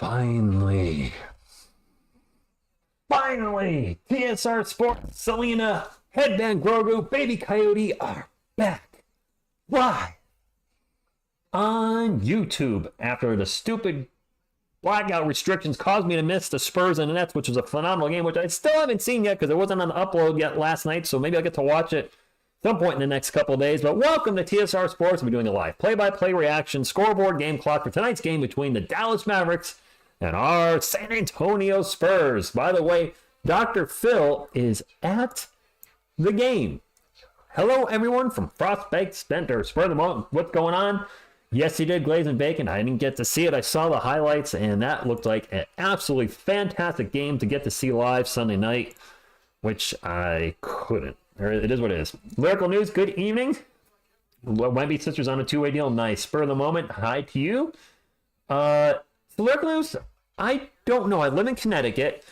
Finally, TSR Sports, Selena, Headband Grogu, Baby Coyote are back live on YouTube after the stupid blackout restrictions caused me to miss the Spurs and the Nets, which was a phenomenal game, which I still haven't seen yet because it wasn't on the upload yet last night, so maybe I'll get to watch it some point in the next couple of days. But welcome to TSR Sports. We're doing a live play-by-play reaction scoreboard game clock for tonight's game between the Dallas Mavericks and our San Antonio Spurs. By the way, Dr. Phil is at the game. Hello, everyone from Frostbaked Spender. Spur of the moment. What's going on? Yes, he did glaze and bacon. I didn't get to see it. I saw the highlights, and that looked like an absolutely fantastic game to get to see live Sunday night, which I couldn't. It is what it is. Lyrical News, good evening. Wemby sisters on a two-way deal. Nice. Spur of the moment. Hi to you. Lyrical News, I don't know. I live in Connecticut.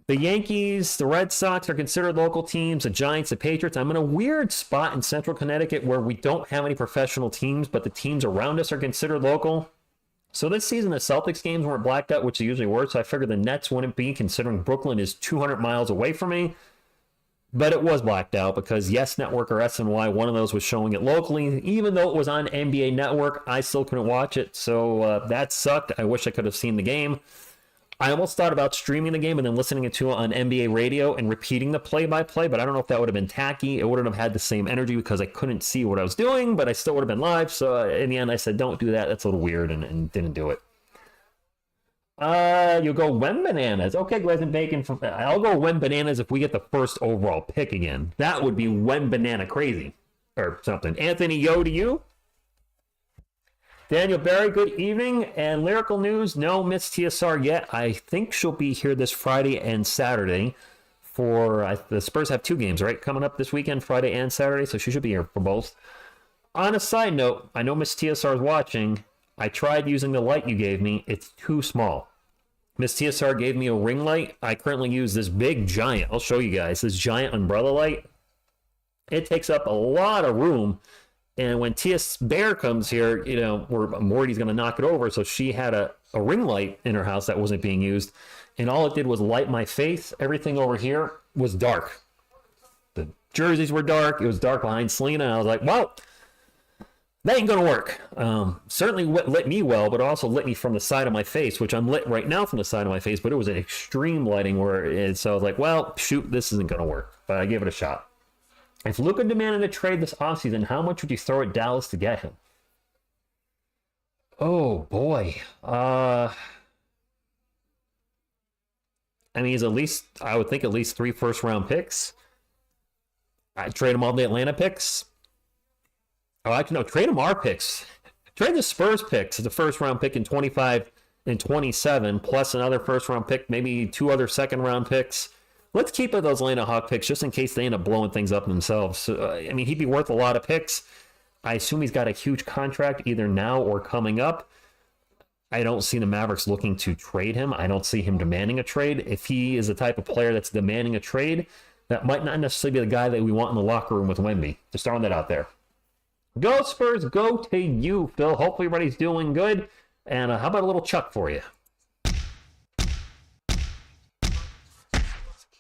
The Yankees, the Red Sox are considered local teams. The Giants, the Patriots. I'm in a weird spot in central Connecticut where we don't have any professional teams, but the teams around us are considered local. So this season, the Celtics games weren't blacked out, which they usually were. So I figured the Nets wouldn't be, considering Brooklyn is 200 miles away from me. But it was blacked out because Yes Network or SNY, one of those was showing it locally. Even though it was on NBA Network, I still couldn't watch it. So that sucked. I wish I could have seen the game. I almost thought about streaming the game and then listening to it on NBA radio and repeating the play-by-play, but I don't know if that would have been tacky. It wouldn't have had the same energy because I couldn't see what I was doing, but I still would have been live. So in the end, I said, don't do that. That's a little weird, and didn't do it. You'll go Wembanamas. Okay, Glaze and Bacon. I'll go Wembanamas if we get the first overall pick again. That would be Wembanana crazy or something. Anthony, yo to you. Daniel Barry, good evening. And Lyrical News, no Miss TSR yet. I think she'll be here this Friday and Saturday for the Spurs have two games, right? Coming up this weekend, Friday and Saturday, so she should be here for both. On a side note, I know Miss TSR is watching. I tried using the light you gave me. It's too small. Miss TSR gave me a ring light. I currently use this big giant. I'll show you guys. This giant umbrella light. It takes up a lot of room. And when TS Bear comes here, you know, I'm worried he's going to knock it over. So she had a ring light in her house that wasn't being used. And all it did was light my face. Everything over here was dark. The jerseys were dark. It was dark behind Selena. And I was like, well, that ain't going to work. Certainly lit me well, but also lit me from the side of my face, which I'm lit right now from the side of my face. But it was an extreme lighting so I was like, well, shoot, this isn't going to work. But I gave it a shot. If Luka demanded a trade this offseason, how much would you throw at Dallas to get him? Oh, boy. I mean, he's I would think at least 3 first-round picks. I'd trade him all the Atlanta picks. Oh, actually, no, trade him our picks. Trade the Spurs picks. It's a first-round pick in 25 and 27, plus another first-round pick, maybe 2 other second-round picks. Let's keep it those Atlanta Hawk picks just in case they end up blowing things up themselves. I mean, he'd be worth a lot of picks. I assume he's got a huge contract either now or coming up. I don't see the Mavericks looking to trade him. I don't see him demanding a trade. If he is the type of player that's demanding a trade, that might not necessarily be the guy that we want in the locker room with Wemby. Just throwing that out there. Go Spurs, go to you, Phil. Hopefully everybody's doing good. And how about a little Chuck for you?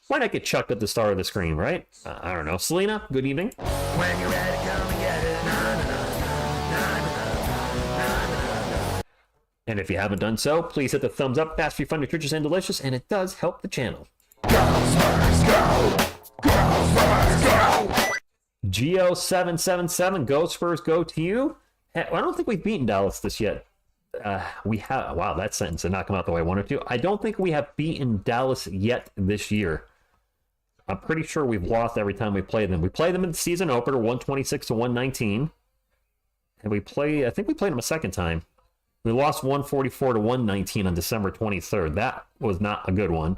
Why not get chucked at the start of the screen, right? I don't know. Selena, good evening. When you're ready, come and get it. And if you haven't done so, please hit the thumbs up. Fast, free, fun, nutritious, and delicious, and it does help the channel. Go Spurs, go! Go Spurs, go! Geo777, go Spurs, go to you. I don't think we've beaten Dallas this yet. We have. Wow, that sentence did not come out the way I wanted to. I don't think we have beaten Dallas yet this year. I'm pretty sure we've lost every time we played them. We played them in the season opener, 126 to 119. And I think we played them a second time. We lost 144 to 119 on December 23rd. That was not a good one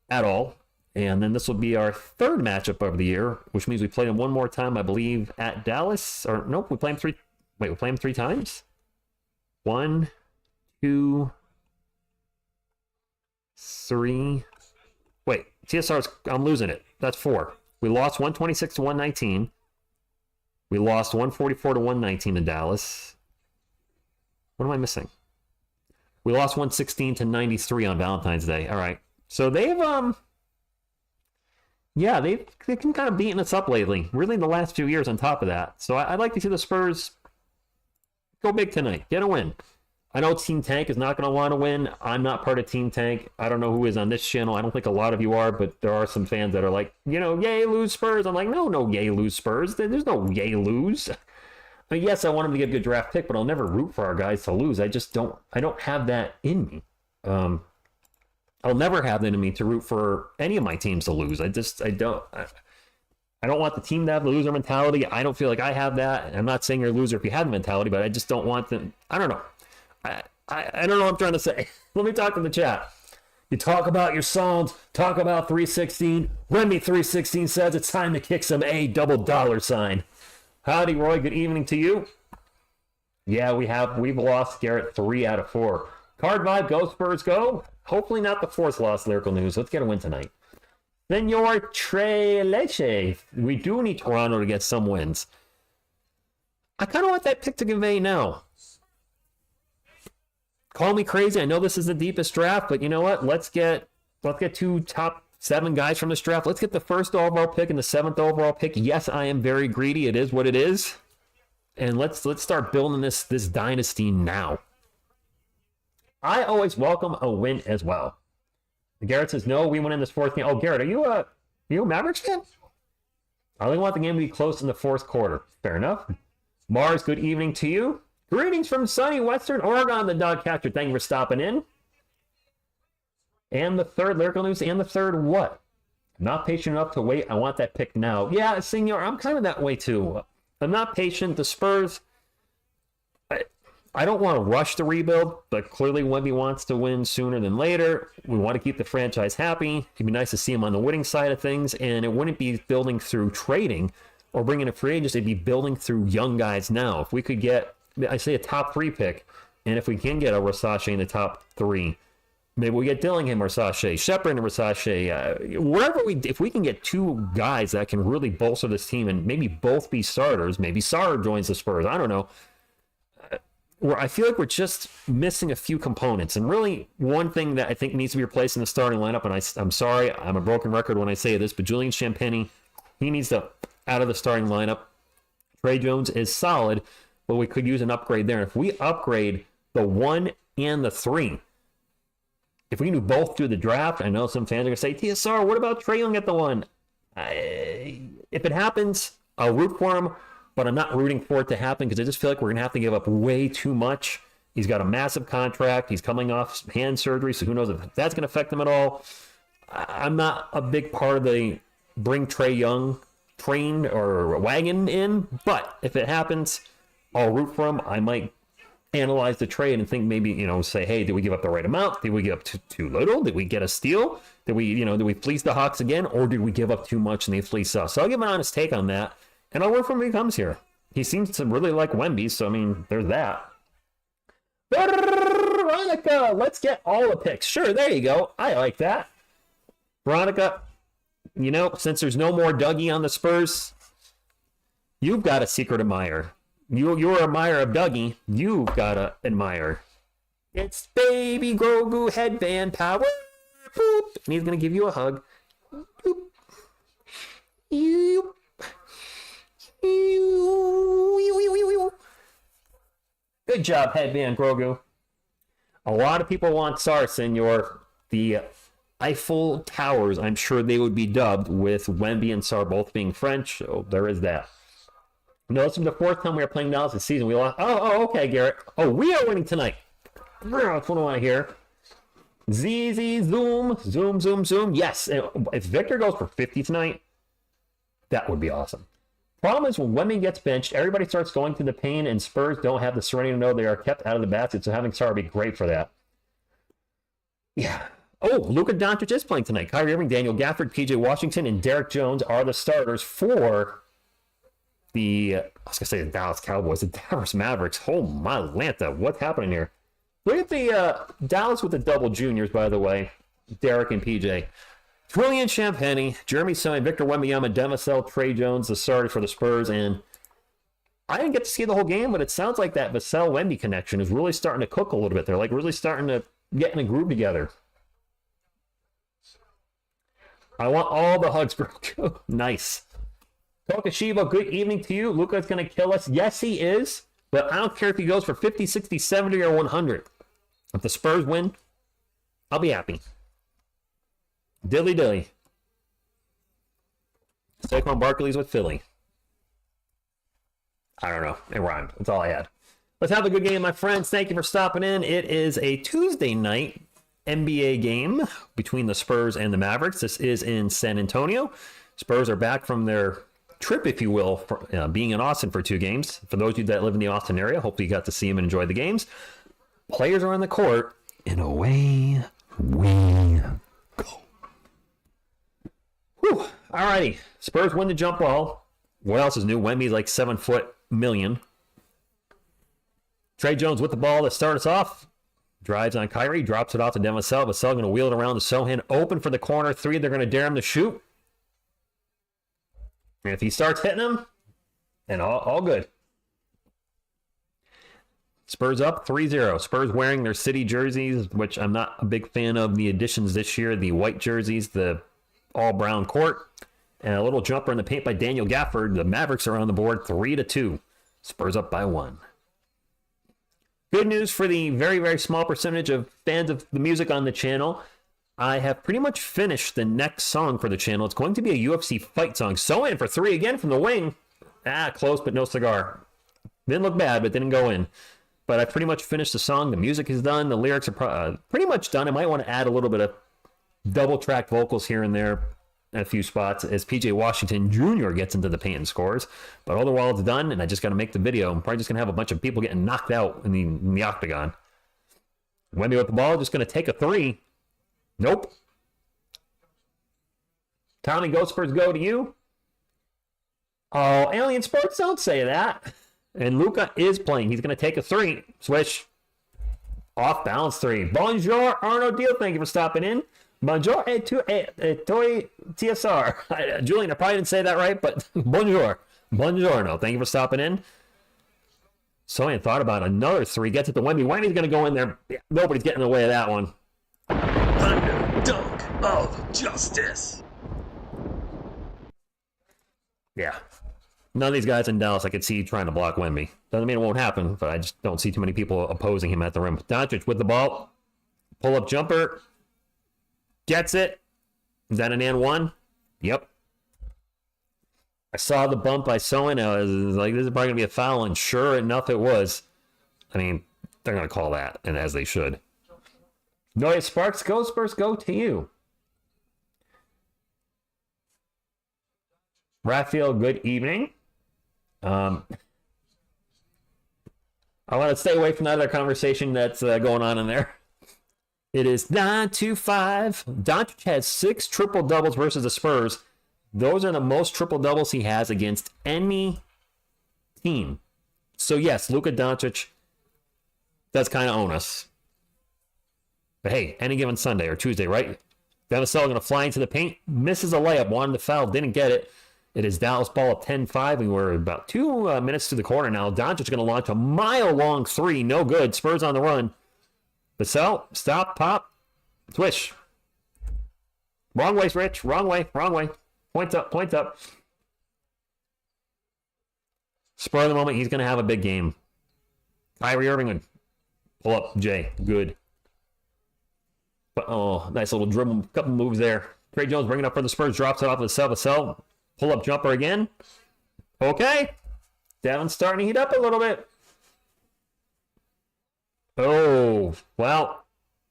at all. And then this will be our third matchup of the year, which means we played them one more time, I believe, at Dallas. Or nope, we played them 3. Wait, we played them 3 times? 1, 2, 3. Wait, TSR's, I'm losing it. That's 4. We lost 126 to 119. We lost 144 to 119 in Dallas. What am I missing? We lost 116-93 on Valentine's Day. All right. So they've been kind of beating us up lately. Really the last few years on top of that. So I'd like to see the Spurs go big tonight. Get a win. I know Team Tank is not going to want to win. I'm not part of Team Tank. I don't know who is on this channel. I don't think a lot of you are, but there are some fans that are like, yay, lose Spurs. I'm like, no, yay, lose Spurs. There's no yay, lose. I mean, yes, I want them to get a good draft pick, but I'll never root for our guys to lose. I don't have that in me. I'll never have that in me to root for any of my teams to lose. I don't want the team to have the loser mentality. I don't feel like I have that. I'm not saying you're a loser if you have the mentality, but I just don't want them. I don't know. I don't know what I'm trying to say. Let me talk in the chat. You talk about your songs, talk about 316. Remy 316 says it's time to kick some A $. Howdy, Roy. Good evening to you. Yeah, we've lost, Garrett, 3 out of 4. Card Vibe, go Spurs, go. Hopefully not the 4th loss, Lyrical News. Let's get a win tonight. Senor Tre Leche. We do need Toronto to get some wins. I kind of want that pick to convey now. Call me crazy. I know this is the deepest draft, but you know what? Let's get 2 top 7 guys from this draft. Let's get the 1st overall pick and the 7th overall pick. Yes, I am very greedy. It is what it is. And let's start building this dynasty now. I always welcome a win as well. Garrett says, no, we went in this 4th game. Oh, Garrett, are you a Mavericks fan? I only want the game to be close in the 4th quarter. Fair enough. Mars, good evening to you. Greetings from sunny Western Oregon, the dog catcher. Thank you for stopping in. And the 3rd Lyrical News, and the 3rd what? I'm not patient enough to wait. I want that pick now. Yeah, Senor, I'm kind of that way too. I'm not patient. The Spurs, I don't want to rush the rebuild, but clearly Wemby wants to win sooner than later. We want to keep the franchise happy. It'd be nice to see him on the winning side of things, and it wouldn't be building through trading or bringing a free agent. It'd be building through young guys now. If we could get, I say, a top 3 pick, and if we can get a Versace in the top 3, maybe we get Dillingham or Versace, Shepard and Versace, wherever if we can get 2 guys that can really bolster this team and maybe both be starters, maybe Sarr joins the Spurs, I don't know. Where I feel like we're just missing a few components. And really, one thing that I think needs to be replaced in the starting lineup, and I'm sorry, I'm a broken record when I say this, but Julian Champagnie, he needs to out of the starting lineup. Trey Jones is solid, but we could use an upgrade there. And if we upgrade the 1 and the 3, if we can do both through the draft, I know some fans are going to say, TSR, what about Trey Young at the 1? If it happens, I'll root for him. But I'm not rooting for it to happen because I just feel like we're going to have to give up way too much. He's got a massive contract. He's coming off hand surgery, so who knows if that's going to affect him at all. I'm not a big part of the bring Trey Young train or wagon in, but if it happens, I'll root for him. I might analyze the trade and think maybe, say, hey, did we give up the right amount? Did we give up too little? Did we get a steal? Did we fleece the Hawks again? Or did we give up too much and they fleece us? So I'll give an honest take on that. And I'll work for him when he comes here. He seems to really like Wemby, so, there's that. Veronica, let's get all the picks. Sure, there you go. I like that. Veronica, since there's no more Dougie on the Spurs, you've got a secret admirer. You're an admirer of Dougie. You've got to admire. It's Baby Grogu headband power. Boop. And he's going to give you a hug. Boop. You. Good job, headband Grogu. A lot of people want Sarr, Senor. The Eiffel Towers, I'm sure they would be dubbed with Wemby and Sarr both being French, so there is that. No, this is the 4th time we are playing Dallas this season. We lost. Oh, okay, Garrett. Oh, we are winning tonight. That's what I want to hear. ZZ, zoom. Yes, if Victor goes for 50 tonight, that would be awesome. Problem is when Wemby gets benched, everybody starts going through the pain, and Spurs don't have the serenity to know they are kept out of the basket, so having Sarr would be great for that. Yeah. Oh, Luka Doncic is playing tonight. Kyrie Irving, Daniel Gafford, PJ Washington, and Derek Jones are the starters for the Dallas Cowboys, the Dallas Mavericks. Oh, my Lanta, what's happening here? Look at the Dallas with the double juniors, by the way. Derek and PJ. Julian Champagnie, Jeremy Soin, Victor Wembanyama, Demisel, Trey Jones, the starters for the Spurs, and I didn't get to see the whole game, but it sounds like that Vassell-Wemby connection is really starting to cook a little bit. They're like really starting to get in a groove together. I want all the hugs, bro. Nice. Tokashiba, good evening to you. Luka's going to kill us. Yes, he is. But I don't care if he goes for 50, 60, 70, or 100. If the Spurs win, I'll be happy. Dilly dilly. Saquon Barkley's with Philly. I don't know. It rhymed. That's all I had. Let's have a good game, my friends. Thank you for stopping in. It is a Tuesday night NBA game between the Spurs and the Mavericks. This is in San Antonio. Spurs are back from their trip, if you will, for, being in Austin for 2 games. For those of you that live in the Austin area, hopefully you got to see them and enjoy the games. Players are on the court, and away we go. Whew. Alrighty. Spurs win the jump ball. What else is new? Wemby's like 7'1". Trey Jones with the ball to start us off. Drives on Kyrie, drops it off to Devin Vassell. Vassell going to wheel it around to Sohan. Open for the corner 3. They're going to dare him to shoot. And if he starts hitting them, then all good. Spurs up 3-0. Spurs wearing their city jerseys, which I'm not a big fan of the additions this year. The white jerseys, the all-brown court, and a little jumper in the paint by Daniel Gafford. The Mavericks are on the board 3-2. Spurs up by 1. Good news for the very, very small percentage of fans of the music on the channel. I have pretty much finished the next song for the channel. It's going to be a UFC fight song. So in for 3 again from the wing. Close, but no cigar. Didn't look bad, but didn't go in. But I pretty much finished the song. The music is done. The lyrics are pretty much done. I might want to add a little bit of double-track vocals here and there in a few spots as PJ Washington Jr. gets into the paint and scores. But all the while it's done, and I just got to make the video. I'm probably just going to have a bunch of people getting knocked out in the octagon. Wemby with the ball, just going to take a 3. Nope. Tommy, go Spurs, go to you. Oh, Alien Sports, don't say that. And Luka is playing. He's going to take a 3. Swish. Off balance 3. Bonjour, Arno Deal. Thank you for stopping in. Bonjour, toi TSR. Julian, I probably didn't say that right, but bonjour. Buongiorno. Thank you for stopping in. So I thought about another 3. Gets it to Wemby. Wemby's going to go in there. Nobody's getting in the way of that one. Thunder Dunk of Justice. Yeah. None of these guys in Dallas I could see trying to block Wemby. Doesn't mean it won't happen, but I just don't see too many people opposing him at the rim. Doncic with the ball. Pull-up jumper. Gets it. Is that an and 1? Yep. I saw the bump by Sohan. I was like, this is probably going to be a foul, and sure enough it was. I mean, they're going to call that, and as they should. Noia Sparks, go Spurs, go to you. Raphael, good evening. I want to stay away from that other conversation that's going on in there. It is 9-5. Doncic has 6 triple-doubles versus the Spurs. Those are the most triple-doubles he has against any team. So, yes, Luka Doncic does kind of own us. But, hey, any given Sunday or Tuesday, right? Devin Vassell going to fly into the paint. Misses a layup. Wanted to foul. Didn't get it. It is Dallas ball at 10-5. We were about 2 minutes to the quarter now. Doncic going to launch a mile-long 3. No good. Spurs on the run. Vassell, stop, pop, swish. Wrong way, Rich. Wrong way, wrong way. Point up, point up. Spur of the moment, he's going to have a big game. Kyrie Irving would pull up Jay. Good. But, oh, nice little dribble. Couple moves there. Trey Jones bringing it up for the Spurs. Drops it off with Vassell. Pull up jumper again. Okay. Devin's starting to heat up a little bit. Oh, well,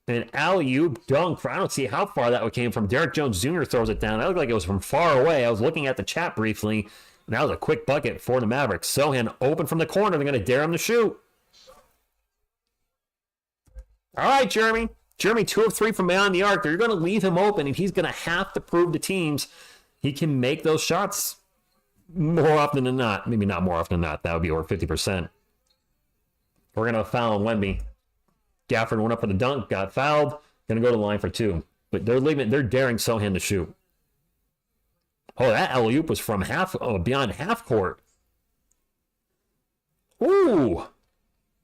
an alley-oop dunk. I don't see how far that came from. Derrick Jones Jr. throws it down. That looked like it was from far away. I was looking at the chat briefly, and that was a quick bucket for the Mavericks. Sohan open from the corner. They're going to dare him to shoot. All right, Jeremy. Jeremy, 2 of 3 from beyond the arc. You're going to leave him open, and he's going to have to prove to teams he can make those shots more often than not. Maybe not more often than not. That would be over 50%. We're going to foul Wemby. Gafford went up for the dunk, got fouled. Going to go to the line for 2. But they're daring Sohan to shoot. Oh, that alley-oop was from beyond half court. Ooh!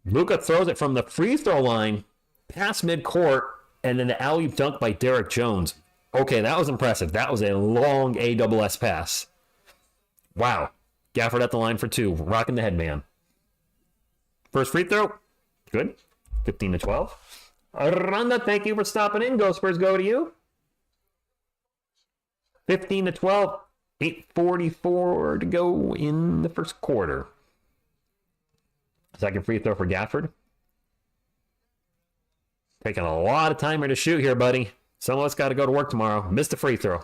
Luka throws it from the free throw line past midcourt, and then the alley-oop dunk by Derek Jones. Okay, that was impressive. That was a long AWS pass. Wow. Gafford at the line for 2. Rocking the headband. First free throw. Good. 15-12. Aranda, thank you for stopping in. Go Spurs, go to you. 15-12. 8:44 to go in the first quarter. Second free throw for Gafford. Taking a lot of timer to shoot here, buddy. Some of us got to go to work tomorrow. Missed a free throw.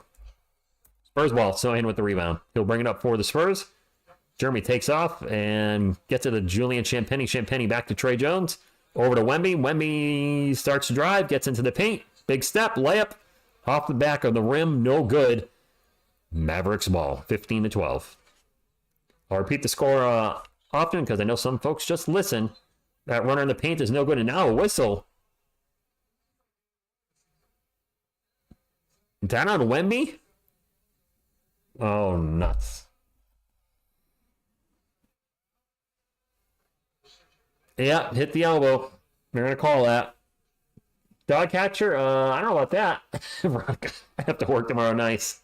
Spurs ball. Sohan with the rebound. He'll bring it up for the Spurs. Jeremy takes off and gets it to Julian Champagny. Champagny back to Trey Jones. Over to Wemby. Wemby starts to drive. Gets into the paint. Big step. Layup. Off the back of the rim. No good. Mavericks ball. 15-12. I'll repeat the score often because I know some folks just listen. That runner in the paint is no good. And now a whistle. Down on Wemby? Oh, nuts. Yeah, hit the elbow. They're going to call that. Dog catcher? I don't know about that. I have to work tomorrow nights.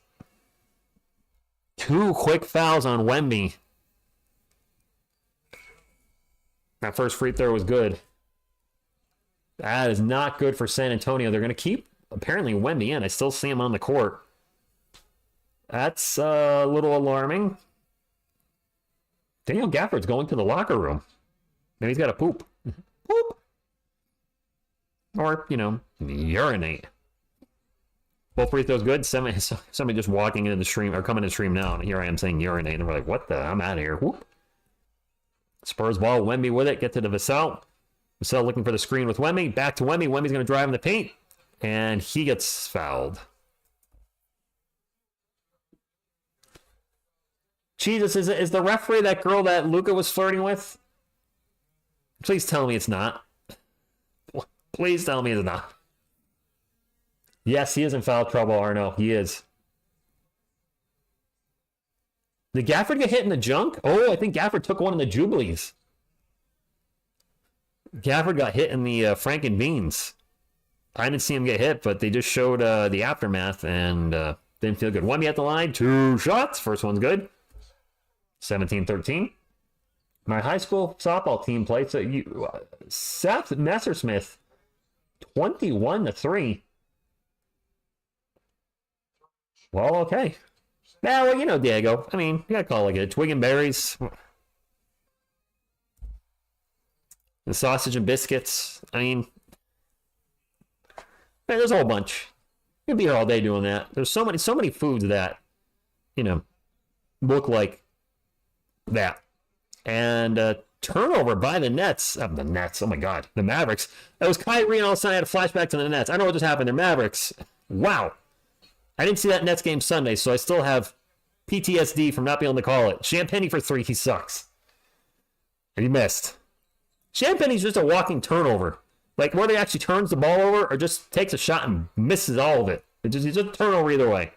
2 quick fouls on Wemby. That first free throw was good. That is not good for San Antonio. They're going to keep, apparently, Wemby in. I still see him on the court. That's a little alarming. Daniel Gafford's going to the locker room. Maybe he's got to poop. Poop. Or, urinate. Both free throws good. Somebody just walking into the stream, or coming to the stream now, and here I am saying urinate, and we're like, what the? I'm out of here. Whoop. Spurs ball. Wemby with it. Get to the Vassell. Vassell looking for the screen with Wemby. Back to Wemby. Wemby's going to drive in the paint, and he gets fouled. Jesus, is the referee that girl that Luka was flirting with? Please tell me it's not. Please tell me it's not. Yes, he is in foul trouble, Arno. He is. Did Gafford get hit in the junk? Oh, I think Gafford took one in the Jubilees. Gafford got hit in the Franken Beans. I didn't see him get hit, but they just showed the aftermath and didn't feel good. Wemby at the line. 2 shots. First one's good. 17-13. My high school softball team played. So Seth Messersmith, 21-3. Well, okay. Now, well, Diego. I mean, you gotta call it like it. Twig and berries. The sausage and biscuits. I mean, man, there's a whole bunch. You'll be here all day doing that. There's so many foods that, look like that. And turnover by the Nets. The Nets, oh my God. The Mavericks. That was Kyrie, and all of a sudden I had a flashback to the Nets. I know what just happened. They're Mavericks. Wow. I didn't see that Nets game Sunday, so I still have PTSD from not being able to call it. Champagny for 3, he sucks. And he missed. Champagny's just a walking turnover. Like, whether he actually turns the ball over or just takes a shot and misses all of it. It's just a turnover either way.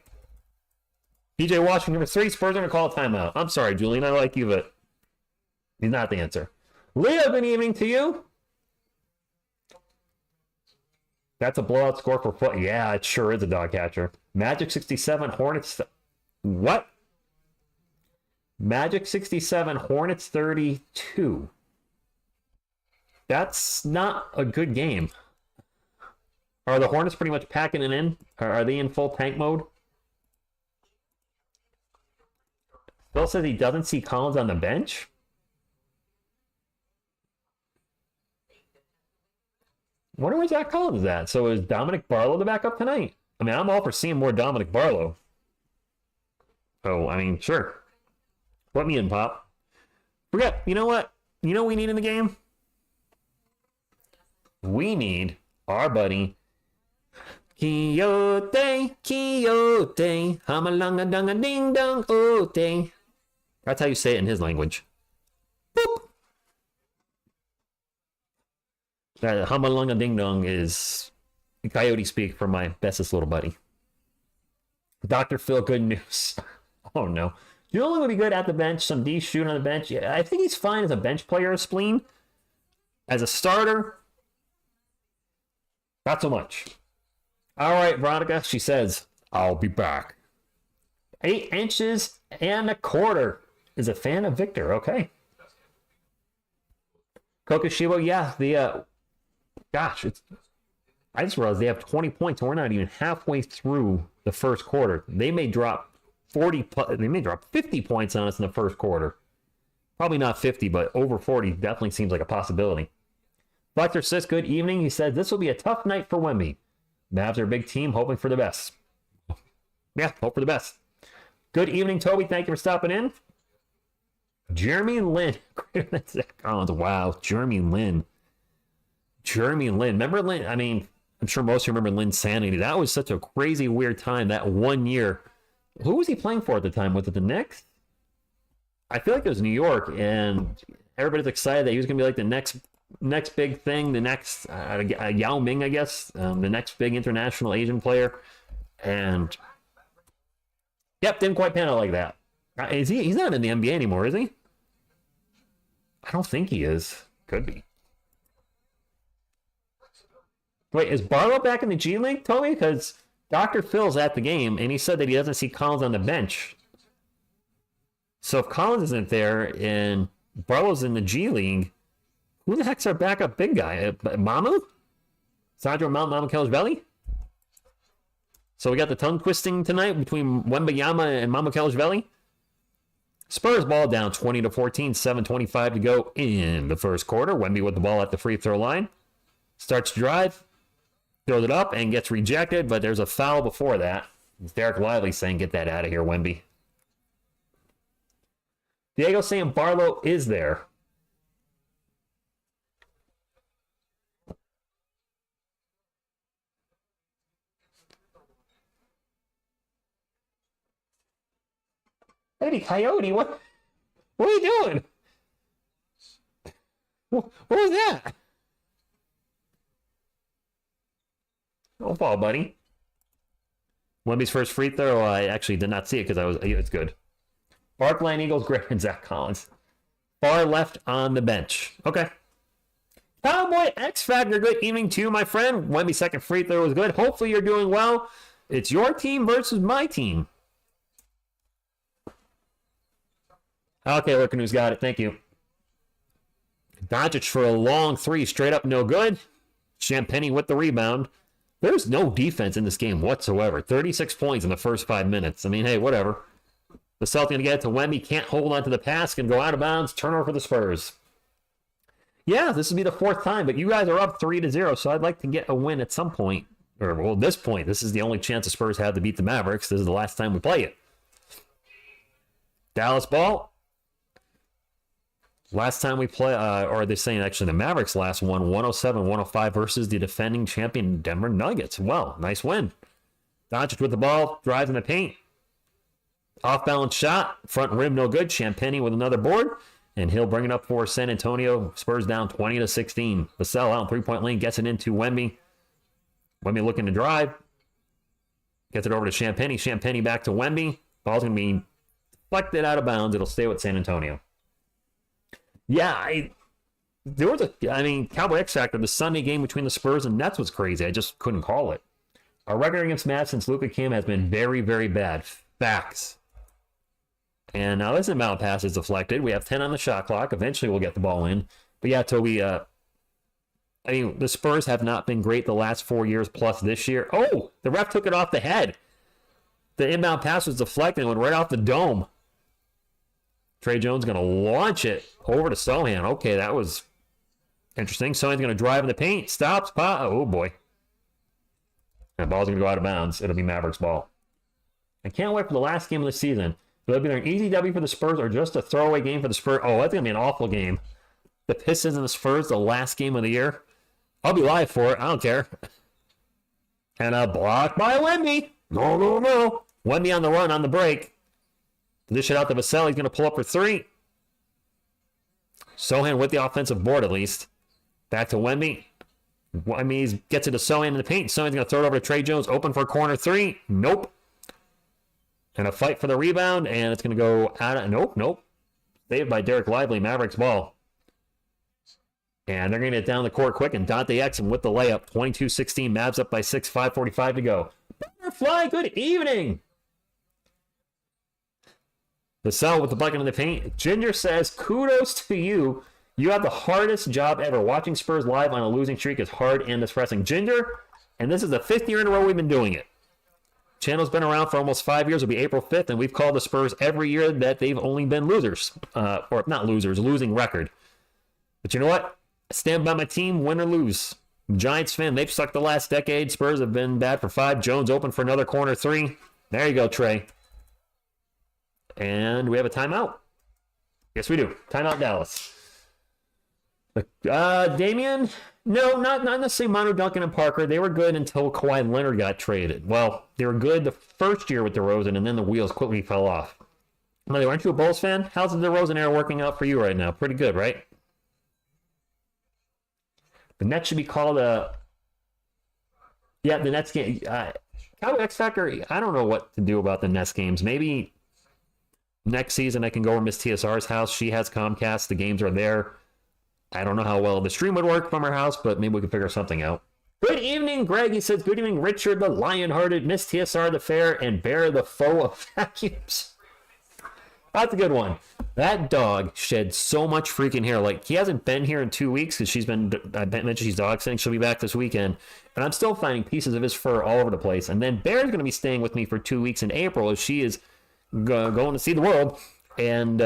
PJ Washington for 3, Spurs are going to call a timeout. I'm sorry, Julian, I like you, but he's not the answer. Leo, good evening to you. That's a blowout score for foot. Yeah, it sure is a dog catcher. Magic 67, Hornets. What? Magic 67, Hornets 32. That's not a good game. Are the Hornets pretty much packing it in? Are they in full tank mode? Phil says he doesn't see Collins on the bench. Wonder where Zach Collins is at. So is Dominic Barlow the backup tonight? I mean, I'm all for seeing more Dominic Barlow. Oh, I mean, sure. Let me in, Pop. Forget. You know what? You know what we need in the game? We need our buddy Quixote, Quixote, hamalanga dunga ding dong ote. That's how you say it in his language. Boop. That hamalanga ding dong is coyote speak for my bestest little buddy. Dr. Phil, good news. Oh no. Julian would be good at the bench. Some D shooting on the bench. Yeah, I think he's fine as a bench player, Spleen. As a starter, not so much. All right, Veronica, she says, I'll be back. 8 inches and a quarter. Is a fan of Victor. Okay. Kokoshibo, yeah, I just realized they have 20 points, and we're not even halfway through the first quarter. They may drop 50 points on us in the first quarter. Probably not 50, but over 40 definitely seems like a possibility. Fletcher says, good evening. He said, this will be a tough night for Wemby. Mavs are a big team, hoping for the best. Yeah, hope for the best. Good evening, Toby. Thank you for stopping in. Jeremy Lin. Wow, Jeremy Lin. Remember Lin? I mean, I'm sure most of you remember Lin's sanity. That was such a crazy, weird time. That 1 year. Who was he playing for at the time? Was it the Knicks? I feel like it was New York, and everybody's excited that he was going to be like the next big thing, the next Yao Ming, I guess, the next big international Asian player. And, yep, didn't quite pan out like that. Is he? He's not in the NBA anymore, is he? I don't think he is. Could be. Wait, is Barlow back in the G League, Toby? Because Dr. Phil's at the game, and he said that he doesn't see Collins on the bench. So if Collins isn't there and Barlow's in the G League, who the heck's our backup big guy? Mamu? Sandro Mamukelashvili? So we got the tongue twisting tonight between Wembanyama and Mamukelashvili. Spurs ball down 20-14, 7:25 to go in the first quarter. Wemby with the ball at the free throw line. Starts to drive, throws it up, and gets rejected, but there's a foul before that. It's Derek Lively saying, get that out of here, Wemby. Diego saying Barlow is there. Hey, Coyote, what are you doing? What was that? No ball, buddy. Wemby's first free throw, I actually did not see it because it's good. Barkline Eagles, great, and Zach Collins. Far left on the bench. Okay. Cowboy X Factor, good evening to you, my friend. Wemby's second free throw was good. Hopefully you're doing well. It's your team versus my team. Okay, looking who's got it. Thank you. Doncic for a long three, straight up no good. Champagny with the rebound. There's no defense in this game whatsoever. 36 points in the first 5 minutes. I mean, hey, whatever. The Celtics going to get it to Wemby. Can't hold on to the pass. Can go out of bounds. Turnover for the Spurs. Yeah, this will be the fourth time, but you guys are up 3-0, so I'd like to get a win at some point. Or, well, at this point, this is the only chance the Spurs have to beat the Mavericks. This is the last time we play it. Dallas ball. Last time we play, or they're saying actually the Mavericks last won 107-105 versus the defending champion Denver Nuggets. Well, nice win. Doncic with the ball, drives in the paint. Off-balance shot, front rim no good. Champagny with another board, and he'll bring it up for San Antonio. Spurs down 20-16. Vassell out in three-point lane, gets it into Wemby. Wemby looking to drive. Gets it over to Champagny. Champagny back to Wemby. Ball's going to be deflected out of bounds. It'll stay with San Antonio. Yeah, Cowboy X Factor, the Sunday game between the Spurs and Nets was crazy. I just couldn't call it. Our record against Mavs since Luka came has been very, very bad. Facts. And now this inbound pass is deflected. We have 10 on the shot clock. Eventually we'll get the ball in. But yeah, Toby, the Spurs have not been great the last 4 years plus this year. Oh, the ref took it off the head. The inbound pass was deflected and went right off the dome. Trey Jones going to launch it over to Sohan. Okay, that was interesting. Sohan's going to drive in the paint. Stops. Oh, boy. That ball's going to go out of bounds. It'll be Mavericks ball. I can't wait for the last game of the season. It'll be an easy W for the Spurs or just a throwaway game for the Spurs. Oh, that's going to be an awful game. The Pistons and the Spurs, the last game of the year. I'll be live for it. I don't care. And a block by Wemby. No. Wemby on the run on the break. Dish it out to Vassell. He's going to pull up for three. Sohan with the offensive board, at least. Back to Wemby. Wemby gets it to Sohan in the paint. Sohan's going to throw it over to Trey Jones. Open for a corner three. Nope. And a fight for the rebound, and it's going to go out of... Nope. Saved by Derek Lively, Mavericks ball. And they're going to get down the court quick, and Dante Exum with the layup. 22-16, Mavs up by 6, 5:45 to go. Butterfly, good evening. The cell with the bucket in the paint. Ginger says, kudos to you. You have the hardest job ever. Watching Spurs live on a losing streak is hard and distressing. Ginger, and this is the 5th year in a row we've been doing it. Channel's been around for almost 5 years. It'll be April 5th, and we've called the Spurs every year that they've only been losers. Or not losers, losing record. But you know what? I stand by my team, win or lose. Giants fan, they've sucked the last decade. Spurs have been bad for 5. Jones open for another corner 3. There you go, Trey. And we have a timeout. Yes, we do. Timeout, Dallas. Damian? No, not necessarily Manu, Duncan, and Parker. They were good until Kawhi Leonard got traded. Well, they were good the first year with DeRozan, and then the wheels quickly fell off. By the way, aren't you a Bulls fan? How's the DeRozan era working out for you right now? Pretty good, right? The Nets should be called a... Yeah, the Nets game... Cowboy X Factor, I don't know what to do about the Nets games. Maybe next season I can go over Miss TSR's house. She has Comcast. The games are there. I don't know how well the stream would work from her house, but maybe we can figure something out. Good evening, Greg. He says, good evening, Richard the Lion-Hearted, Miss TSR the Fair, and Bear the Foe of Vacuums. That's a good one. That dog shed so much freaking hair. Like, he hasn't been here in 2 weeks because I mentioned she's dog sitting. She'll be back this weekend. And I'm still finding pieces of his fur all over the place. And then Bear's going to be staying with me for 2 weeks in April as she is going to see the world. And,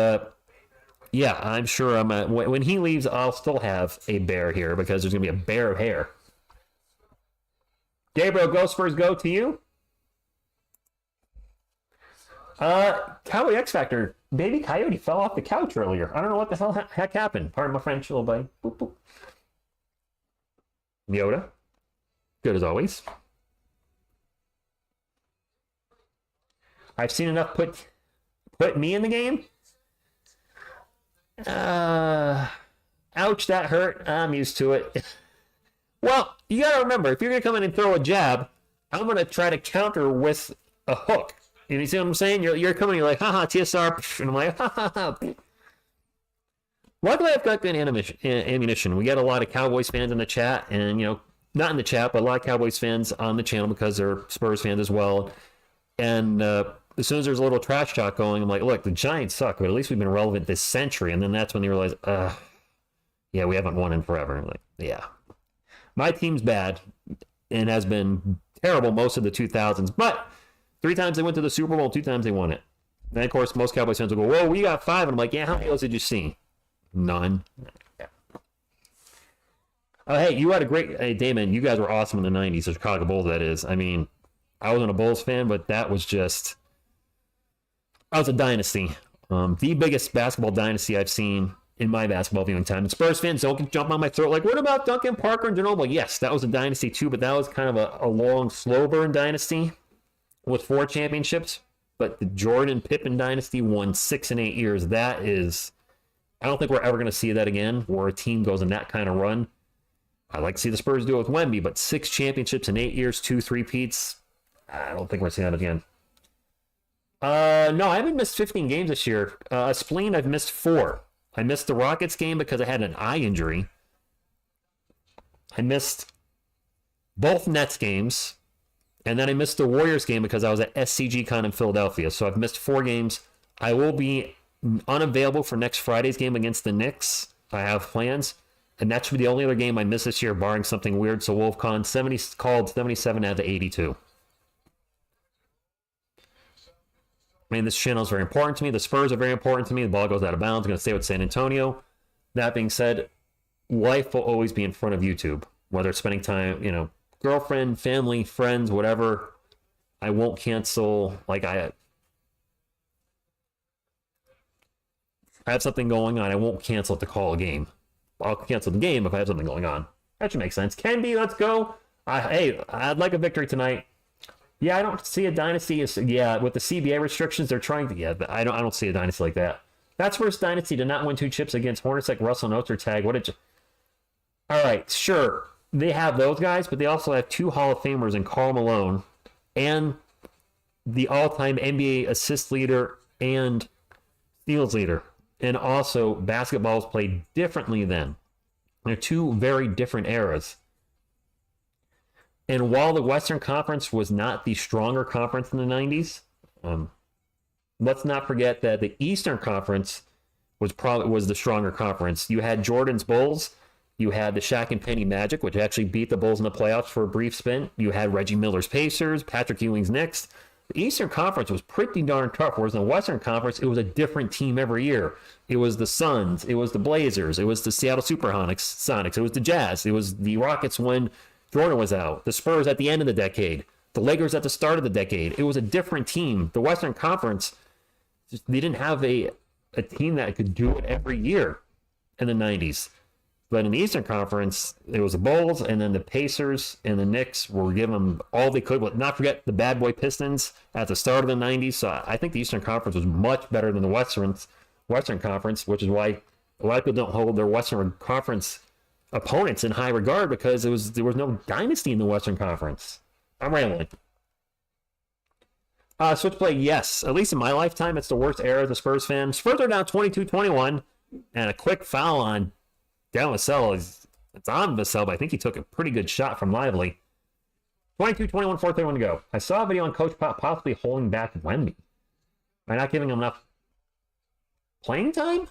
yeah, I'm sure when he leaves, I'll still have a bear here because there's going to be a bear of hair. Gabriel, go Spurs, go to you. Cowboy X Factor, Baby Coyote fell off the couch earlier. I don't know what the hell heck happened. Pardon my French, little buddy. Boop, boop. Yoda, good as always. I've seen enough put me in the game. Ouch, that hurt. I'm used to it. Well, you gotta remember, if you're gonna come in and throw a jab, I'm gonna try to counter with a hook. You see what I'm saying? You're coming, you're like, haha, TSR, and I'm like, ha ha ha. Luckily, I've got good ammunition. We got a lot of Cowboys fans in the chat, and, you know, not in the chat, but a lot of Cowboys fans on the channel because they're Spurs fans as well. And as soon as there's a little trash talk going, I'm like, look, the Giants suck, but at least we've been relevant this century. And then that's when they realize, yeah, we haven't won in forever. I'm like, yeah. My team's bad and has been terrible most of the 2000s, but 3 times they went to the Super Bowl, 2 times they won it. And of course, most Cowboys fans will go, whoa, we got 5. And I'm like, yeah, how many of those did you see? None. Yeah. Oh, hey, you had a great... Hey, Damon, you guys were awesome in the 90s, the Chicago Bulls, that is. I mean, I wasn't a Bulls fan, but that was just... That was a dynasty. The biggest basketball dynasty I've seen in my basketball viewing time. And Spurs fans don't jump on my throat like, what about Duncan, Parker, and Ginobili? Yes, that was a dynasty too, but that was kind of a long, slow burn dynasty with 4 championships. But the Jordan Pippen dynasty won 6 and 8 years. That is... I don't think we're ever going to see that again, where a team goes in that kind of run. I'd like to see the Spurs do it with Wemby, but 6 championships in 8 years, 2 3-peats. I don't think we're seeing that again. No, I haven't missed 15 games this year. Spleen, I've missed 4. I missed the Rockets game because I had an eye injury. I missed both Nets games. And then I missed the Warriors game because I was at SCG Con in Philadelphia. So I've missed 4 games. I will be unavailable for next Friday's game against the Knicks. I have plans. And that should be the only other game I miss this year, barring something weird. So WolfCon 70 called 77 out of 82. I mean, this channel is very important to me. The Spurs are very important to me. The ball goes out of bounds. I'm going to stay with San Antonio. That being said, life will always be in front of YouTube. Whether it's spending time, you know, girlfriend, family, friends, whatever. I won't cancel. Like, I have something going on. I won't cancel it to call a game. I'll cancel the game if I have something going on. That should make sense. Kenby, let's go. Hey, I'd like a victory tonight. Yeah, I don't see a dynasty. Yeah, with the CBA restrictions, they're trying to. Yeah, but I don't see a dynasty like that. That's first dynasty to not win 2 chips against Hornets like Russell Notes or Tag. What did you? All right, sure. They have those guys, but they also have 2 Hall of Famers in Karl Malone and the all-time NBA assist leader and steals leader. And also, basketball was played differently then. They're two very different eras. And while the Western Conference was not the stronger conference in the 90s, let's not forget that the Eastern Conference was the stronger conference. You had Jordan's Bulls. You had the Shaq and Penny Magic, which actually beat the Bulls in the playoffs for a brief stint. You had Reggie Miller's Pacers, Patrick Ewing's Knicks. The Eastern Conference was pretty darn tough, whereas in the Western Conference, it was a different team every year. It was the Suns, it was the Blazers, it was the Seattle Supersonics, it was the Jazz, it was the Rockets when Jordan was out, the Spurs at the end of the decade, the Lakers at the start of the decade. It was a different team. The Western Conference, they didn't have a team that could do it every year in the 90s. But in the Eastern Conference, it was the Bulls, and then the Pacers and the Knicks were giving them all they could. But not forget the bad boy Pistons at the start of the 90s. So I think the Eastern Conference was much better than the Western Conference, which is why a lot of people don't hold their Western Conference opponents in high regard, because there was no dynasty in the Western Conference. I'm rambling. Switchblade, yes. At least in my lifetime, it's the worst era as a Spurs fan. Spurs are down 22-21, and a quick foul on Down Vassell. It's on Vassell, but I think he took a pretty good shot from Lively. 22-21, 4:31 to go. I saw a video on Coach Pop possibly holding back Wemby by not giving him enough playing time.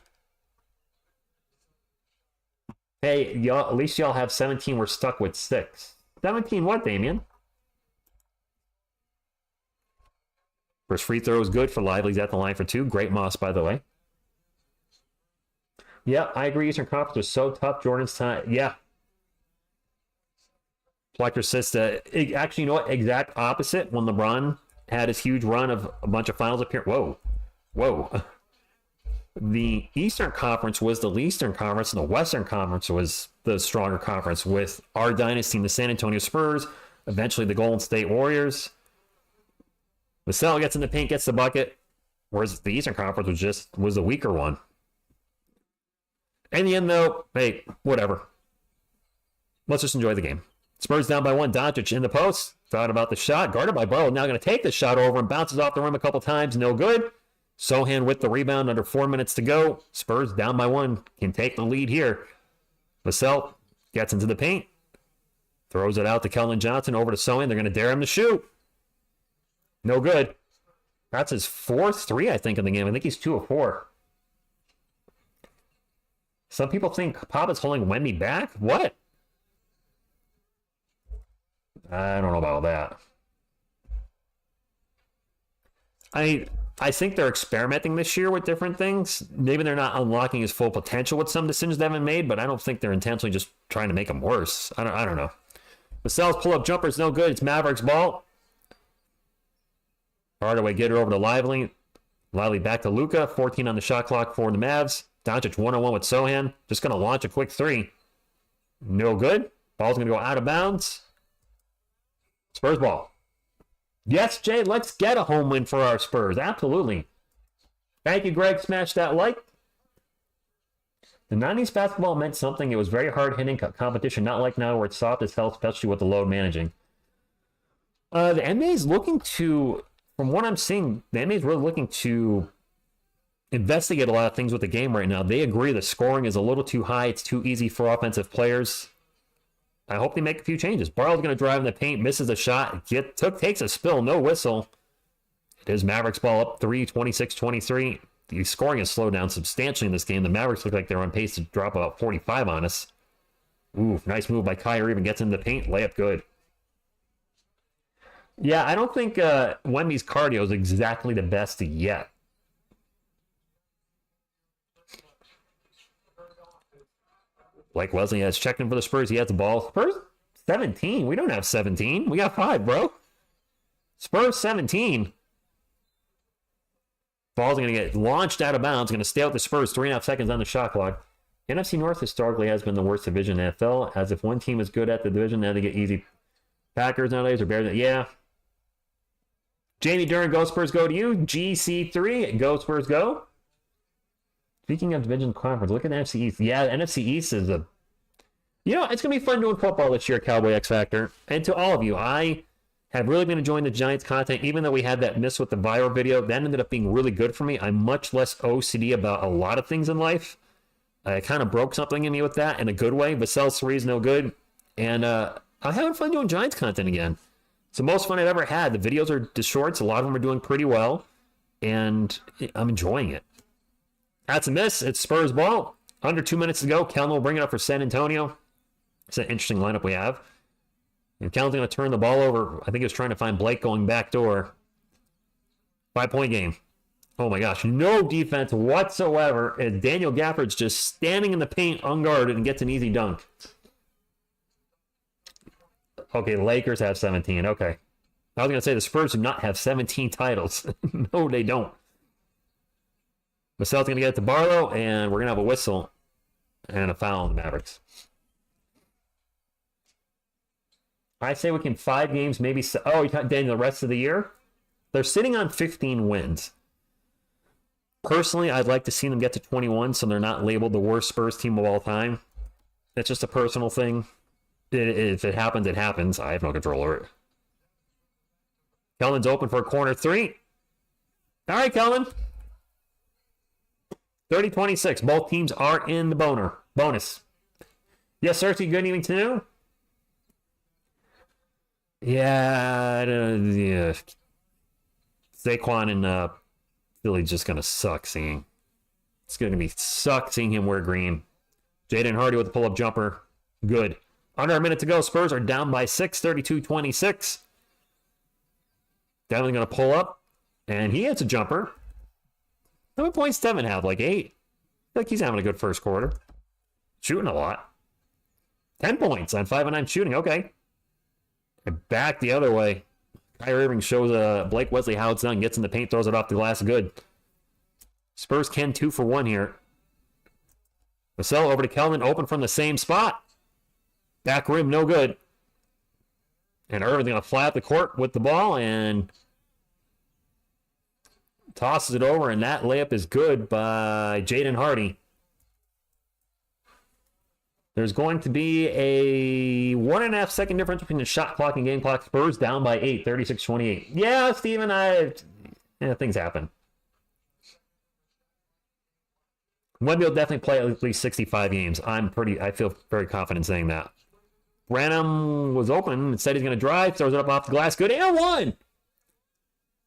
Hey, y'all, at least y'all have 17. We're stuck with 6. 17 what, Damian? First free throw is good for Lively's at the line for 2. Great Moss, by the way. Yeah, I agree. Eastern Conference was so tough. Jordan's time. Yeah. Fletcher Sista. Actually, you know what? Exact opposite. When LeBron had his huge run of a bunch of finals appearances. Whoa. The Eastern Conference was the Eastern Conference, and the Western Conference was the stronger conference, with our dynasty in the San Antonio Spurs, eventually the Golden State Warriors. Vassell gets in the paint, gets the bucket, whereas the Eastern Conference was the weaker one. In the end, though, hey, whatever. Let's just enjoy the game. Spurs down by 1. Doncic in the post. Thought about the shot. Guarded by Burrow. Now going to take the shot over and bounces off the rim a couple times. No good. Sohan with the rebound under 4 minutes to go. Spurs down by 1. Can take the lead here. Vassell gets into the paint. Throws it out to Keldon Johnson. Over to Sohan. They're going to dare him to shoot. No good. That's his 4th 3, I think, in the game. I think he's 2 of 4. Some people think Pop is holding Wemby back. What? I don't know about that. I think they're experimenting this year with different things. Maybe they're not unlocking his full potential with some decisions they haven't made, but I don't think they're intentionally just trying to make him worse. I don't know. Vassell's pull-up jumper is no good. It's Mavericks ball. Hardaway get it over to Lively. Lively back to Luka. 14 on the shot clock for the Mavs. Doncic 1-on-1 with Sohan. Just going to launch a quick 3. No good. Ball's going to go out of bounds. Spurs ball. Yes, Jay, let's get a home win for our Spurs. Absolutely. Thank you, Greg. Smash that like. The 90s basketball meant something. It was very hard-hitting competition, not like now where it's soft as hell, especially with the load managing. The NBA is looking to, from what I'm seeing, the NBA is really looking to investigate a lot of things with the game right now. They agree the scoring is a little too high. It's too easy for offensive players. I hope they make a few changes. Barlow's going to drive in the paint, misses a shot, takes a spill, no whistle. It is Mavericks ball up 3, 26-23. The scoring has slowed down substantially in this game. The Mavericks look like they're on pace to drop about 45 on us. Ooh, nice move by Kyrie. Even gets in the paint. Layup good. Yeah, I don't think Wemby's cardio is exactly the best yet. Blake Wesley has checked in for the Spurs. He has the ball. Spurs 17. We don't have 17. We got 5, bro. Spurs 17. Ball's going to get launched out of bounds. Going to stay out the Spurs. 3.5 seconds on the shot clock. NFC North historically has been the worst division in the NFL. As if one team is good at the division, now they get easy. Packers nowadays are better. Yeah. Jamie Duran, go Spurs, go to you. GC3, go Spurs, go. Speaking of division conference, look at the NFC East. Yeah, the NFC East is it's going to be fun doing football this year, Cowboy X Factor. And to all of you, I Have really been enjoying the Giants content, even though we had that miss with the viral video. That ended up being really good for me. I'm much less OCD about a lot of things in life. It kind of broke something in me with that in a good way. Vassell's 3 is no good. And I'm having fun doing Giants content again. It's the most fun I've ever had. The videos are the shorts. A lot of them are doing pretty well. And I'm enjoying it. That's a miss. It's Spurs ball. Under 2 minutes to go. Kellen will bring it up for San Antonio. It's an interesting lineup we have. And Kellen's going to turn the ball over. I think he was trying to find Blake going back door. 5-point game. Oh my gosh. No defense whatsoever. And Daniel Gafford's just standing in the paint unguarded and gets an easy dunk. Okay, the Lakers have 17. Okay. I was going to say the Spurs do not have 17 titles. No, they don't. Vassell's going to get it to Barlow, and we're going to have a whistle and a foul on the Mavericks. I say we can 5 games, maybe. Oh, you got Daniel the rest of the year? They're sitting on 15 wins. Personally, I'd like to see them get to 21 so they're not labeled the worst Spurs team of all time. It's just a personal thing. If it happens, it happens. I have no control over it. Kellen's open for a corner 3. All right, Kellen. 30-26. Both teams are in the bonus. Yes, Cersei, good evening to you. Yeah. Saquon and Philly's just going to suck seeing. It's going to be suck seeing him wear green. Jaden Hardy with the pull-up jumper. Good. Under a minute to go. Spurs are down by 6, 32-26. Definitely going to pull up. And he hits a jumper. How many points Devin have? Like 8? I feel like he's having a good first quarter. Shooting a lot. 10 points on 5 of 9 shooting. Okay. And back the other way. Kyrie Irving shows Blake Wesley how it's done. Gets in the paint, throws it off the glass. Good. Spurs can 2 for 1 here. Vassell over to Kelvin. Open from the same spot. Back rim, no good. And Irving's going to fly up the court with the ball and tosses it over, and that layup is good by Jaden Hardy. There's going to be a 1.5 second difference between the shot clock and game clock. Spurs down by 8, 36-28. Yeah, Steven, things happen. Wemby will definitely play at least 65 games. I feel very confident saying that. Branham was open and said he's going to drive, throws it up off the glass. Good and 1.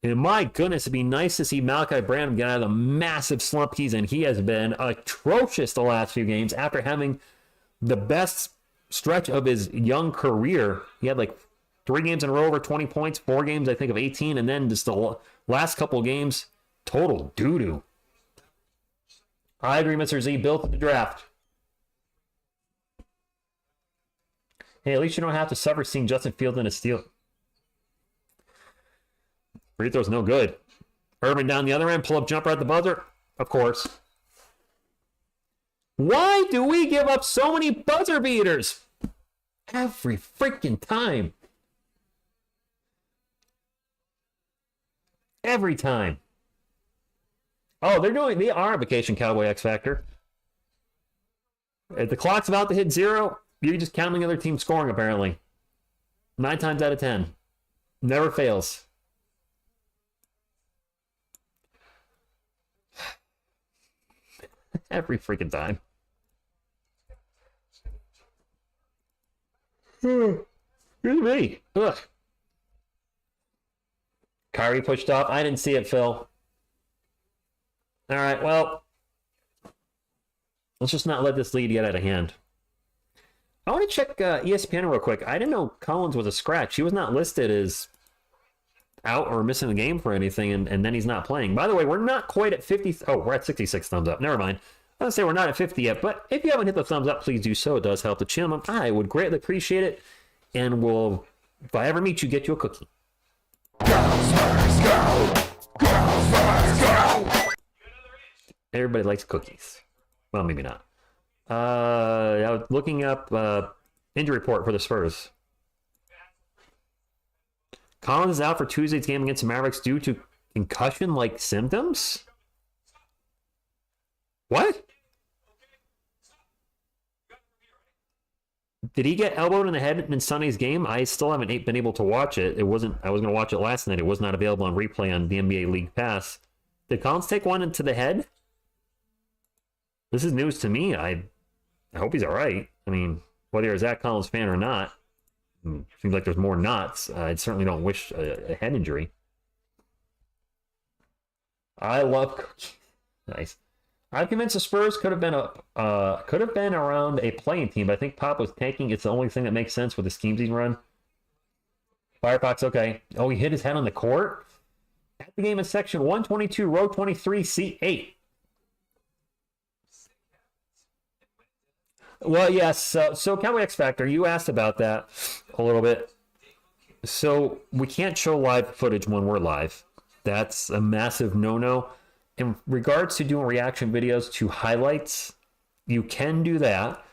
And my goodness, it'd be nice to see Malachi Branham get out of the massive slump he's in. He has been atrocious the last few games after having the best stretch of his young career. He had like 3 games in a row over 20 points, 4 games, I think, of 18, and then just the last couple of games, total doo-doo. I agree, Mr. Z. Built the draft. Hey, at least you don't have to suffer seeing Justin Fields in a steal. Free throw's no good. Irving down the other end, pull-up jumper at the buzzer. Of course. Why do we give up so many buzzer beaters? Every freaking time. Every time. Oh, they are on vacation, Cowboy X Factor. If the clock's about to hit 0, you're just counting the other team scoring, apparently. 9 times out of 10. Never fails. Every freaking time. Here's me. Ugh. Kyrie pushed off. I didn't see it, Phil. All right, well, let's just not let this lead get out of hand. I want to check ESPN real quick. I didn't know Collins was a scratch. He was not listed as out or missing the game for anything, and then he's not playing. By the way, we're not quite at 50. Oh, we're at 66 thumbs up. Never mind. I was going to say we're not at 50 yet, but if you haven't hit the thumbs up, please do so. It does help the channel. I would greatly appreciate it, and if I ever meet you, get you a cookie. Everybody likes cookies. Well, maybe not. I was looking up injury report for the Spurs. Collins is out for Tuesday's game against the Mavericks due to concussion-like symptoms? What? Did he get elbowed in the head in Sonny's game? I still haven't been able to watch it. I was going to watch it last night. It was not available on replay on the NBA League Pass. Did Collins take one into the head? This is news to me. I hope he's all right. I mean, whether you're a Zach Collins fan or not, seems like there's more knots. I certainly don't wish a head injury. I love Cookie. Nice. I'm convinced the Spurs could have been around a playing team, but I think Pop was tanking. It's the only thing that makes sense with the schemes he's run. Firefox, okay. Oh, he hit his head on the court. At the game in section 122, row 23, C8. Well, yes. So Cowboy X Factor, you asked about that a little bit. So we can't show live footage when we're live. That's a massive no-no. In regards to doing reaction videos to highlights, you can do that.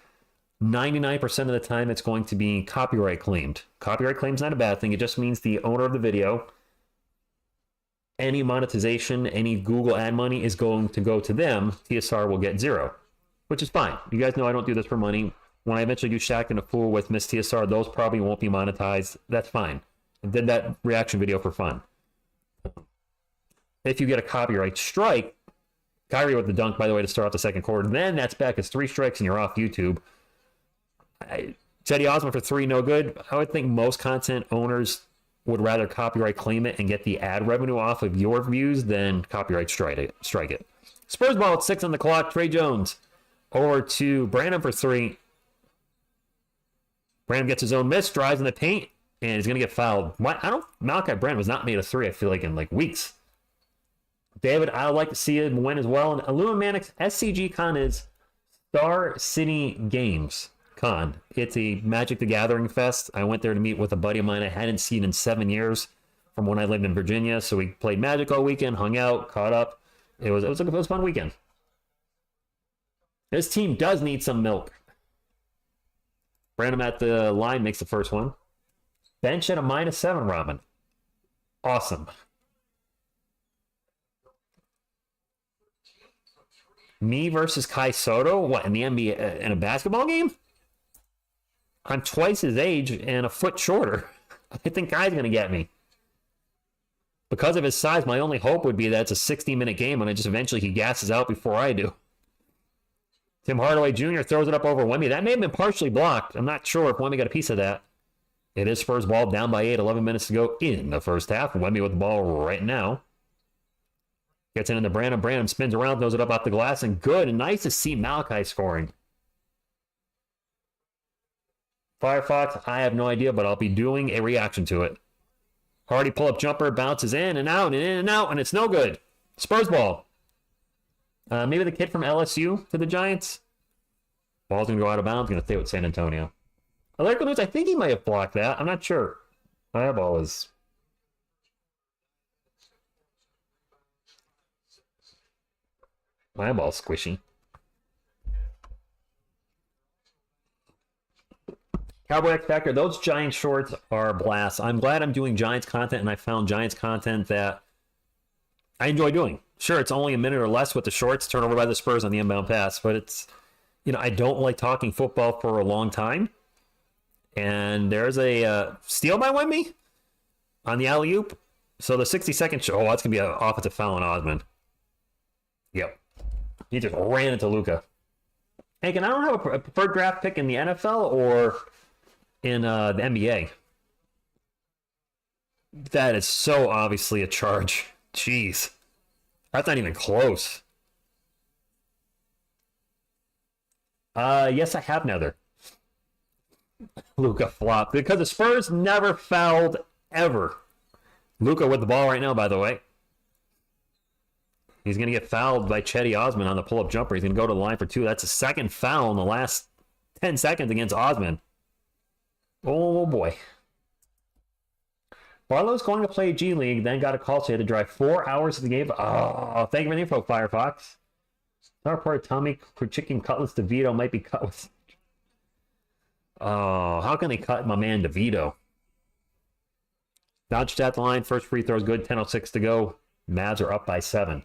99% of the time, it's going to be copyright claimed. Copyright claim's not a bad thing. It just means the owner of the video, any monetization, any Google ad money is going to go to them. TSR will get zero, which is fine. You guys know I don't do this for money. When I eventually do Shaq and a Fool with Miss TSR, those probably won't be monetized. That's fine. I did that reaction video for fun. If you get a copyright strike, Kyrie with the dunk, by the way, to start off the second quarter, then that's back as 3 strikes and you're off YouTube. Cedi Osman for 3, no good. I would think most content owners would rather copyright claim it and get the ad revenue off of your views than copyright strike it. Spurs ball at 6 on the clock. Trey Jones over to Brandon for 3. Brandon gets his own miss, drives in the paint, and he's going to get fouled. Malachi Brandon was not made a 3, I feel like, in like weeks. David, I would like to see him win as well. And Illuminatics SCG Con is Star City Games Con. It's a Magic the Gathering fest. I went there to meet with a buddy of mine I hadn't seen in 7 years from when I lived in Virginia. So we played Magic all weekend, hung out, caught up. It was a fun weekend. This team does need some milk. Brandon at the line makes the first one. Bench at a -7, Robin. Awesome. Me versus Kai Soto? What, in the NBA, in a basketball game? I'm twice his age and a foot shorter. I think Kai's going to get me. Because of his size, my only hope would be that it's a 60-minute game and eventually he gasses out before I do. Tim Hardaway Jr. throws it up over Wemby. That may have been partially blocked. I'm not sure if Wemby got a piece of that. It is Spurs ball, down by 8, 11 minutes to go in the first half. Wemby with the ball right now. Gets it into Brandon. Brandon spins around, throws it up off the glass, and good. And nice to see Malachi scoring. Firefox, I have no idea, but I'll be doing a reaction to it. Hardy pull-up jumper, bounces in and out, and it's no good. Spurs ball. Maybe the kid from LSU to the Giants. Ball's going to go out of bounds. Going to stay with San Antonio. Alerico News, I think he might have blocked that. I'm not sure. My eyeball is... My eyeball's squishy. Cowboy X Factor, those Giants shorts are a blast. I'm glad I'm doing Giants content, and I found Giants content that I enjoy doing. Sure, it's only a minute or less with the shorts, turnover by the Spurs on the inbound pass, but it's, I don't like talking football for a long time. And there's a steal by Wemby on the alley-oop. So the 60-second show, that's going to be an offensive foul on Osman. Yep. He just ran into Luka. Hey, I don't have a preferred draft pick in the NFL or in the NBA. That is so obviously a charge. Jeez. That's not even close. Yes, I have Nether. Luka flopped because the Spurs never fouled ever. Luka with the ball right now, by the way. He's going to get fouled by Cedi Osman on the pull-up jumper. He's going to go to the line for 2. That's a second foul in the last 10 seconds against Osman. Oh, boy. Barlow's going to play G League, then got a call, so he had to drive 4 hours to the game. Oh, thank you for the info, Firefox. Star report, Tommy chicken cutlets DeVito might be cut with... Oh, how can they cut my man DeVito? Doncic at the line. First free throw is good. 10:06 to go. Mavs are up by 7.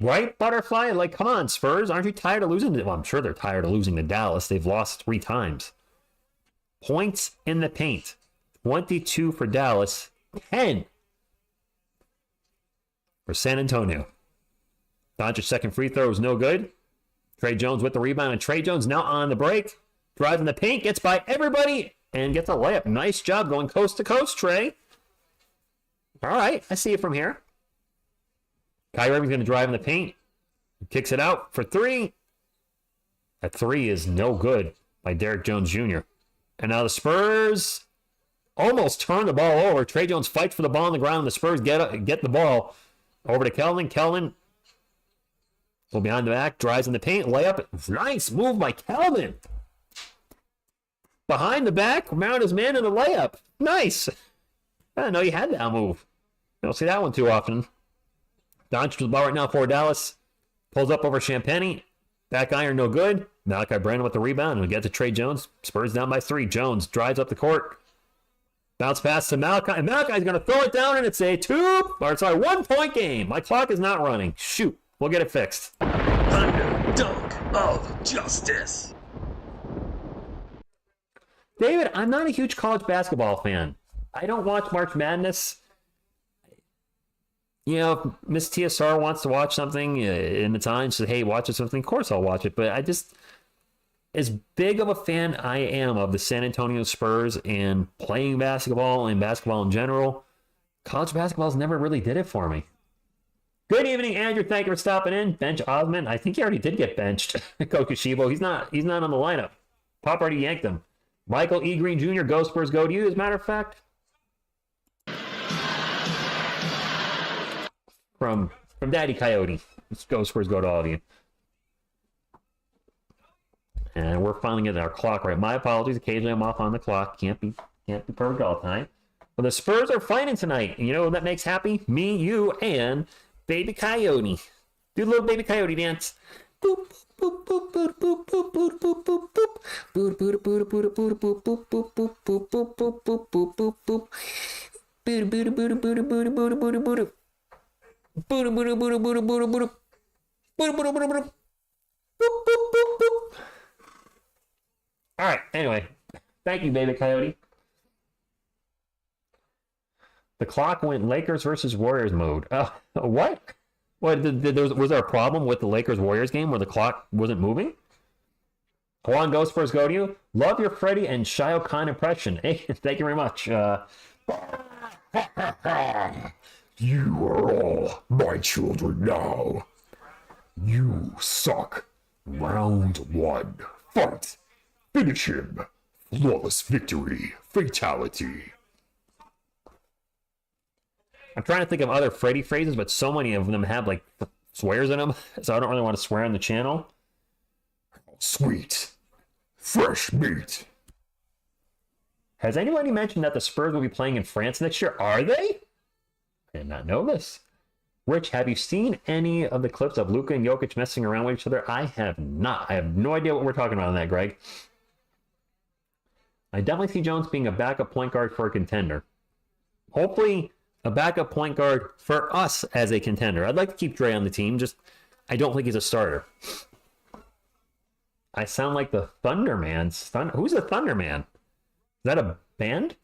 Right, Butterfly? Like, come on, Spurs. Aren't you tired of losing? Well, I'm sure they're tired of losing to Dallas. They've lost 3 times. Points in the paint. 22 for Dallas. 10 for San Antonio. Doncic's second free throw is no good. Trey Jones with the rebound. And Trey Jones now on the break. Drives in the paint. Gets by everybody. And gets a layup. Nice job going coast to coast, Trey. All right. I see it from here. Kyrie Irving's going to drive in the paint. Kicks it out for 3. That 3 is no good by Derrick Jones Jr. And now the Spurs almost turn the ball over. Trey Jones fights for the ball on the ground. The Spurs get the ball over to Kelvin. Kelvin go behind the back, drives in the paint, layup. Nice move by Kelvin. Behind the back, mount his man in the layup. Nice. I didn't know you had that move. You don't see that one too often. Doncic with the ball right now for Dallas. Pulls up over Champagnie. Back iron, no good. Malachi Brandon with the rebound. And we get to Trey Jones. Spurs down by 3. Jones drives up the court. Bounce pass to Malachi. And Malachi's going to throw it down, and it's a 1-point game. My clock is not running. Shoot. We'll get it fixed. Thunder Dunk of Justice. David, I'm not a huge college basketball fan. I don't watch March Madness. You know, if Miss TSR wants to watch something in the time, says, hey, watch something, of course I'll watch it. But I just, as big of a fan I am of the San Antonio Spurs and playing basketball and basketball in general, college basketball's never really did it for me. Good evening, Andrew. Thank you for stopping in. Bench Osman. I think he already did get benched. Kokushibo. He's not on the lineup. Pop already yanked him. Michael E. Green Jr. Go Spurs, go to you, as a matter of fact. From Daddy Coyote. Let's go Spurs, go to all of you. And we're finally getting our clock right. My apologies. Occasionally I'm off on the clock. Can't be perfect all the time. But the Spurs are fighting tonight. And you know what that makes happy? Me, you, and Baby Coyote. Do the little Baby Coyote dance. Boop, boop, boop, boop, boop, boop, boop, boop, boop, boop. Boop, boop, boop, boop, boop, boop, boop, boop, boop, boop, boop, boop, boop, boop, boop, boop. Boop, boop, boop, boop, boop, boop, boop, boop, boop. Boop, boop, boop, boop, boop, boop, boop. Boop, boop, boop, boop. Boop, boop, boop, boop. All right, anyway. Thank you, Baby Coyote. The clock went Lakers versus Warriors mode. What? What? Was there a problem with the Lakers-Warriors game where the clock wasn't moving? Juan, go Spurs, go to you. Love your Freddie and Shio Khan impression. Hey, thank you very much. You are all my children now. You suck. Round 1. Fight. Finish him. Flawless victory. Fatality. I'm trying to think of other Freddy phrases, but so many of them have like swears in them, so I don't really want to swear on the channel. Sweet. Fresh meat. Has anybody mentioned that the Spurs will be playing in France next year? Are they? I did not know this. Rich, have you seen any of the clips of Luka and Jokic messing around with each other? I have not. I have no idea what we're talking about on that, Greg. I definitely see Jones being a backup point guard for a contender. Hopefully a backup point guard for us as a contender. I'd like to keep Dre on the team, just I don't think he's a starter. I sound like the Thunderman. Who's the Thunderman? Is that a band?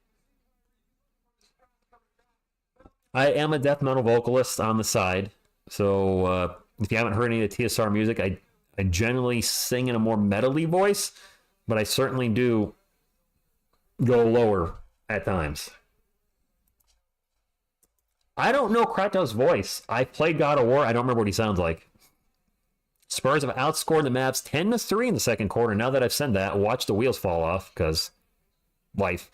I am a death metal vocalist on the side, so if you haven't heard any of the TSR music, I generally sing in a more metal-y voice, but I certainly do go lower at times. I don't know Kratos' voice. I played God of War. I don't remember what he sounds like. Spurs have outscored the Mavs 10-3 in the second quarter. Now that I've said that, watch the wheels fall off because life.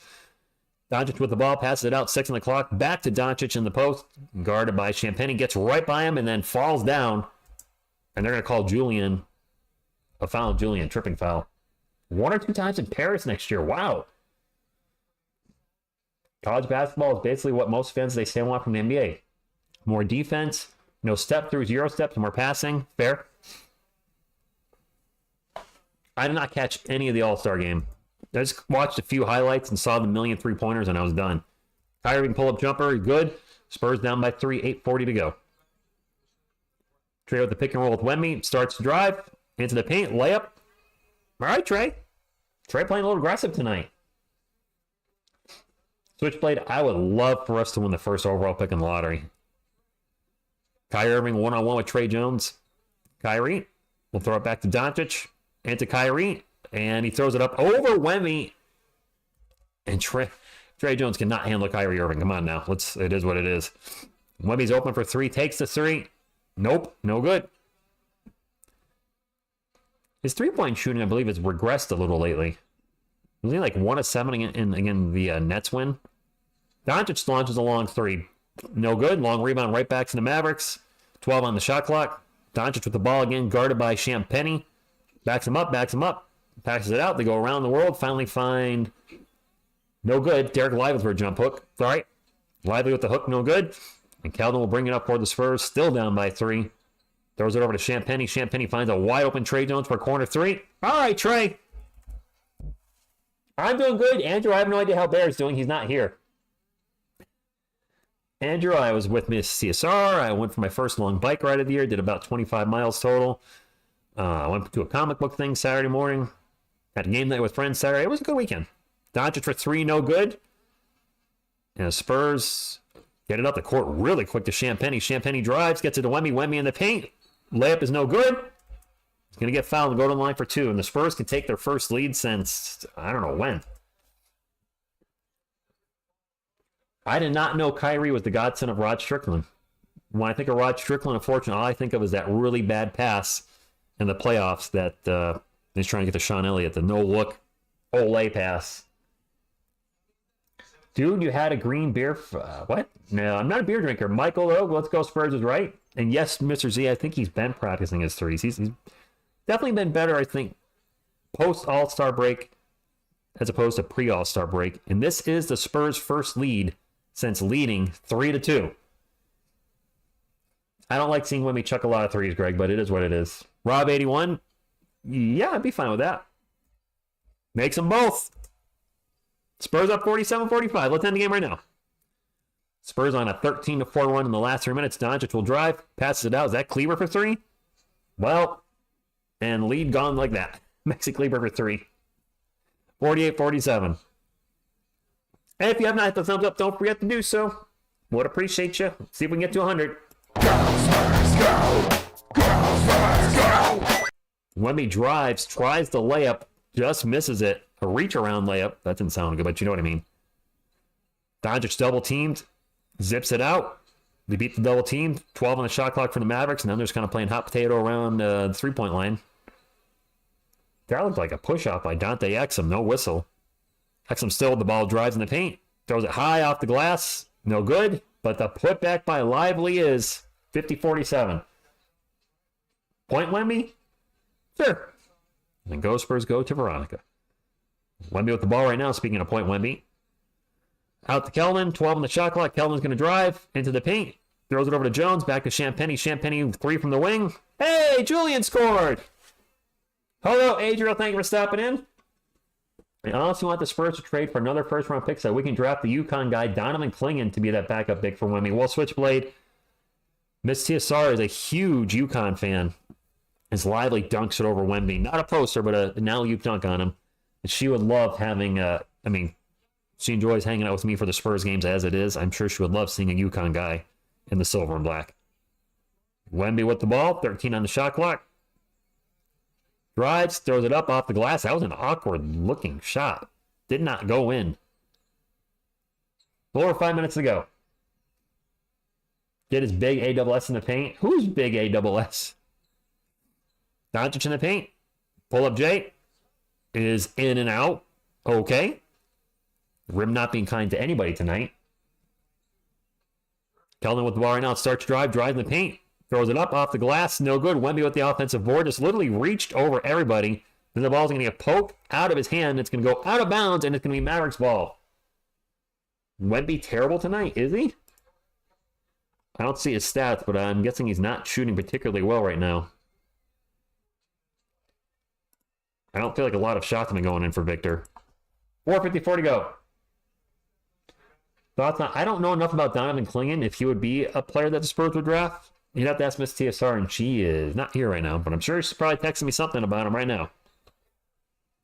Doncic with the ball, passes it out, 6 on the clock. Back to Doncic in the post, guarded by Champagnie. Gets right by him and then falls down. And they're going to call Julian a foul. Julian, tripping foul. 1 or 2 times in Paris next year. Wow. College basketball is basically what most fans they say want from the NBA. More defense, no step throughs, Euro steps, more passing. Fair. I did not catch any of the All-Star game. I just watched a few highlights and saw the million three-pointers, and I was done. Kyrie pull-up jumper, good. Spurs down by 3, 8:40 to go. Trey with the pick and roll with Wemby. Starts to drive. Into the paint. Layup. All right, Trey. Trey playing a little aggressive tonight. Switchblade, I would love for us to win the first overall pick in the lottery. Kyrie Irving one-on-one with Trey Jones. Kyrie will throw it back to Doncic and to Kyrie. And he throws it up over Wemby. And Trey Jones cannot handle Kyrie Irving. Come on now. It is what it is. Wemby's open for three. Takes the three. Nope. No good. His three-point shooting, I believe, has regressed a little lately. Was he like 1 of 7 in the Nets win? Doncic launches a long three. No good. Long rebound right back to the Mavericks. 12 on the shot clock. Doncic with the ball again, guarded by Champagnie. Backs him up. Passes it out. They go around the world. Finally find... No good. Derek Lively for a jump hook. All right. Lively with the hook. No good. And Keldon will bring it up for the Spurs. Still down by 3. Throws it over to Champagnie. Champagnie finds a wide open Trey Jones for a corner 3. All right, Trey. I'm doing good. Andrew, I have no idea how Bear's doing. He's not here. Andrew, I was with Miss TSR. I went for my first long bike ride of the year. Did about 25 miles total. I went to a comic book thing Saturday morning. Had a game night with friends Saturday. It was a good weekend. Doncic for 3, no good. And the Spurs get it up the court really quick to Champagnie. Champagnie drives, gets it to Wemby. Wemby in the paint. Layup is no good. He's going to get fouled and go to the line for 2. And the Spurs can take their first lead since, I don't know when. I did not know Kyrie was the godson of Rod Strickland. When I think of Rod Strickland, unfortunately, all I think of is that really bad pass in the playoffs that he's trying to get to Sean Elliott, the no-look Olay pass. Dude, you had a green beer. What? No, I'm not a beer drinker. Michael, though, let's go Spurs is right. And yes, Mr. Z, I think he's been practicing his threes. He's definitely been better, I think, post-All-Star break as opposed to pre-All-Star break. And this is the Spurs' first lead since leading 3-2. I don't like seeing Wemby chuck a lot of threes, Greg, but it is what it is. Rob 81, yeah, I'd be fine with that. Makes them both. Spurs up 47-45. Let's end the game right now. Spurs on a 13-4 run in the last 3 minutes. Doncic will drive, passes it out. Is that Kleber for 3? Well, and lead gone like that. Maxi Kleber for 3. 48-47. And if you have not hit the thumbs up, don't forget to do so. Would appreciate you. See if we can get to 100. Wemby drives, tries the layup, just misses it. A reach around layup. That didn't sound good, but you know what I mean. Doncic double teamed, zips it out. They beat the double team. 12 on the shot clock for the Mavericks, and then they're just kind of playing hot potato around the 3-point line. That looked like a push off by Dante Exum. No whistle. Exum still with the ball, drives in the paint, throws it high off the glass. No good, but the putback by Lively is 50-47. Point Wemby? Sure. And go Spurs go to Veronica. Wemby with the ball right now, speaking of point Wemby. Out to Keldon, 12 on the shot clock. Keldon's going to drive into the paint. Throws it over to Jones, back to Champagnie. Champagnie, 3 from the wing. Hey, Julian scored! Hello, Adriel, thank you for stopping in. I honestly want the Spurs to trade for another first-round pick so we can draft the UConn guy, Donovan Clingan, to be that backup pick for Wemby. Well, Switchblade, Miss TSR is a huge UConn fan. As Lively dunks it over Wemby. Not a poster, but an alley-oop dunk on him. And she would love having, she enjoys hanging out with me for the Spurs games as it is. I'm sure she would love seeing a UConn guy in the silver and black. Wemby with the ball, 13 on the shot clock. Drives, throws it up off the glass. That was an awkward-looking shot. Did not go in. 4 or 5 minutes to go. Get his big AWS in the paint. Who's big AWS? Doncic in the paint. Pull up J. Is in and out. Okay. Rim not being kind to anybody tonight. Keldon with the ball right now. Starts to drive in the paint. Throws it up off the glass. No good. Wemby with the offensive board. Just literally reached over everybody. Then the ball's going to get poked out of his hand. It's going to go out of bounds, and it's going to be Mavericks ball. Wemby terrible tonight, is he? I don't see his stats, but I'm guessing he's not shooting particularly well right now. I don't feel like a lot of shots have been going in for Victor. 4:54 to go. Thoughts on, I don't know enough about Donovan Clingan if he would be a player that the Spurs would draft. You'd have to ask Miss TSR, and she is not here right now, but I'm sure she's probably texting me something about him right now.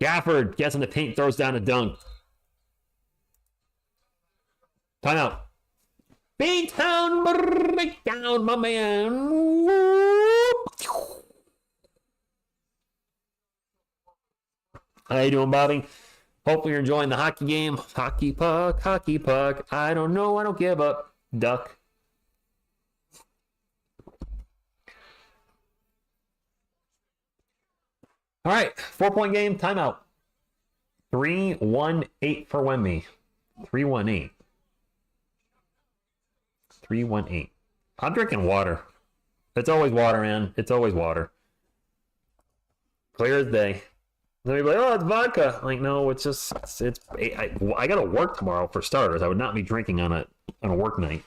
Gafford gets in the paint, throws down a dunk. Timeout. B-Town, break down, my man. How you doing, Bobby? Hopefully you're enjoying the hockey game. Hockey puck, hockey puck. I don't know, I don't give up. Duck. All right, 4-point game, timeout. 3-1-8 for Wemby. 3-1-8. 3-1-8. I'm drinking water. It's always water, man. It's always water. Clear as day. Then you'd be like, oh, it's vodka. Like, no, it's just, I got to work tomorrow for starters. I would not be drinking on a work night.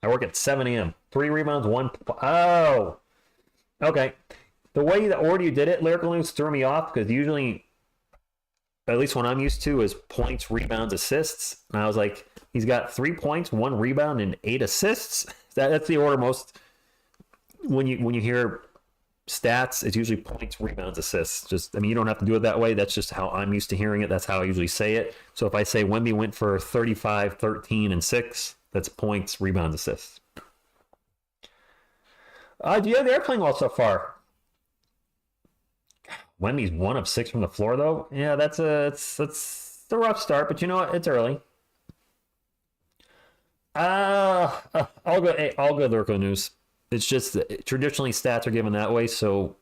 I work at 7 a.m. 3 rebounds, 1. Oh. Okay. The way the order you did it, Lyrical News, threw me off because usually, at least what I'm used to, is points, rebounds, assists. And I was like, he's got 3 points, 1 rebound, and 8 assists. That's the order most. When you hear stats, it's usually points, rebounds, assists. Just, I mean, you don't have to do it that way. That's just how I'm used to hearing it. That's how I usually say it. So if I say Wemby went for 35, 13, and 6, that's points, rebounds, assists. Yeah, they're playing well so far. Wemby's 1 of 6 from the floor, though. Yeah, that's a rough start, but you know what? It's early. I'll go Lyrical News. It's just that traditionally stats are given that way, so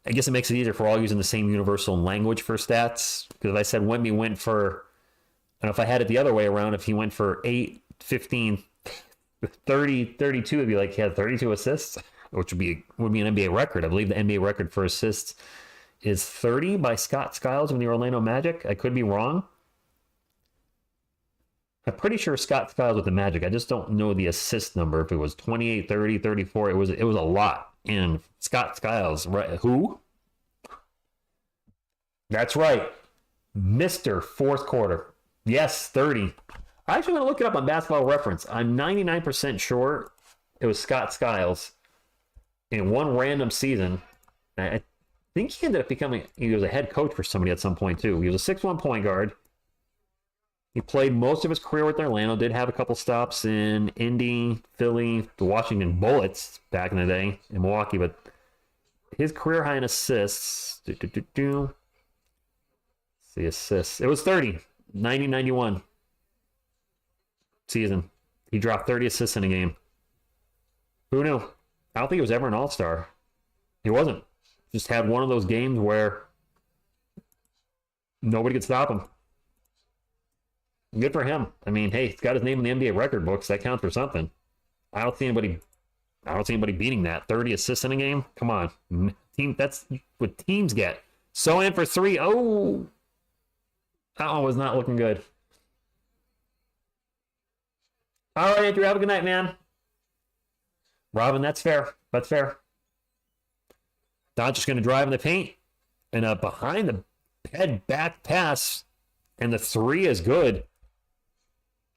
I guess it makes it easier for all using the same universal language for stats. Because if I said Wemby went for, and if I had it the other way around, if he went for 8, 15, 30, 32, it'd be like he had 32 assists, which would be an NBA record. I believe the NBA record for assists is 30 by Scott Skiles of the Orlando Magic. I could be wrong. I'm pretty sure Scott Skiles with the Magic. I just don't know the assist number. If it was 28, 30, 34, it was a lot. And Scott Skiles, right? Who? That's right. Mr. Fourth Quarter. Yes, 30. I actually want to look it up on Basketball Reference. I'm 99% sure it was Scott Skiles in one random season. I think he ended up he was a head coach for somebody at some point too. He was a 6'1" point guard. He played most of his career with Orlando, did have a couple stops in Indy, Philly, the Washington Bullets back in the day, in Milwaukee, but his career high in assists, see assists, it was 30, 90-91 season. He dropped 30 assists in a game. Who knew? I don't think he was ever an all-star. He wasn't. Just had one of those games where nobody could stop him. Good for him. I mean, hey, he's got his name in the NBA record books. That counts for something. I don't see anybody beating that. 30 assists in a game. Come on, team. That's what teams get. So in for 3. Oh, that one was not looking good. All right, Andrew. Have a good night, man. Robin, that's fair. That's fair. Doncic going to drive in the paint and a behind the head back pass, and the 3 is good.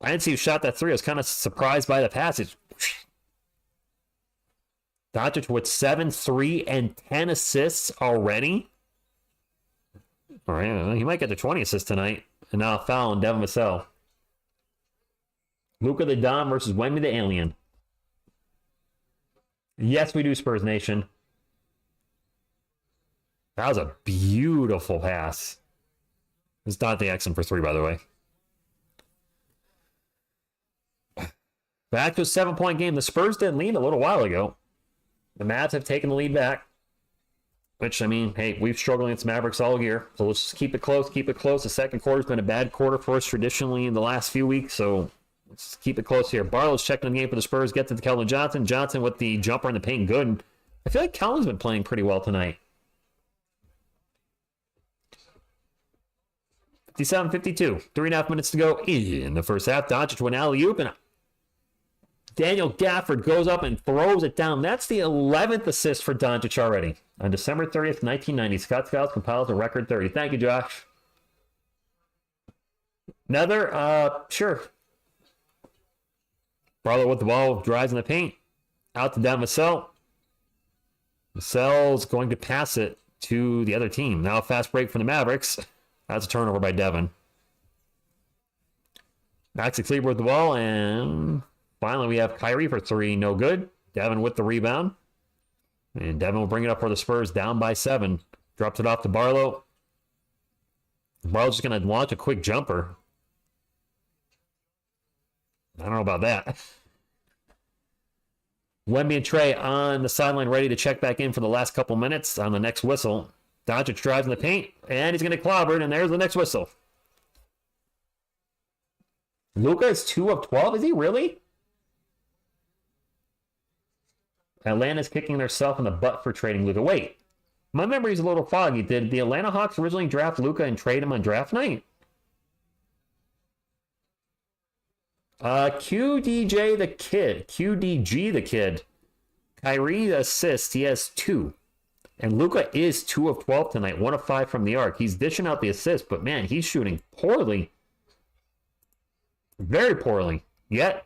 I didn't see who shot that 3. I was kind of surprised by the passage. Doncic with 7, 3, and 10 assists already. All right, he might get to 20 assists tonight. And now a foul on Devin Vassell. Luka the Dom versus Wemby the Alien. Yes, we do, Spurs Nation. That was a beautiful pass. It's Dante Exum for 3, by the way. Back to a 7-point game. The Spurs did lead a little while ago. The Mavs have taken the lead back. Which, I mean, hey, we've struggled against Mavericks all year. So let's just keep it close, keep it close. The second quarter's been a bad quarter for us traditionally in the last few weeks. So let's just keep it close here. Barlow's checking the game for the Spurs. Gets it to Keldon Johnson. Johnson with the jumper in the paint. Good. I feel like Keldon's been playing pretty well tonight. 57-52. 3.5 minutes to go in the first half. Doncic went alley-oop, and Daniel Gafford goes up and throws it down. That's the 11th assist for Doncic already. On December 30th, 1990, Scott Skiles compiles a record 30. Thank you, Josh. Another, sure. Barlow with the ball, drives in the paint. Out to Devin Vassell. Vassell's going to pass it to the other team. Now a fast break from the Mavericks. That's a turnover by Devin. Max Kleber with the ball, and finally we have Kyrie for three. No good. Devin with the rebound. And Devin will bring it up for the Spurs, down by 7. Drops it off to Barlow. Barlow's just going to launch a quick jumper. I don't know about that. Wemby and Trey on the sideline ready to check back in for the last couple minutes on the next whistle. Doncic drives in the paint, and he's going to get clobbered, and there's the next whistle. Luka is 2 of 12? Is he really? Atlanta's kicking themselves in the butt for trading Luka. Wait, my memory's a little foggy. Did the Atlanta Hawks originally draft Luka and trade him on draft night? QDG the kid. Kyrie assists. He has 2. And Luka is 2 of 12 tonight. 1 of 5 from the arc. He's dishing out the assist, but man, he's shooting poorly. Very poorly. Yet,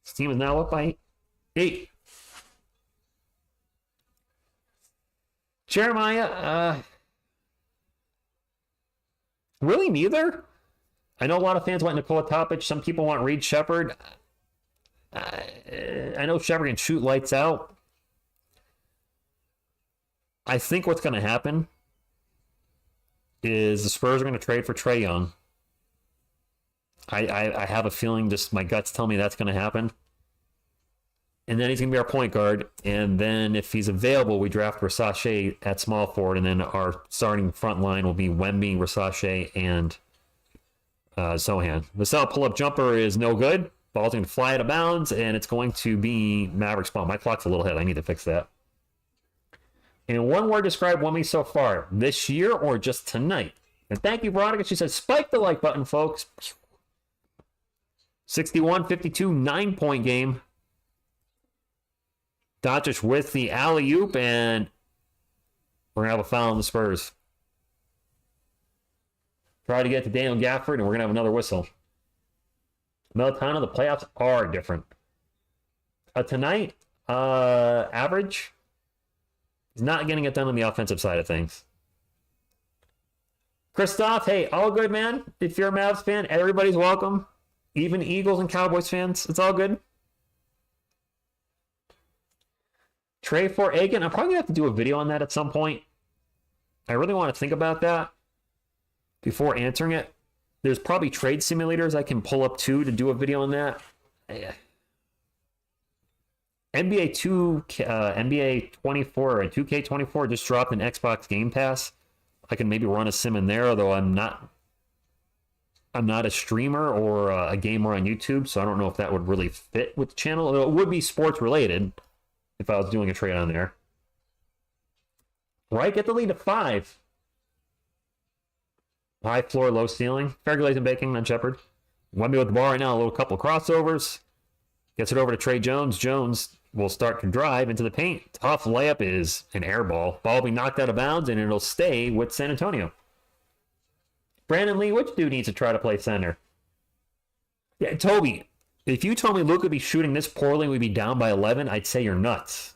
his team is now up by 8. Jeremiah, really neither. I know a lot of fans want Nikola Topic. Some people want Reed Shepherd. I know Shepherd can shoot lights out. I think what's going to happen is the Spurs are going to trade for Trae Young. I have a feeling, just my guts tell me that's going to happen. And then he's going to be our point guard. And then if he's available, we draft Versace at small forward. And then our starting front line will be Wemby, Versace, and Zohan. The Vassell pull-up jumper is no good. Ball's going to fly out of bounds, and it's going to be Mavericks ball. My clock's a little ahead. I need to fix that. And one word describe Wemby so far. This year or just tonight? And thank you, Veronica. She says, spike the like button, folks. 61-52, 9-point game. Doncic with the alley-oop, and we're going to have a foul on the Spurs. Try to get to Daniel Gafford, and we're going to have another whistle. Militano, the playoffs are different. Tonight, average is not getting it done on the offensive side of things. Christoph, hey, all good, man. If you're a Mavs fan, everybody's welcome. Even Eagles and Cowboys fans, it's all good. Trey for Aiken, I'm probably going to have to do a video on that at some point. I really want to think about that before answering it. There's probably trade simulators I can pull up too to do a video on that. NBA 24 or 2K24 just dropped an Xbox Game Pass. I can maybe run a sim in there, although I'm not a streamer or a gamer on YouTube, so I don't know if that would really fit with the channel. Although it would be sports related if I was doing a trade on there. Right, get the lead to 5. High floor, low ceiling. Fair glazing baking on Shepard. Wemby with the ball right now. A little couple crossovers. Gets it over to Trey Jones. Jones will start to drive into the paint. Tough layup is an air ball. Ball will be knocked out of bounds, and it'll stay with San Antonio. Brandon Lee, which dude needs to try to play center? Yeah, Toby, if you told me Luka would be shooting this poorly and we'd be down by 11, I'd say you're nuts.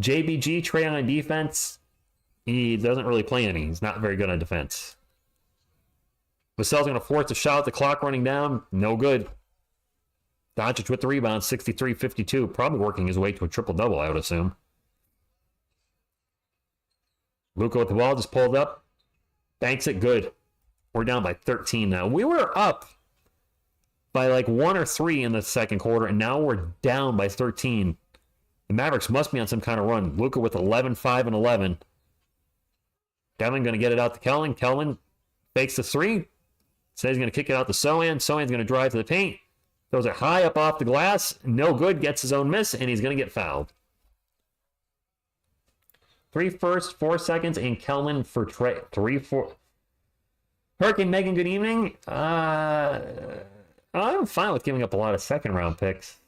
JBG, Trey on defense, he doesn't really play any. He's not very good on defense. Vassell's going to force a shot, the clock running down. No good. Doncic with the rebound, 63-52. Probably working his way to a triple-double, I would assume. Luka with the ball, just pulled up. Banks it, good. We're down by 13 now. We were up by like 1 or 3 in the second quarter, and now we're down by 13. The Mavericks must be on some kind of run. Luka with 11, 5, and 11. Devin going to get it out to Kellen. Kellen fakes the 3. Says he's going to kick it out to Sohan. Sohan's going to drive to the paint. Throws it high up off the glass. No good. Gets his own miss, and he's going to get fouled. 3 first, 4 seconds, and Kellen for 3, 4. Hurricane Megan, good evening. I'm fine with giving up a lot of second-round picks.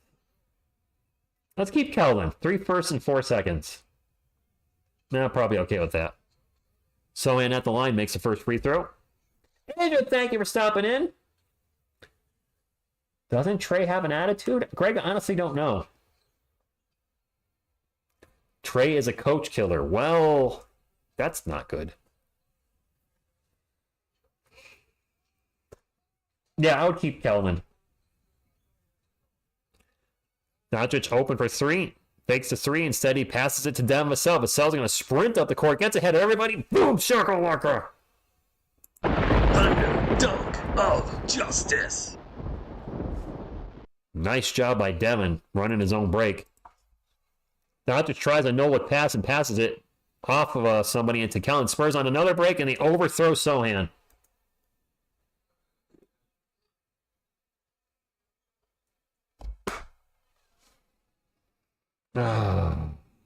Let's keep Kelvin. 3 first and 4 seconds. Nah, probably okay with that. Sohan at the line makes the first free throw. Andrew, thank you for stopping in. Doesn't Trey have an attitude? Greg, I honestly don't know. Trey is a coach killer. Well, that's not good. Yeah, I would keep Kelvin. Doncic open for three. Fakes the three. Instead, he passes it to Devin Vassell. Vassell's going to sprint up the court. Gets ahead of everybody. Boom! Shakalaka! Thunder dunk of justice. Nice job by Devin running his own break. Doncic tries a no-look pass and passes it off of somebody into Kellen. Spurs on another break, and they overthrow Sohan.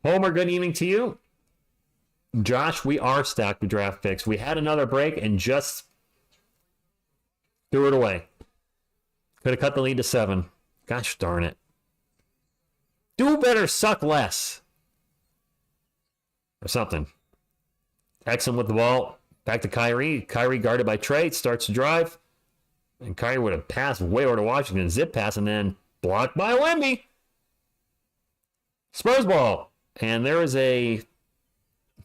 Homer, good evening to you. Josh, we are stacked with draft picks. We had another break and just threw it away. Could have cut the lead to 7. Gosh darn it. Do better, suck less. Or something. Exum with the ball. Back to Kyrie. Kyrie guarded by Trey. Starts to drive. And Kyrie would have passed way over to Washington. Zip pass and then blocked by Wemby. Spurs ball. And there is a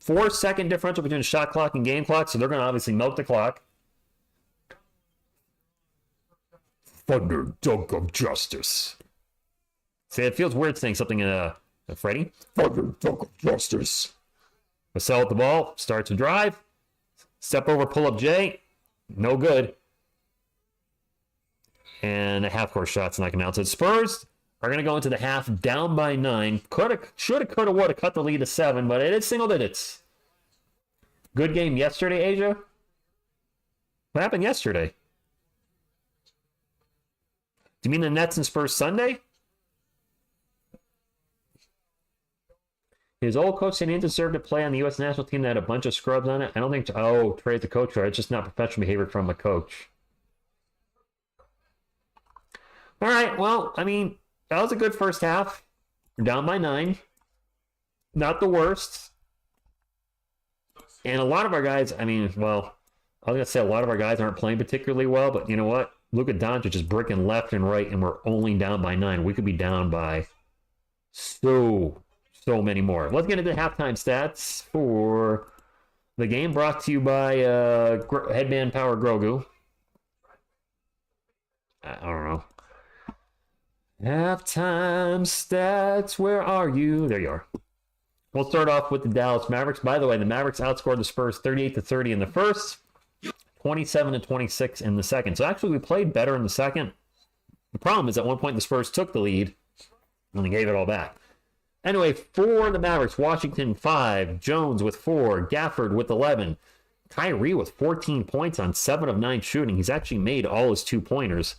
4-second differential between the shot clock and game clock, so they're going to obviously milk the clock. Thunder dunk of justice. See, it feels weird saying something in Freddie. Thunder dunk of justice. Vassell with the ball. Starts to drive. Step over, pull up J. No good. And a half-court shot's not going to count. So Spurs are going to go into the half down by 9. Shoulda, coulda, woulda cut the lead to 7, but it is single digits. Good game yesterday, Asia. What happened yesterday? Do you mean the Nets and Spurs Sunday? His old coach said he didn't deserve to play on the U.S. national team that had a bunch of scrubs on it. I don't think... Oh, Trey's the coach. Right? It's just not professional behavior from a coach. All right, well, I mean... That was a good first half. You're down by 9. Not the worst. And a lot of our guys, I mean, well, I was going to say a lot of our guys aren't playing particularly well, but you know what? Luka Doncic is bricking left and right, and we're only down by 9. We could be down by so many more. Let's get into the halftime stats for the game, brought to you by Headband Power Grogu. I don't know. Halftime stats, where are you? There you are. We'll start off with the Dallas Mavericks. By the way, the Mavericks outscored the Spurs 38-30 in the first, 27-26 in the second. So actually, we played better in the second. The problem is at one point the Spurs took the lead and they gave it all back. Anyway, for the Mavericks, Washington 5, Jones with 4, Gafford with 11, Kyrie with 14 points on 7 of 9 shooting. He's actually made all his 2-pointers.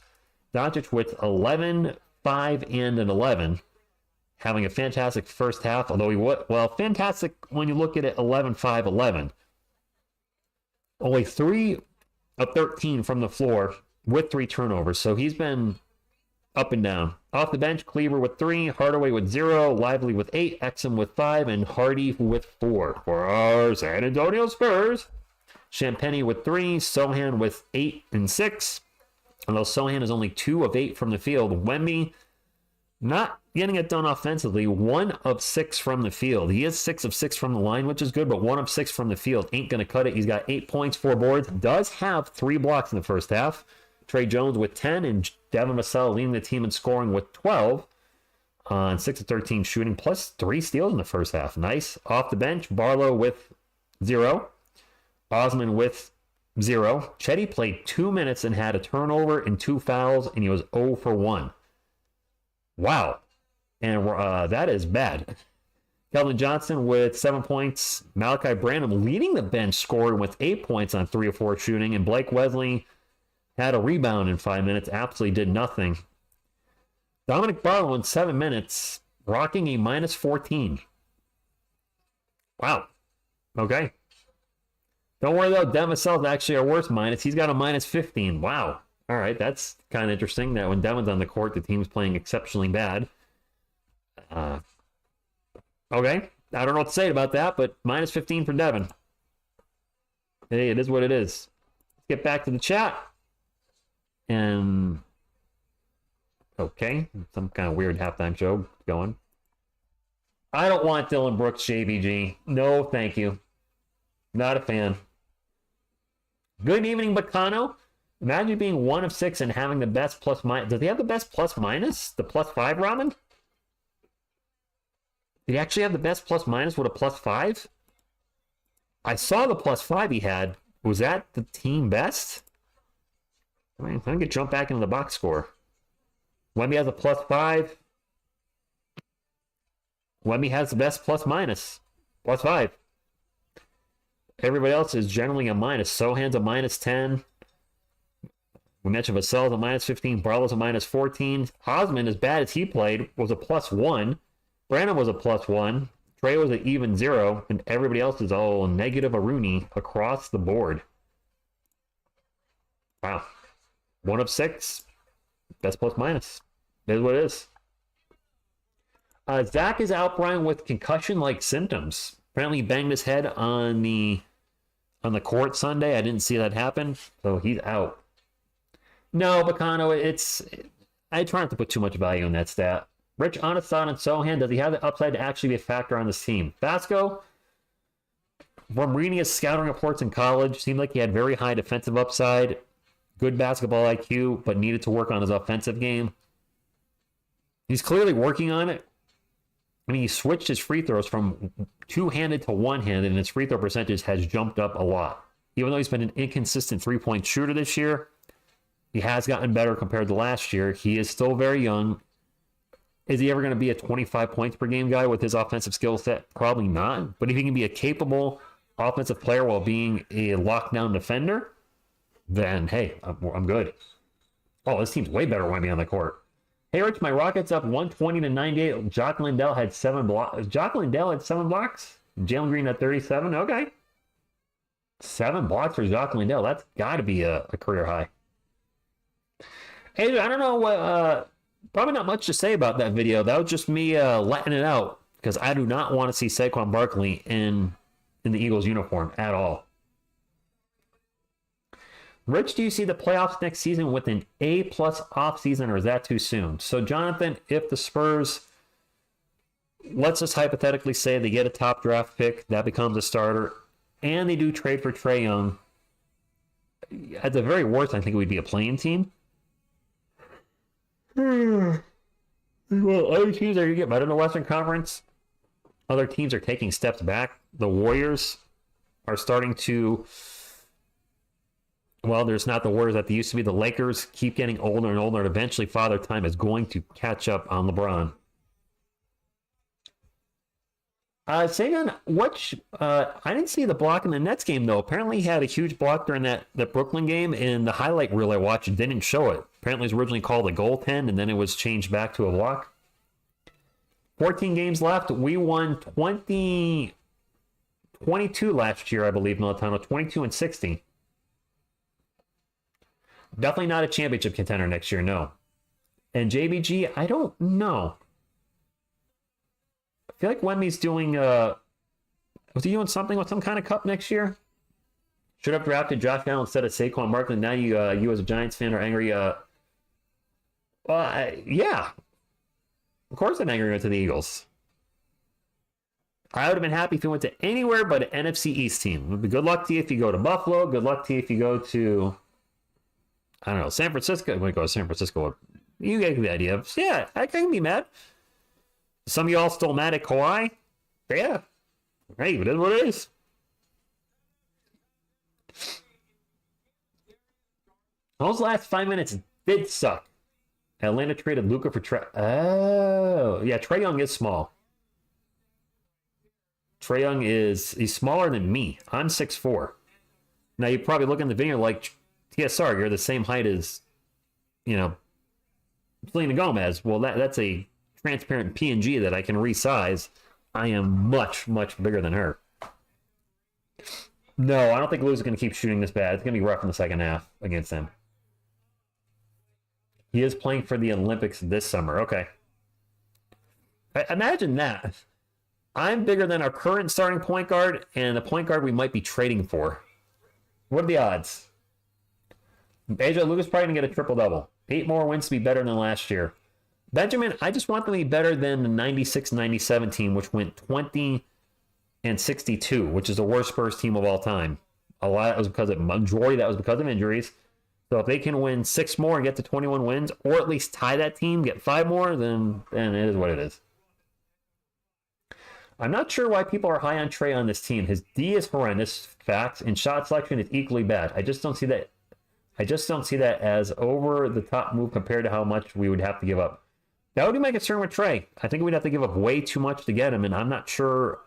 Doncic with 11, 5, and an 11, having a fantastic first half, although fantastic when you look at it, 11, 5, 11. Only 3 of 13 from the floor with 3 turnovers, so he's been up and down. Off the bench, Cleaver with 3, Hardaway with 0, Lively with 8, Exum with 5, and Hardy with 4 for our San Antonio Spurs. Champagny with 3, Sohan with 8 and 6. Although Sohan is only 2 of 8 from the field. Wemby not getting it done offensively. 1 of 6 from the field. He is 6 of 6 from the line, which is good, but 1 of 6 from the field ain't going to cut it. He's got 8 points, 4 boards. Does have 3 blocks in the first half. Trey Jones with 10, and Devin Vassell leading the team in scoring with 12 on 6 of 13 shooting, plus 3 steals in the first half. Nice. Off the bench, Barlow with 0. Osman with 0. Chetty played 2 minutes and had a turnover and 2 fouls, and he was 0 for 1. Wow. And that is bad. Keldon Johnson with 7 points. Malachi Branham leading the bench, scoring with 8 points on 3 of 4 shooting. And Blake Wesley had a rebound in 5 minutes. Absolutely did nothing. Dominic Barlow in 7 minutes, rocking a minus 14. Wow. Okay. Don't worry, though. Devin Vassell is actually our worst minus. He's got a minus 15. Wow. All right. That's kind of interesting that when Devin's on the court, the team's playing exceptionally bad. Okay. I don't know what to say about that, but minus 15 for Devin. Hey, it is what it is. Let's get back to the chat. And okay, some kind of weird halftime show going. I don't want Dylan Brooks, JBG. No, thank you. Not a fan. Good evening, Bacano. Imagine being 1 of 6 and having the best plus minus. Does he have the best plus minus? The plus 5 ramen? Did he actually have the best plus minus with a plus 5? I saw the plus 5 he had. Was that the team best? I mean, I could jump back into the box score. Wemby has a plus 5. Wemby has the best plus minus. Plus 5. Everybody else is generally a minus. Sohan's a minus 10. We mentioned Vassell's a minus 15. Barlow's a minus 14. Osman, as bad as he played, was a plus 1. Brandon was a plus 1. Trey was an even 0. And everybody else is all negative a Rooney across the board. Wow. 1 of 6. Best plus minus. It is what it is. Zach is out, Brian, with concussion-like symptoms. Apparently he banged his head on the court Sunday. I didn't see that happen, so he's out. No, Bacano, I try not to put too much value on that stat. Rich, honest thought on Sohan. Does he have the upside to actually be a factor on this team? Vasco, from reading his scouting reports in college, seemed like he had very high defensive upside, good basketball IQ, but needed to work on his offensive game. He's clearly working on it. I mean, he switched his free throws from two-handed to one-handed, and his free throw percentage has jumped up a lot. Even though he's been an inconsistent three-point shooter this year, he has gotten better compared to last year. He is still very young. Is he ever going to be a 25 points per game guy with his offensive skill set? Probably not. But if he can be a capable offensive player while being a lockdown defender, then, hey, I'm good. Oh, this team's way better when I'm on the court. Hey, Rich, my Rockets up 120 to 98. Jock Lindell had 7 blocks. Jock Lindell had 7 blocks? Jalen Green had 37? Okay. 7 blocks for Jock Lindell. That's got to be a career high. Hey, I don't know what... probably not much to say about that video. That was just me letting it out because I do not want to see Saquon Barkley in the Eagles uniform at all. Rich, do you see the playoffs next season with an A-plus offseason, or is that too soon? So, Jonathan, if the Spurs, let's just hypothetically say they get a top draft pick, that becomes a starter, and they do trade for Trae Young, at the very worst, I think it would be a playing team. Well, other teams are going to get better in the Western Conference. Other teams are taking steps back. The Warriors are starting to... Well, there's not the Warriors that they used to be. The Lakers keep getting older and older, and eventually Father Time is going to catch up on LeBron. Sagan, I didn't see the block in the Nets game, though. Apparently he had a huge block during that Brooklyn game, and the highlight reel I watched didn't show it. Apparently it was originally called a goaltend, and then it was changed back to a block. 14 games left. We won 22 last year, I believe, Militano. 22 and 60. Definitely not a championship contender next year, no. And JBG, I don't know. I feel like Wemby's doing, was he doing something with some kind of cup next year? Should have drafted Josh Allen instead of Saquon Barkley. Now you as a Giants fan are angry. Yeah. Of course I'm angry to the Eagles. I would have been happy if he went to anywhere but an NFC East team. Good luck to you if you go to Buffalo. Good luck to you if you go to... I don't know, San Francisco. I'm going to go to San Francisco. You get the idea. Yeah, I can be mad. Some of y'all still mad at Kawhi? Yeah. Hey, it is what it is. Those last 5 minutes did suck. Atlanta traded Luka for Trae. Oh, yeah, Trae Young is small. Trae Young he's smaller than me. I'm 6'4". Now, you probably look in the video like... TSR, you're the same height as, Selena Gomez. Well, that's a transparent PNG that I can resize. I am much, much bigger than her. No, I don't think Lou's going to keep shooting this bad. It's going to be rough in the second half against him. He is playing for the Olympics this summer. Okay. Imagine that. I'm bigger than our current starting point guard and the point guard we might be trading for. What are the odds? AJ Lucas probably going to get a triple-double. 8 more wins to be better than last year. Benjamin, I just want them to be better than the 96-97 team, which went 20-62, which is the worst Spurs team of all time. A lot of that was because of majority that was because of injuries. So if they can win 6 more and get to 21 wins, or at least tie that team, get 5 more, then it is what it is. I'm not sure why people are high on Trey on this team. His D is horrendous, facts, and shot selection is equally bad. I just don't see that. I just don't see that as over the top move compared to how much we would have to give up. That would be my concern with Trey. I think we'd have to give up way too much to get him, and I'm not sure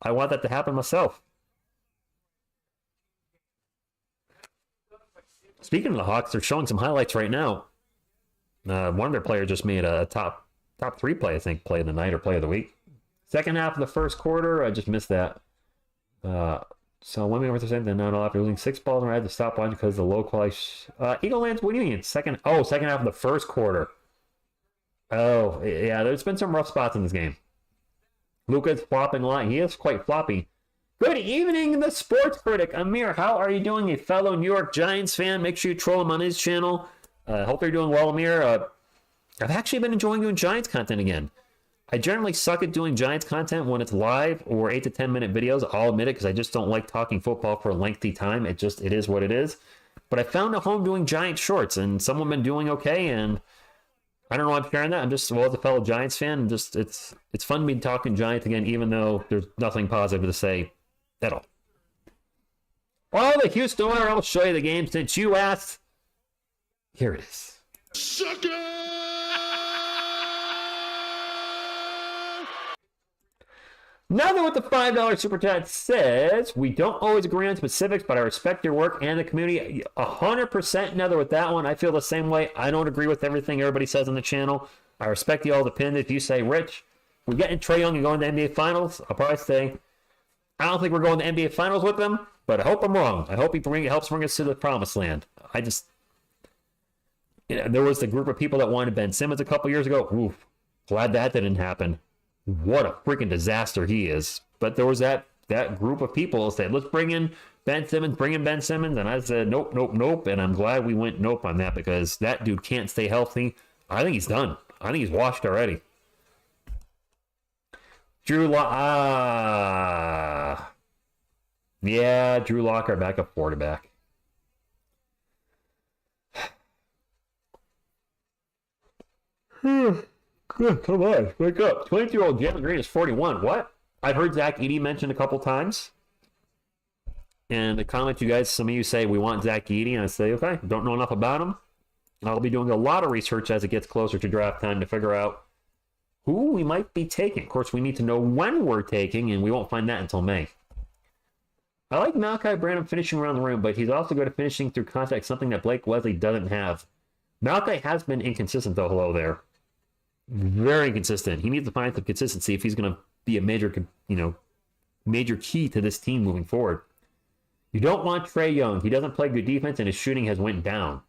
I want that to happen myself. Speaking of the Hawks, they're showing some highlights right now. One of their players just made a top 3 play, I think, play of the night or play of the week. Second half of the first quarter, I just missed that. So when we were saying that not all after losing 6 balls, and I had to stop watching because of the low quality. Eagle Lands, what do you mean? Second half of the first quarter. Oh, yeah, there's been some rough spots in this game. Luka's flopping a lot. He is quite floppy. Good evening, the sports critic. Amir, how are you doing? A fellow New York Giants fan. Make sure you troll him on his channel. Hope you're doing well, Amir. I've actually been enjoying doing Giants content again. I generally suck at doing Giants content when it's live or 8 to 10 minute videos. I'll admit it because I just don't like talking football for a lengthy time. It is what it is. But I found a home doing Giants shorts, and some have been doing okay, and I don't know why I'm sharing that. I'm just, well, as a fellow Giants fan, and just it's fun to be talking Giants again, even though there's nothing positive to say at all. Oh, the Houston Oilers, I'll show you the game since you asked. Here it is. Sucker! Another with the $5 super chat says, we don't always agree on specifics, but I respect your work and the community. 100% another with that one. I feel the same way. I don't agree with everything everybody says on the channel. I respect you all opinion. If you say, Rich, we're getting Trae Young and going to NBA Finals, I'll probably say, I don't think we're going to NBA Finals with him, but I hope I'm wrong. I hope he helps bring us to the promised land. There was the group of people that wanted Ben Simmons a couple years ago. Oof, glad that didn't happen. What a freaking disaster he is. But there was that group of people that said, let's bring in Ben Simmons. And I said, nope. And I'm glad we went nope on that because that dude can't stay healthy. I think he's done. I think he's washed already. Drew Locker, backup quarterback. Come on, wake up. 22-year-old Jalen Green is 41. What? I've heard Zach Edey mentioned a couple times. And the comment you guys, some of you say, we want Zach Edey. And I say, okay, don't know enough about him. I'll be doing a lot of research as it gets closer to draft time to figure out who we might be taking. Of course, we need to know when we're taking, and we won't find that until May. I like Malachi Branham finishing around the rim, but he's also good at finishing through contact, something that Blake Wesley doesn't have. Malachi has been inconsistent, though. Hello there. Very inconsistent. He needs to find some consistency if he's going to be a major key to this team moving forward. You don't want Trae Young. He doesn't play good defense, and his shooting has went down.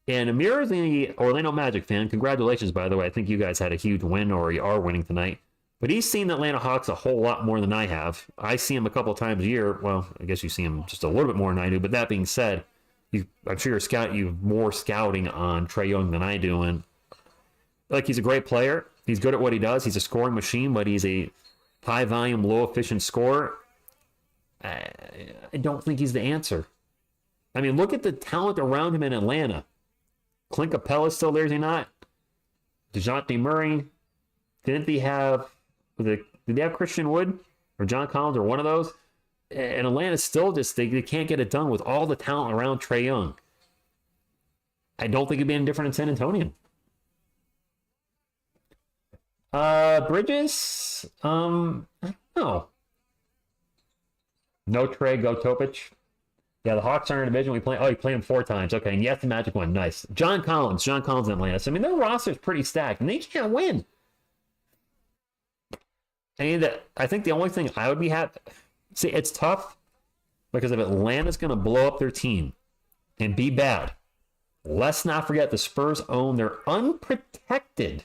And Amir is the Orlando Magic fan. Congratulations, by the way. I think you guys had a huge win, or you are winning tonight. But he's seen the Atlanta Hawks a whole lot more than I have. I see him a couple times a year. Well, I guess you see him just a little bit more than I do. But that being said, I'm sure you've more scouting on Trae Young than I do. And he's a great player. He's good at what he does. He's a scoring machine, but he's a high-volume, low-efficient scorer. I don't think he's the answer. I mean, look at the talent around him in Atlanta. Clint Capella's still there, is he not? DeJounte Murray. Did they have Christian Wood or John Collins or one of those? And Atlanta's still just, they can't get it done with all the talent around Trae Young. I don't think it'd be any different in San Antonio. Bridges? I don't know. No Trae, go Topic. Yeah, the Hawks are in a division. You play him 4 times. Okay, and yes, the Magic won. Nice. John Collins in Atlanta. So, I mean, their roster's pretty stacked, and they can't win. And I think the only thing I would be happy... See, it's tough because if Atlanta's going to blow up their team and be bad, let's not forget the Spurs own their unprotected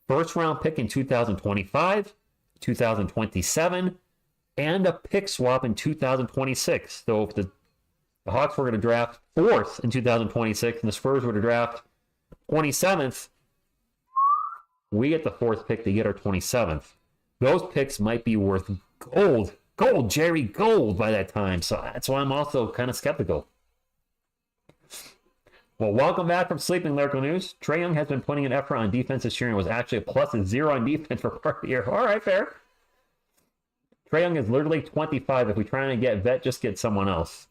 first-round pick in 2025, 2027, and a pick swap in 2026. So if the Hawks were going to draft 4th in 2026 and the Spurs were to draft 27th, We get the 4th pick to get our 27th. Those picks might be worth gold, Jerry, gold by that time. So that's why I'm also kind of skeptical. Well, welcome back from sleeping, Lyrical News. Trae Young has been putting an effort on defense this year and was actually a +0 on defense for part of the year. All right, fair. Trae Young is literally 25. If we try to get vet, just get someone else.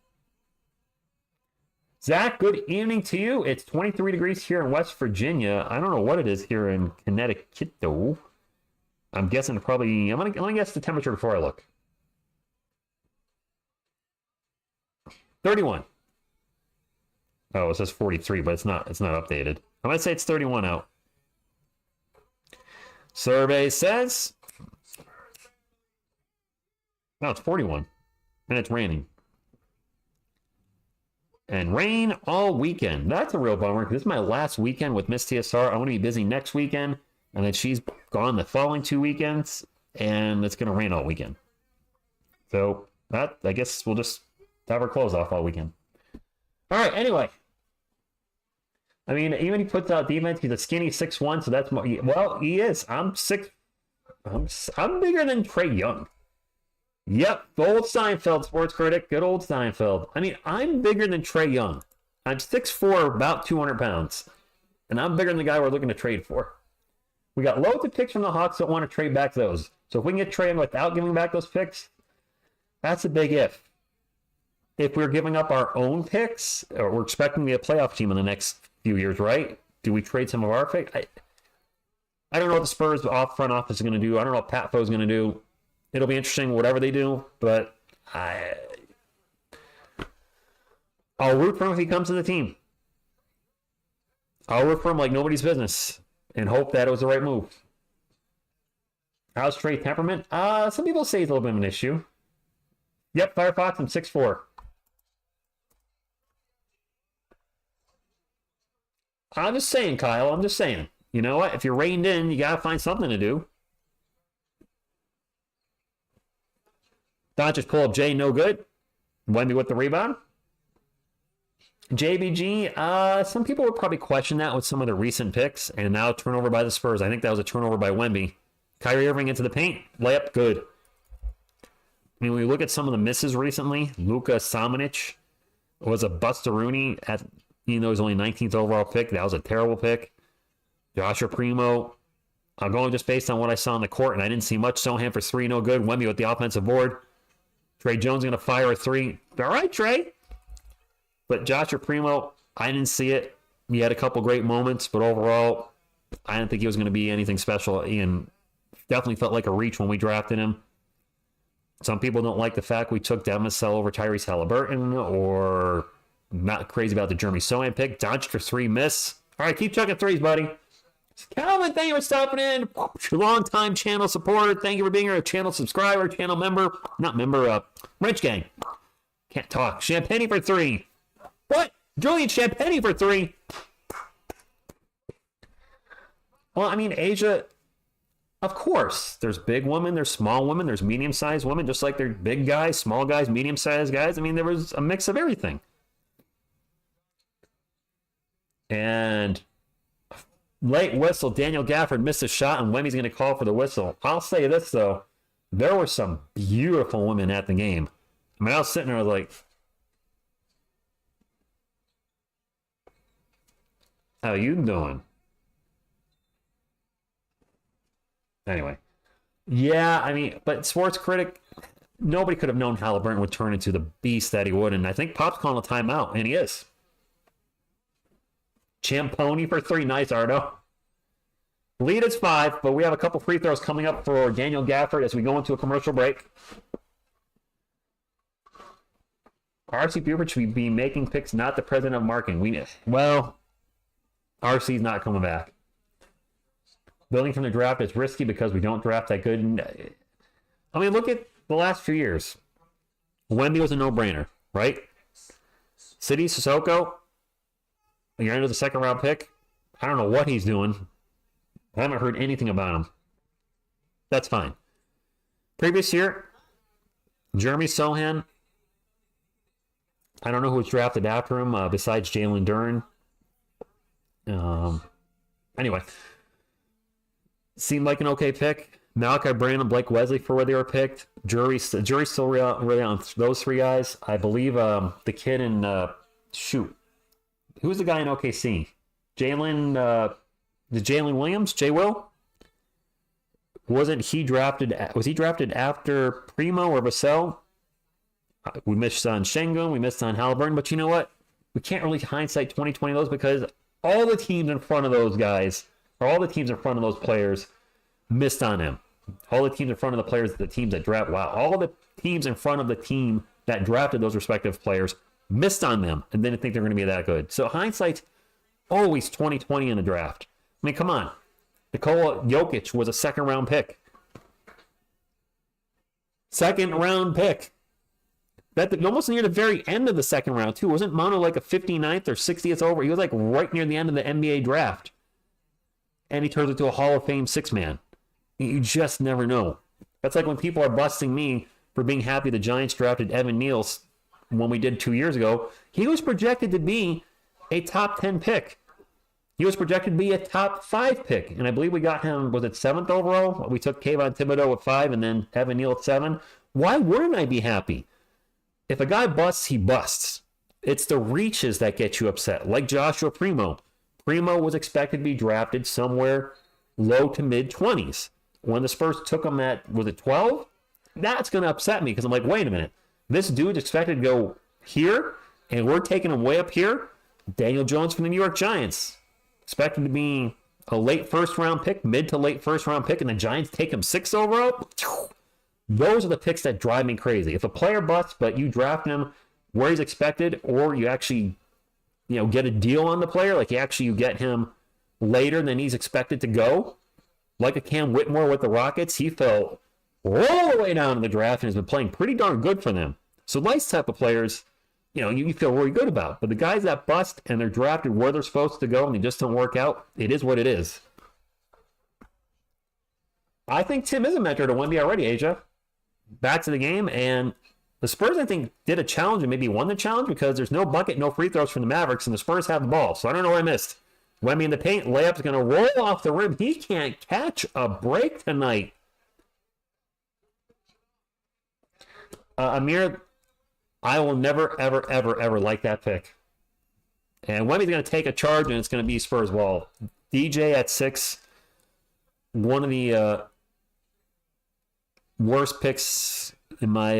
Zach, good evening to you. It's 23 degrees here in West Virginia. I don't know what it is here in Connecticut, though. I'm guessing probably... I'm gonna guess the temperature before I look. 31. Oh, it says 43, but it's not updated. I'm going to say it's 31 out. Survey says... No, it's 41. And it's raining. And rain all weekend. That's a real bummer, because this is my last weekend with Miss TSR. I want to be busy next weekend, and then she's gone the following 2 weekends, and it's going to rain all weekend. So, that, I guess we'll just have her clothes off all weekend. All right, anyway. I mean, even he puts out defense, he's a skinny 6'1", so that's more, well, he is. I'm bigger than Trae Young. Yep, old Seinfeld, sports critic, good old Seinfeld. I mean, I'm bigger than Trae Young. I'm 6'4", about 200 pounds. And I'm bigger than the guy we're looking to trade for. We got loads of picks from the Hawks that want to trade back those. So if we can get Trae Young without giving back those picks, that's a big if. If we're giving up our own picks, or we're expecting to be a playoff team in the next few years, right? Do we trade some of our picks? I don't know what the Spurs front office is going to do. I don't know what Pat Fo's going to do. It'll be interesting, whatever they do, but I'll root for him if he comes to the team. I'll root for him like nobody's business and hope that it was the right move. How's Trae temperament? Some people say it's a little bit of an issue. Yep, Firefox, I'm 6'4". I'm just saying, Kyle. I'm just saying. You know what? If you're reined in, you got to find something to do. Doncic pull up Jay, no good. Wemby with the rebound. JBG, some people would probably question that with some of the recent picks. And now turnover by the Spurs. I think that was a turnover by Wemby. Kyrie Irving into the paint. Layup, good. I mean, when we look at some of the misses recently, Luka Samanic was a Buster-Rooney at, he was only 19th overall pick. That was a terrible pick. Joshua Primo, I'm going just based on what I saw on the court, and I didn't see much. Sohan for 3, no good. Wemby with the offensive board. Trey Jones going to fire a 3. All right, Trey. But Joshua Primo, I didn't see it. He had a couple great moments, but overall, I didn't think he was going to be anything special. And definitely felt like a reach when we drafted him. Some people don't like the fact we took Demisel over Tyrese Halliburton, or not crazy about the Jeremy Sohan pick. Doncic for 3, miss. All right, keep chucking 3s, buddy. Calvin, thank you for stopping in. Long-time channel supporter. Thank you for being a channel subscriber, channel member. Not member, Rich Gang. Can't talk. Champagne for 3. What? Julian Champagne for 3? Well, I mean, Asia, of course. There's big women, there's small women, there's medium-sized women, just like there's big guys, small guys, medium-sized guys. I mean, there was a mix of everything. And late whistle, Daniel Gafford missed a shot, and Wemmy's going to call for the whistle. I'll say this, though. There were some beautiful women at the game. I mean, I was sitting there, I was like, how you doing? Anyway. Yeah, I mean, but Sports Critic, nobody could have known Halliburton would turn into the beast that he would, and I think Pop's calling a timeout, and he is. Champoni for 3. Nice, Ardo. Lead is 5, but we have a couple free throws coming up for Daniel Gafford as we go into a commercial break. R.C. Buford should be making picks, not the president of marketing. Well, R.C.'s not coming back. Building from the draft is risky because we don't draft that good. I mean, look at the last few years. Wemby was a no-brainer, right? City Sissoko, you're into the second-round pick. I don't know what he's doing. I haven't heard anything about him. That's fine. Previous year, Jeremy Sohan. I don't know who was drafted after him besides Jalen Duren. Anyway. seemed like an okay pick. Malachi Branham, Blake Wesley for where they were picked. Jury's still really on those three guys. I believe the kid in who's the guy in OKC? Jalen Williams? J. Will? Was he drafted after Primo or Vassell? We missed on Şengün, we missed on Halliburton, but you know what? We can't really hindsight 2020 those because all the teams in front of those guys, or all the teams in front of those players, missed on him. All the teams in front of the players, the teams that draft, all the teams in front of the team that drafted those respective players missed on them and didn't think they're going to be that good. So hindsight's always 2020 in the draft. I mean, come on. Nikola Jokic was a second-round pick. Second-round pick. Almost near the very end of the second round, too. Wasn't Mono like a 59th or 60th over? He was like right near the end of the NBA draft. And he turns into a Hall of Fame six-man. You just never know. That's like when people are busting me for being happy the Giants drafted Evan Neal when we did 2 years ago. He was projected to be a top 10 pick. He was projected to be a top 5 pick. And I believe we got him, was it 7th overall? We took Kayvon Thibodeau at 5 and then Evan Neal at 7. Why wouldn't I be happy? If a guy busts, he busts. It's the reaches that get you upset. Like Joshua Primo. Primo was expected to be drafted somewhere low to mid-20s. When the Spurs took him at, was it 12? That's going to upset me because I'm like, wait a minute. This dude's expected to go here, and we're taking him way up here. Daniel Jones from the New York Giants. Expected to be a late first-round pick, mid to late first-round pick, and the Giants take him 6th overall. Those are the picks that drive me crazy. If a player busts, but you draft him where he's expected, or you actually, get a deal on the player, like you get him later than he's expected to go, like a Cam Whitmore with the Rockets, he fell all the way down in the draft and has been playing pretty darn good for them. So nice type of players, you feel really good about. But the guys that bust and they're drafted where they're supposed to go and they just don't work out, it is what it is. I think Tim is a mentor to Wemby already, Asia. Back to the game, and the Spurs, I think, did a challenge and maybe won the challenge because there's no bucket, no free throws from the Mavericks, and the Spurs have the ball. So I don't know what I missed. Wemby in the paint, layup's going to roll off the rim. He can't catch a break tonight. Amir, I will never, ever, ever, ever like that pick. And Wemby's going to take a charge, and it's going to be Spurs ball. DJ at 6, one of the worst picks in my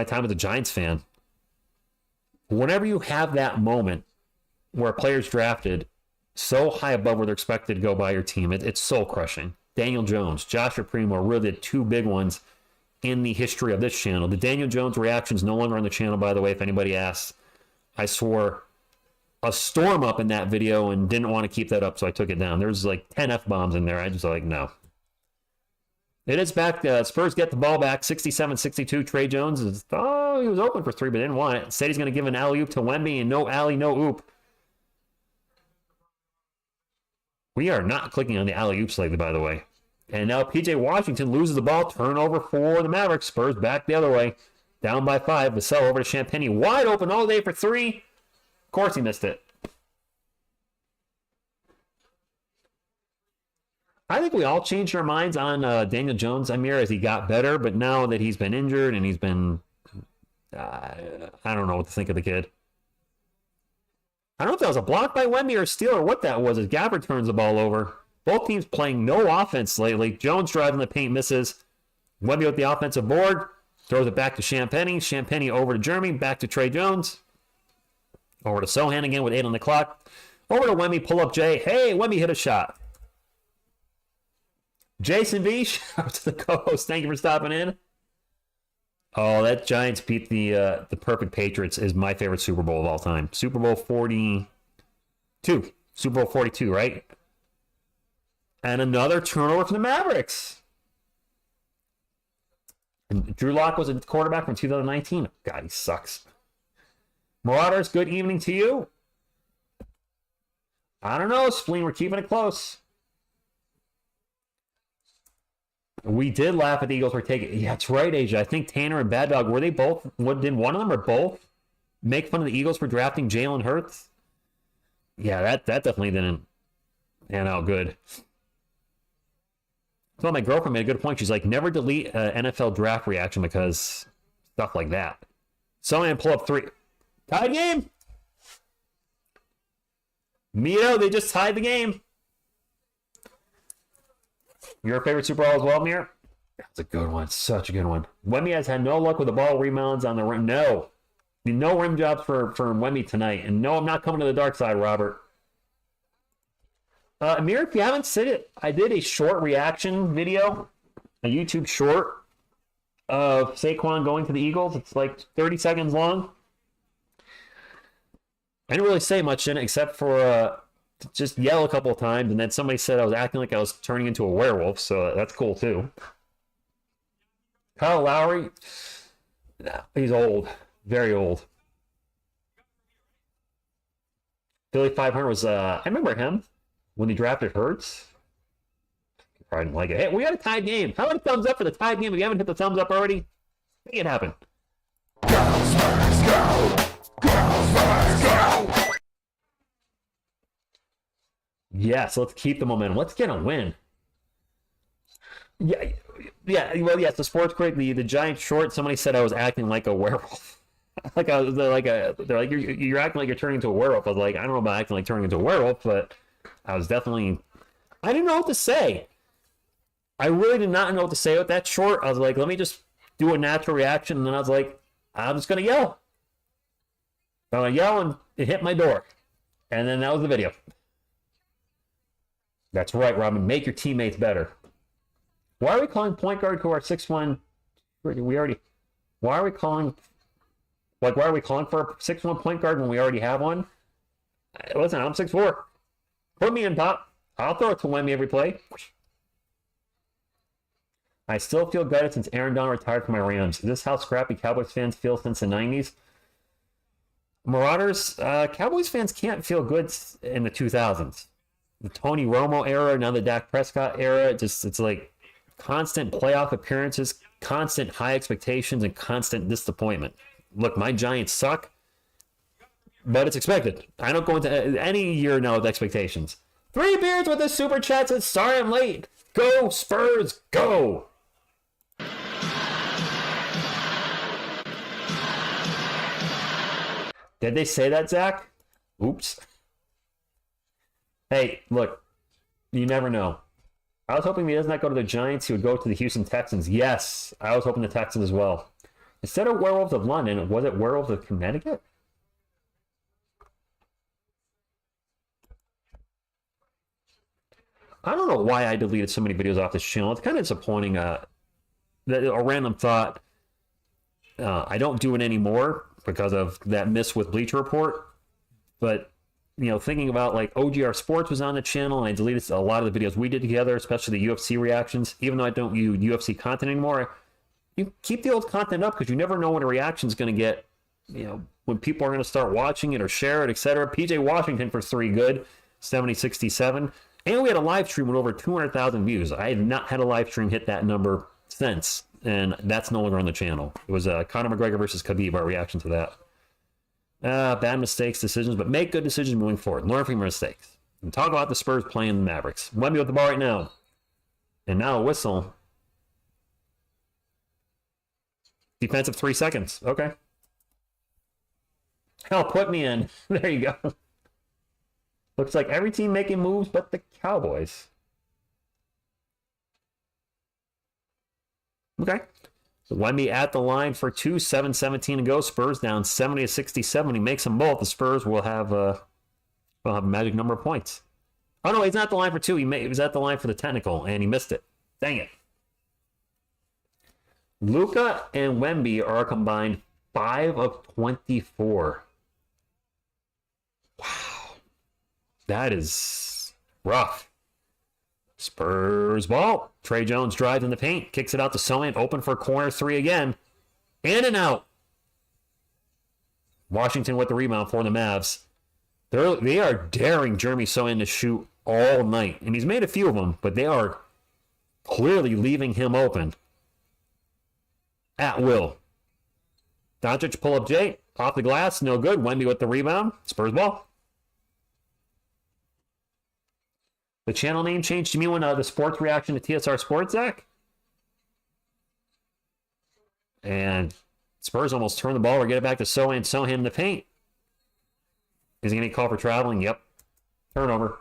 time as a Giants fan. Whenever you have that moment where a player's drafted so high above where they're expected to go by your team, it's soul crushing. Daniel Jones, Joshua Primo are really the two big ones in the history of this channel. The Daniel Jones reaction is no longer on the channel, by the way, if anybody asks. I swore a storm up in that video and didn't want to keep that up, so I took it down. There's like 10 F-bombs in there. I just no. It is back. Spurs get the ball back. 67-62. Trey Jones he was open for 3, but didn't want it. Said he's going to give an alley-oop to Wemby, and no alley, no oop. We are not clicking on the alley-oops lately, by the way. And now P.J. Washington loses the ball. Turnover for the Mavericks. Spurs back the other way. Down by 5. Vassell over to Champagnie. Wide open all day for 3. Of course he missed it. I think we all changed our minds on Daniel Jones, Amir, as he got better. But now that he's been injured and he's been... I don't know what to think of the kid. I don't know if that was a block by Wemby or a steal or what that was as Gabbard turns the ball over. Both teams playing no offense lately. Jones driving the paint, misses. Wemby with the offensive board. Throws it back to Champagnie. Champagnie over to Jeremy. Back to Trey Jones. Over to Sohan again with 8 on the clock. Over to Wemby. Pull up Jay. Hey, Wemby hit a shot. Jason B. Shout out to the co-host. Thank you for stopping in. Oh, that Giants beat the perfect Patriots is my favorite Super Bowl of all time. Super Bowl 42. Super Bowl 42, right? And another turnover for the Mavericks. And Drew Lock was a quarterback from 2019. God, he sucks. Marauders, good evening to you. I don't know, Spleen. We're keeping it close. We did laugh at the Eagles for taking... Yeah, that's right, Asia. I think Tanner and Bad Dog, were they both... Did one of them or both make fun of the Eagles for drafting Jalen Hurts? Yeah, that definitely didn't pan out good. So my girlfriend made a good point. She's like, never delete NFL draft reaction because stuff like that. Someone pull up 3. Tied game. Mito, they just tied the game. Your favorite Super Bowl as well, Mir? That's a good one. Such a good one. Wemby has had no luck with the ball rebounds on the rim. No rim jobs for Wemby tonight. And no, I'm not coming to the dark side, Robert. Amir, if you haven't seen it, I did a short reaction video, a YouTube short of Saquon going to the Eagles. It's like 30 seconds long. I didn't really say much in it except for just yell a couple of times, and then somebody said I was acting like I was turning into a werewolf, so that's cool too. Kyle Lowry, he's old, very old. Philly 500 was, I remember him when he drafted Hurts. Probably didn't like it. Hey, we got a tied game. How many thumbs up for the tied game? If you haven't hit the thumbs up already, make it happen. Go, Spurs, go! Go, Spurs, go! Yes, let's keep the momentum. Let's get a win. Yeah. Well, yes, the sports critic, the giant short. Somebody said I was acting like a werewolf. They're like you're acting like you're turning into a werewolf. I was like, I don't know about acting like turning into a werewolf, but I was definitely. I didn't know what to say. I really did not know what to say with that short. I was like, let me just do a natural reaction, and then I was like, I'm just gonna yell. I'm gonna yell, and it hit my door, and then that was the video. That's right, Robin. Make your teammates better. Why are we calling point guard to our 6'1"? Why are we calling for a 6'1" point guard when we already have one? Listen, I'm 6'4". Put me in top. I'll throw it to Wemby every play. I still feel gutted since Aaron Donald retired from my Rams. Is this how scrappy Cowboys fans feel since the 90s? Marauders, Cowboys fans can't feel good in the 2000s. The Tony Romo era, now the Dak Prescott era, it's like constant playoff appearances, constant high expectations, and constant disappointment. Look, my Giants suck, but it's expected. I don't go into any year now with expectations. 3 beers with the super chat says, sorry I'm late. Go Spurs, go! Did they say that, Zach? Oops. Hey, look, you never know. I was hoping he does not go to the Giants, he would go to the Houston Texans. Yes, I was hoping the Texans as well. Instead of Werewolves of London, was it Werewolves of Connecticut? I don't know why I deleted so many videos off this channel. It's kind of disappointing. A random thought. I don't do it anymore because of that miss with Bleacher Report. But thinking about like OGR Sports was on the channel, and I deleted a lot of the videos we did together, especially the UFC reactions. Even though I don't use UFC content anymore, you keep the old content up because you never know when a reaction is going to get, when people are going to start watching it or share it, etc. PJ Washington for 3 good, 70-67. And we had a live stream with over 200,000 views. I have not had a live stream hit that number since, and that's no longer on the channel. It was Conor McGregor versus Khabib, our reaction to that. Bad mistakes, decisions, but make good decisions moving forward. Learn from your mistakes. And talk about the Spurs playing the Mavericks. Wemby with the ball right now. And now a whistle. Defensive 3 seconds. Okay. Hell, put me in. There you go. Looks like every team making moves but the Cowboys. Okay. So Wemby at the line for 2, 7:17 to go. Spurs down 70-67. He makes them both. The Spurs will have a magic number of points. Oh no, he's not at the line for 2. He was at the line for the technical, and he missed it. Dang it. Luka and Wemby are combined 5 of 24. Wow. That is rough. Spurs ball. Trey Jones drives in the paint, kicks it out to Sohan, open for corner 3 again. In and out. Washington with the rebound for the Mavs. They are daring Jeremy Sohan to shoot all night. And he's made a few of them, but they are clearly leaving him open. At will. Doncic pull up J. Off the glass, no good. Wemby with the rebound. Spurs ball. The channel name changed. You mean when the sports reaction to TSR Sports, Zach? And Spurs almost turned the ball or get it back to Sohan in the paint. Is he going to call for traveling? Yep. Turnover.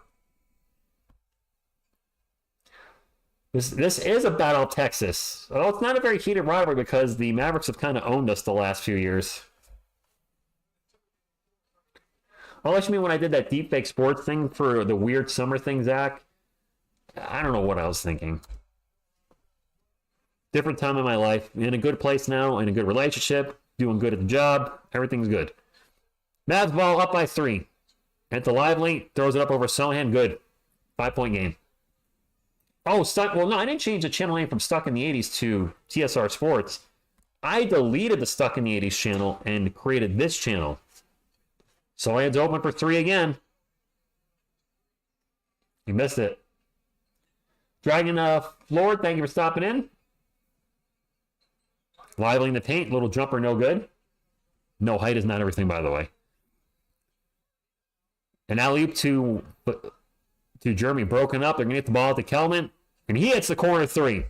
This is a battle of Texas. Well, it's not a very heated rivalry because the Mavericks have kind of owned us the last few years. Unless you mean when I did that deepfake sports thing for the weird summer thing, Zach. I don't know what I was thinking. Different time in my life. In a good place now, in a good relationship, doing good at the job. Everything's good. Mavs ball up by 3. At the lively, throws it up over Sohan. Good. 5-point game. Oh, stuck. Well, no, I didn't change the channel name from Stuck in the 80s to TSR Sports. I deleted the Stuck in the 80s channel and created this channel. Sohan's open for 3 again. You missed it. Dragon Lord, thank you for stopping in. Liveling the paint. Little jumper, no good. No, height is not everything, by the way. An alley-oop to Jeremy, broken up. They're going to get the ball to Kelman, and he hits the corner 3.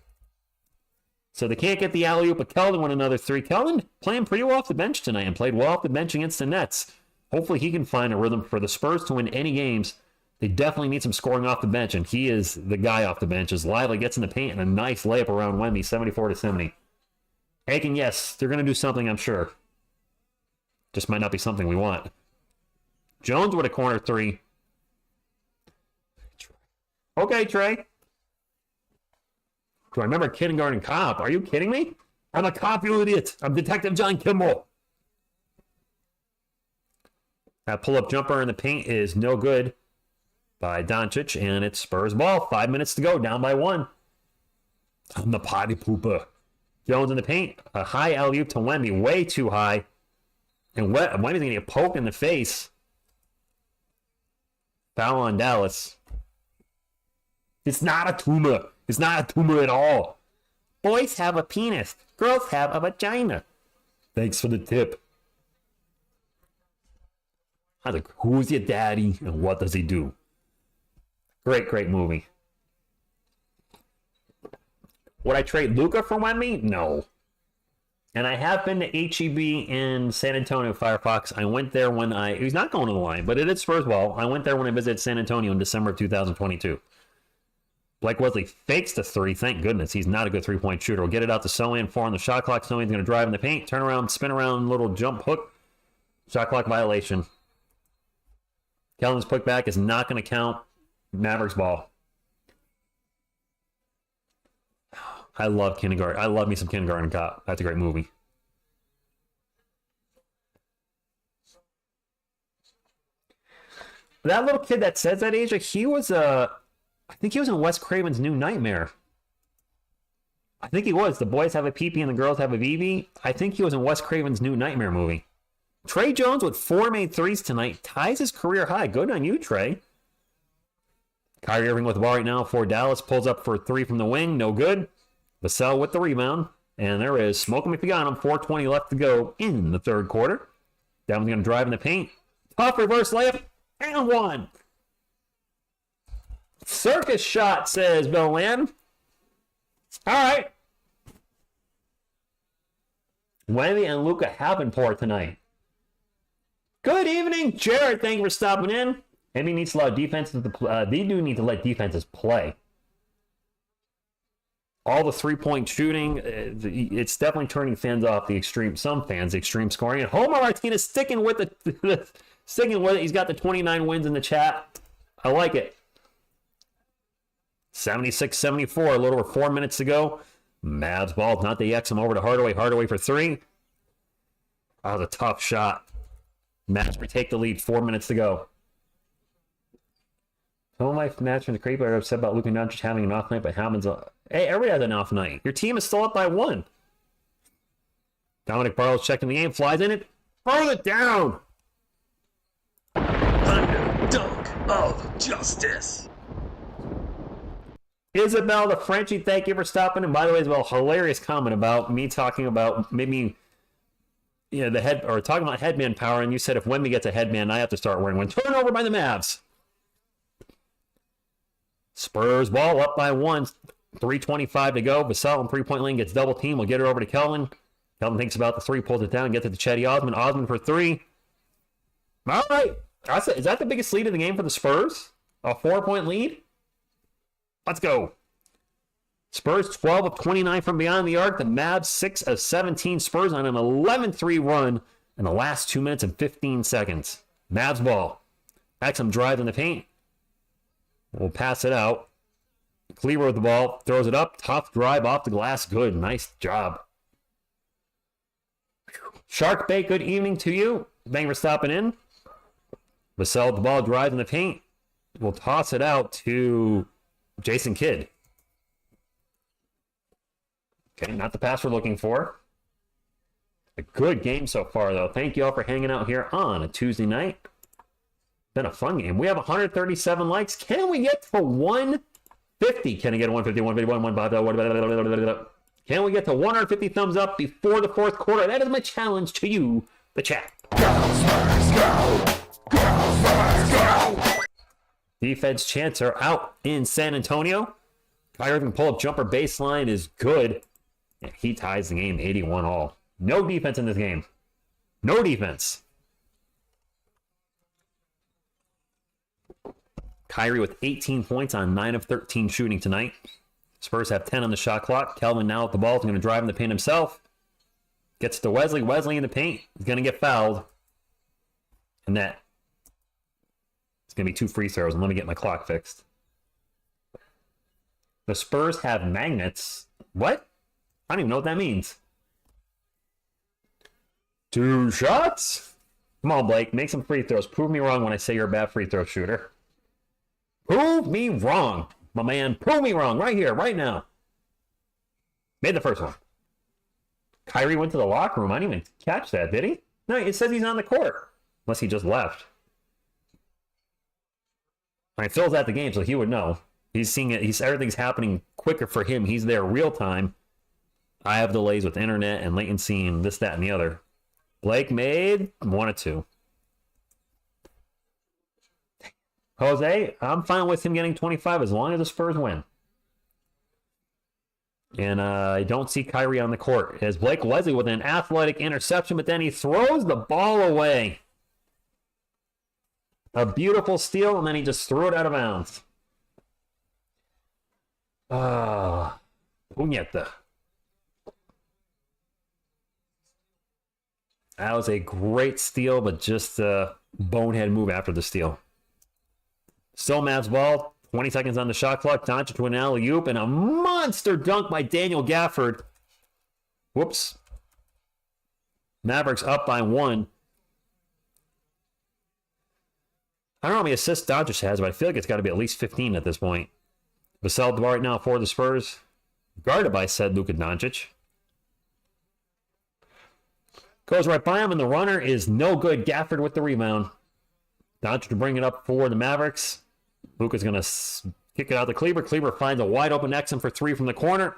So they can't get the alley-oop, but Keldon won another 3. Keldon playing pretty well off the bench tonight and played well off the bench against the Nets. Hopefully he can find a rhythm for the Spurs to win any games. They definitely need some scoring off the bench, and he is the guy off the bench. As Lively gets in the paint and a nice layup around Wemby, 74-70. Aiken, yes, they're going to do something, I'm sure. Just might not be something we want. Jones with a corner 3. Okay, Trey. Do I remember Kindergarten Cop? Are you kidding me? I'm a cop, you idiot. I'm Detective John Kimball. That pull-up jumper in the paint is no good by Doncic, and it's Spurs ball. 5 minutes to go, down by 1. I'm the potty pooper. Jones in the paint. A high alley-oop to Wemby, way too high. And Wemby's going to get poked in the face. Foul on Dallas. It's not a tumor. It's not a tumor at all. Boys have a penis. Girls have a vagina. Thanks for the tip. I was like, who's your daddy and what does he do? Great, great movie. Would I trade Luka for Wemby? No. And I have been to HEB in San Antonio, Firefox. I went there when he's not going to the line, but it is Spurs ball. I went there when I visited San Antonio in December of 2022. Blake Wesley fakes the 3. Thank goodness. He's not a good three-point shooter. We'll get it out to Sohan. 4 on the shot clock. Sohan's going to drive in the paint, turn around, spin around, little jump hook. Shot clock violation. Kellen's putback is not going to count. Mavericks ball. I love Kindergarten. I love me some Kindergarten Cop. That's a great movie. That little kid that says that, Asia, he was I think he was in Wes Craven's New Nightmare. I think he was. The boys have a PP and the girls have a VV. I think he was in Wes Craven's New Nightmare movie. Trey Jones with 4 made threes tonight. Ties his career high. Good on you, Trey. Kyrie Irving with the ball right now for Dallas. Pulls up for 3 from the wing. No good. Vassell with the rebound. And there is Smoke him if you got him. 4:20 left to go in the third quarter. Devlin's going to drive in the paint. Tough reverse layup. And 1. Circus shot, says Bill Land. All right. Wemby and Luka have been poor tonight. Good evening, Jared. Thank you for stopping in. Maybe needs to allow defenses to they do need to let defenses play. All the three-point shooting, it's definitely turning fans off the extreme. Some fans, the extreme scoring. And Homer Martinez sticking with it. Sticking with it. He's got the 29 wins in the chat. I like it. 76-74. A little over 4 minutes to go. Mavs ball. Not the X. I'm over to Hardaway. Hardaway for 3. That was a tough shot. Mavs retake the lead. 4 minutes to go. Some of my match from the creep are upset about Luka Doncic having an off night, but Hammond's. Hey, everybody has an off night. Your team is still up by 1. Dominic Barlow's checking the game, flies in it, throws it down. Underdog of justice. Isabel the Frenchie, thank you for stopping. And by the way, Isabel, hilarious comment about me talking about maybe, you know, the head or talking about headman power, and you said if Wemby gets a headman, I have to start wearing one. Turnover by the Mavs. Spurs ball up by 1. 3:25 to go. Vassell in three-point lane gets double team. We'll get it over to Kelvin. Kelvin thinks about the 3, pulls it down, gets it to Chetty Osman. Osman for 3. All right. Is that the biggest lead in the game for the Spurs? A 4-point lead? Let's go. Spurs 12 of 29 from beyond the arc. The Mavs 6 of 17. Spurs on an 11-3 run in the last 2 minutes and 15 seconds. Mavs ball. Exum drives in the paint. We'll pass it out. Kleber with the ball. Throws it up. Tough drive off the glass. Good. Nice job. Shark Bait, good evening to you. Thank you for stopping in. Vassell with the ball. Drives in the paint. We'll toss it out to Jason Kidd. Okay, not the pass we're looking for. A good game so far, though. Thank you all for hanging out here on a Tuesday night. Been a fun game. We have 137 likes. Can we get to 150? Can I get a 150, 150? Can we get to 150 thumbs up before the fourth quarter? That is my challenge to you, the chat. Defense chants are out in San Antonio. Kyrie Irving pull-up jumper baseline is good. And he ties the game 81 all. No defense in this game. No defense. Kyrie with 18 points on 9 of 13 shooting tonight. Spurs have 10 on the shot clock. Kelvin now with the ball is going to drive in the paint himself. Gets to Wesley. Wesley in the paint. He's going to get fouled. And that. It's going to be 2 free throws. And let me get my clock fixed. The Spurs have magnets. What? I don't even know what that means. 2 shots? Come on, Blake. Make some free throws. Prove me wrong when I say you're a bad free throw shooter. Prove me wrong, my man. Prove me wrong right here, right now. Made the first one. Kyrie went to the locker room. I didn't even catch that, did he? No, it says he's on the court. Unless he just left. I mean, Phil's at the game, so he would know. He's seeing it. Everything's happening quicker for him. He's there real time. I have delays with internet and latency and this, that, and the other. Blake made 1 or 2. Jose, I'm fine with him getting 25 as long as the Spurs win. And I don't see Kyrie on the court. As Blake Wesley with an athletic interception, but then he throws the ball away. A beautiful steal, and then he just threw it out of bounds. Puñeta. That was a great steal, but just a bonehead move after the steal. Still Mavs ball. 20 seconds on the shot clock. Doncic to an alley-oop and a monster dunk by Daniel Gafford. Whoops. Mavericks up by 1. I don't know how many assists Doncic has, but I feel like it's got to be at least 15 at this point. Vassell the ball right now for the Spurs. Guarded by said Luka Doncic. Goes right by him, and the runner is no good. Gafford with the rebound. Doncic to bring it up for the Mavericks. Luka's going to kick it out to Kleber. Kleber finds a wide open Exum for 3 from the corner.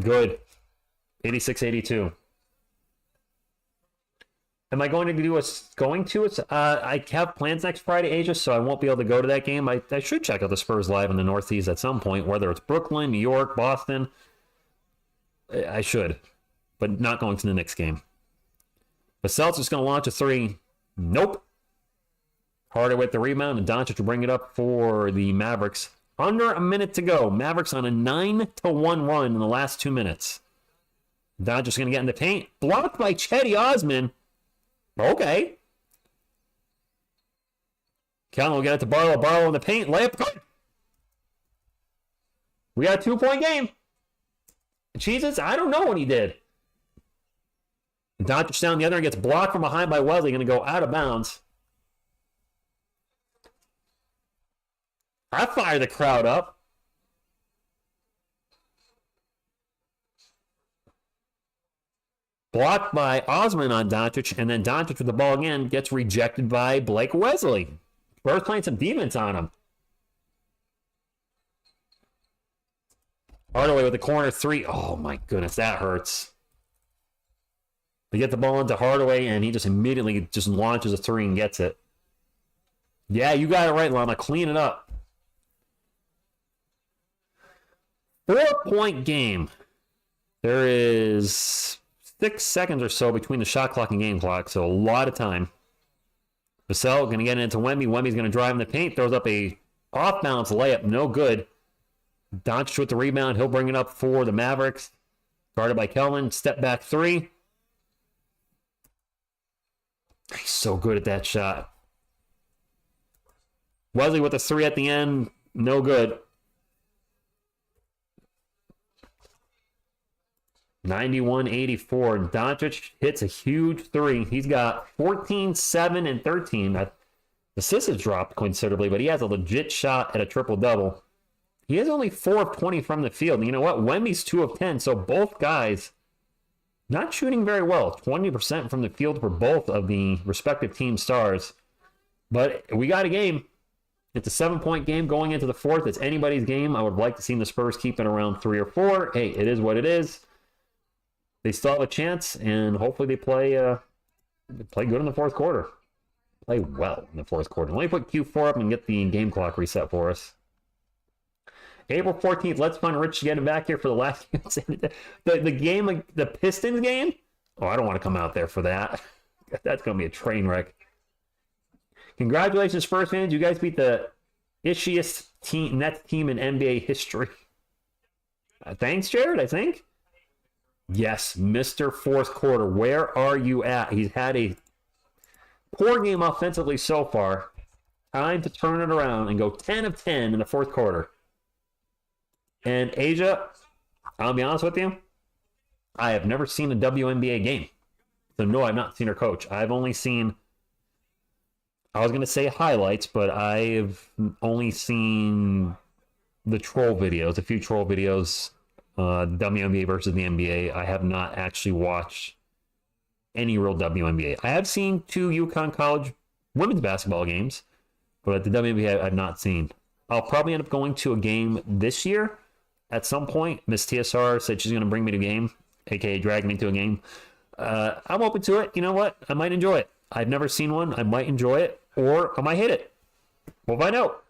Good. 86-82. Am I going to do I have plans next Friday, Asia, so I won't be able to go to that game. I should check out the Spurs live in the Northeast at some point, whether it's Brooklyn, New York, Boston. I should, but not going to the Knicks game. The Celtics going to launch a 3. Nope. Harder with the rebound, and Doncic to bring it up for the Mavericks. Under a minute to go. Mavericks on a 9-1 run in the last 2 minutes. Doncic's going to get in the paint. Blocked by Chetty Osman. Okay. Calvin will get it to Barlow. Barlow in the paint. Layup. Good. We got a 2-point game. Jesus, I don't know what he did. Doncic down the other end gets blocked from behind by Wesley. Going to go out of bounds. I fire the crowd up. Blocked by Osman on Doncic, and then Doncic with the ball again gets rejected by Blake Wesley. Spurs playing some defense on him. Hardaway with the corner 3. Oh my goodness, that hurts. They get the ball into Hardaway, and he just immediately just launches a 3 and gets it. Yeah, you got it right, Llama. Clean it up. 4-point game. There is 6 seconds or so between the shot clock and game clock, so a lot of time. Vassell going to get into Wemby. Wemby's going to drive in the paint, throws up a off-balance layup, no good. Doncic with the rebound. He'll bring it up for the Mavericks. Guarded by Kelvin. Step back three. He's so good at that shot. Wesley with a three at the end. No good. 91-84. Doncic hits a huge three. He's got 14, 7, and 13. The assists have dropped considerably, but he has a legit shot at a triple-double. He has only 4 of 20 from the field. And you know what? Wemby's 2 of 10, so both guys not shooting very well. 20% from the field for both of the respective team stars. But we got a game. It's a 7-point game going into the fourth. It's anybody's game. I would like to see the Spurs keep it around 3 or 4. Hey, it is what it is. They still have a chance, and hopefully they play good in the fourth quarter. Play well in the fourth quarter. Let me put Q4 up and get the game clock reset for us. April 14th, let's find Rich getting back here for the last game. The game, the Pistons game? Oh, I don't want to come out there for that. That's going to be a train wreck. Congratulations, Spurs fans. You guys beat the ishiest Nets team in NBA history. Thanks, Jared, I think. Yes, Mr. Fourth Quarter. Where are you at? He's had a poor game offensively so far. Time to turn it around and go 10 of 10 in the fourth quarter. And Asia, I'll be honest with you, I have never seen a WNBA game. So no, I've not seen her coach. I've only seen, I was going to say highlights, but I've only seen the troll videos, a few troll videos, WNBA versus the NBA. I have not actually watched any real WNBA. I have seen 2 UConn College women's basketball games, but the WNBA I've not seen. I'll probably end up going to a game this year. At some point, Miss TSR said she's going to bring me to a game, aka drag me to a game. I'm open to it. You know what? I might enjoy it. I've never seen one. I might enjoy it, or I might hate it. We'll find out.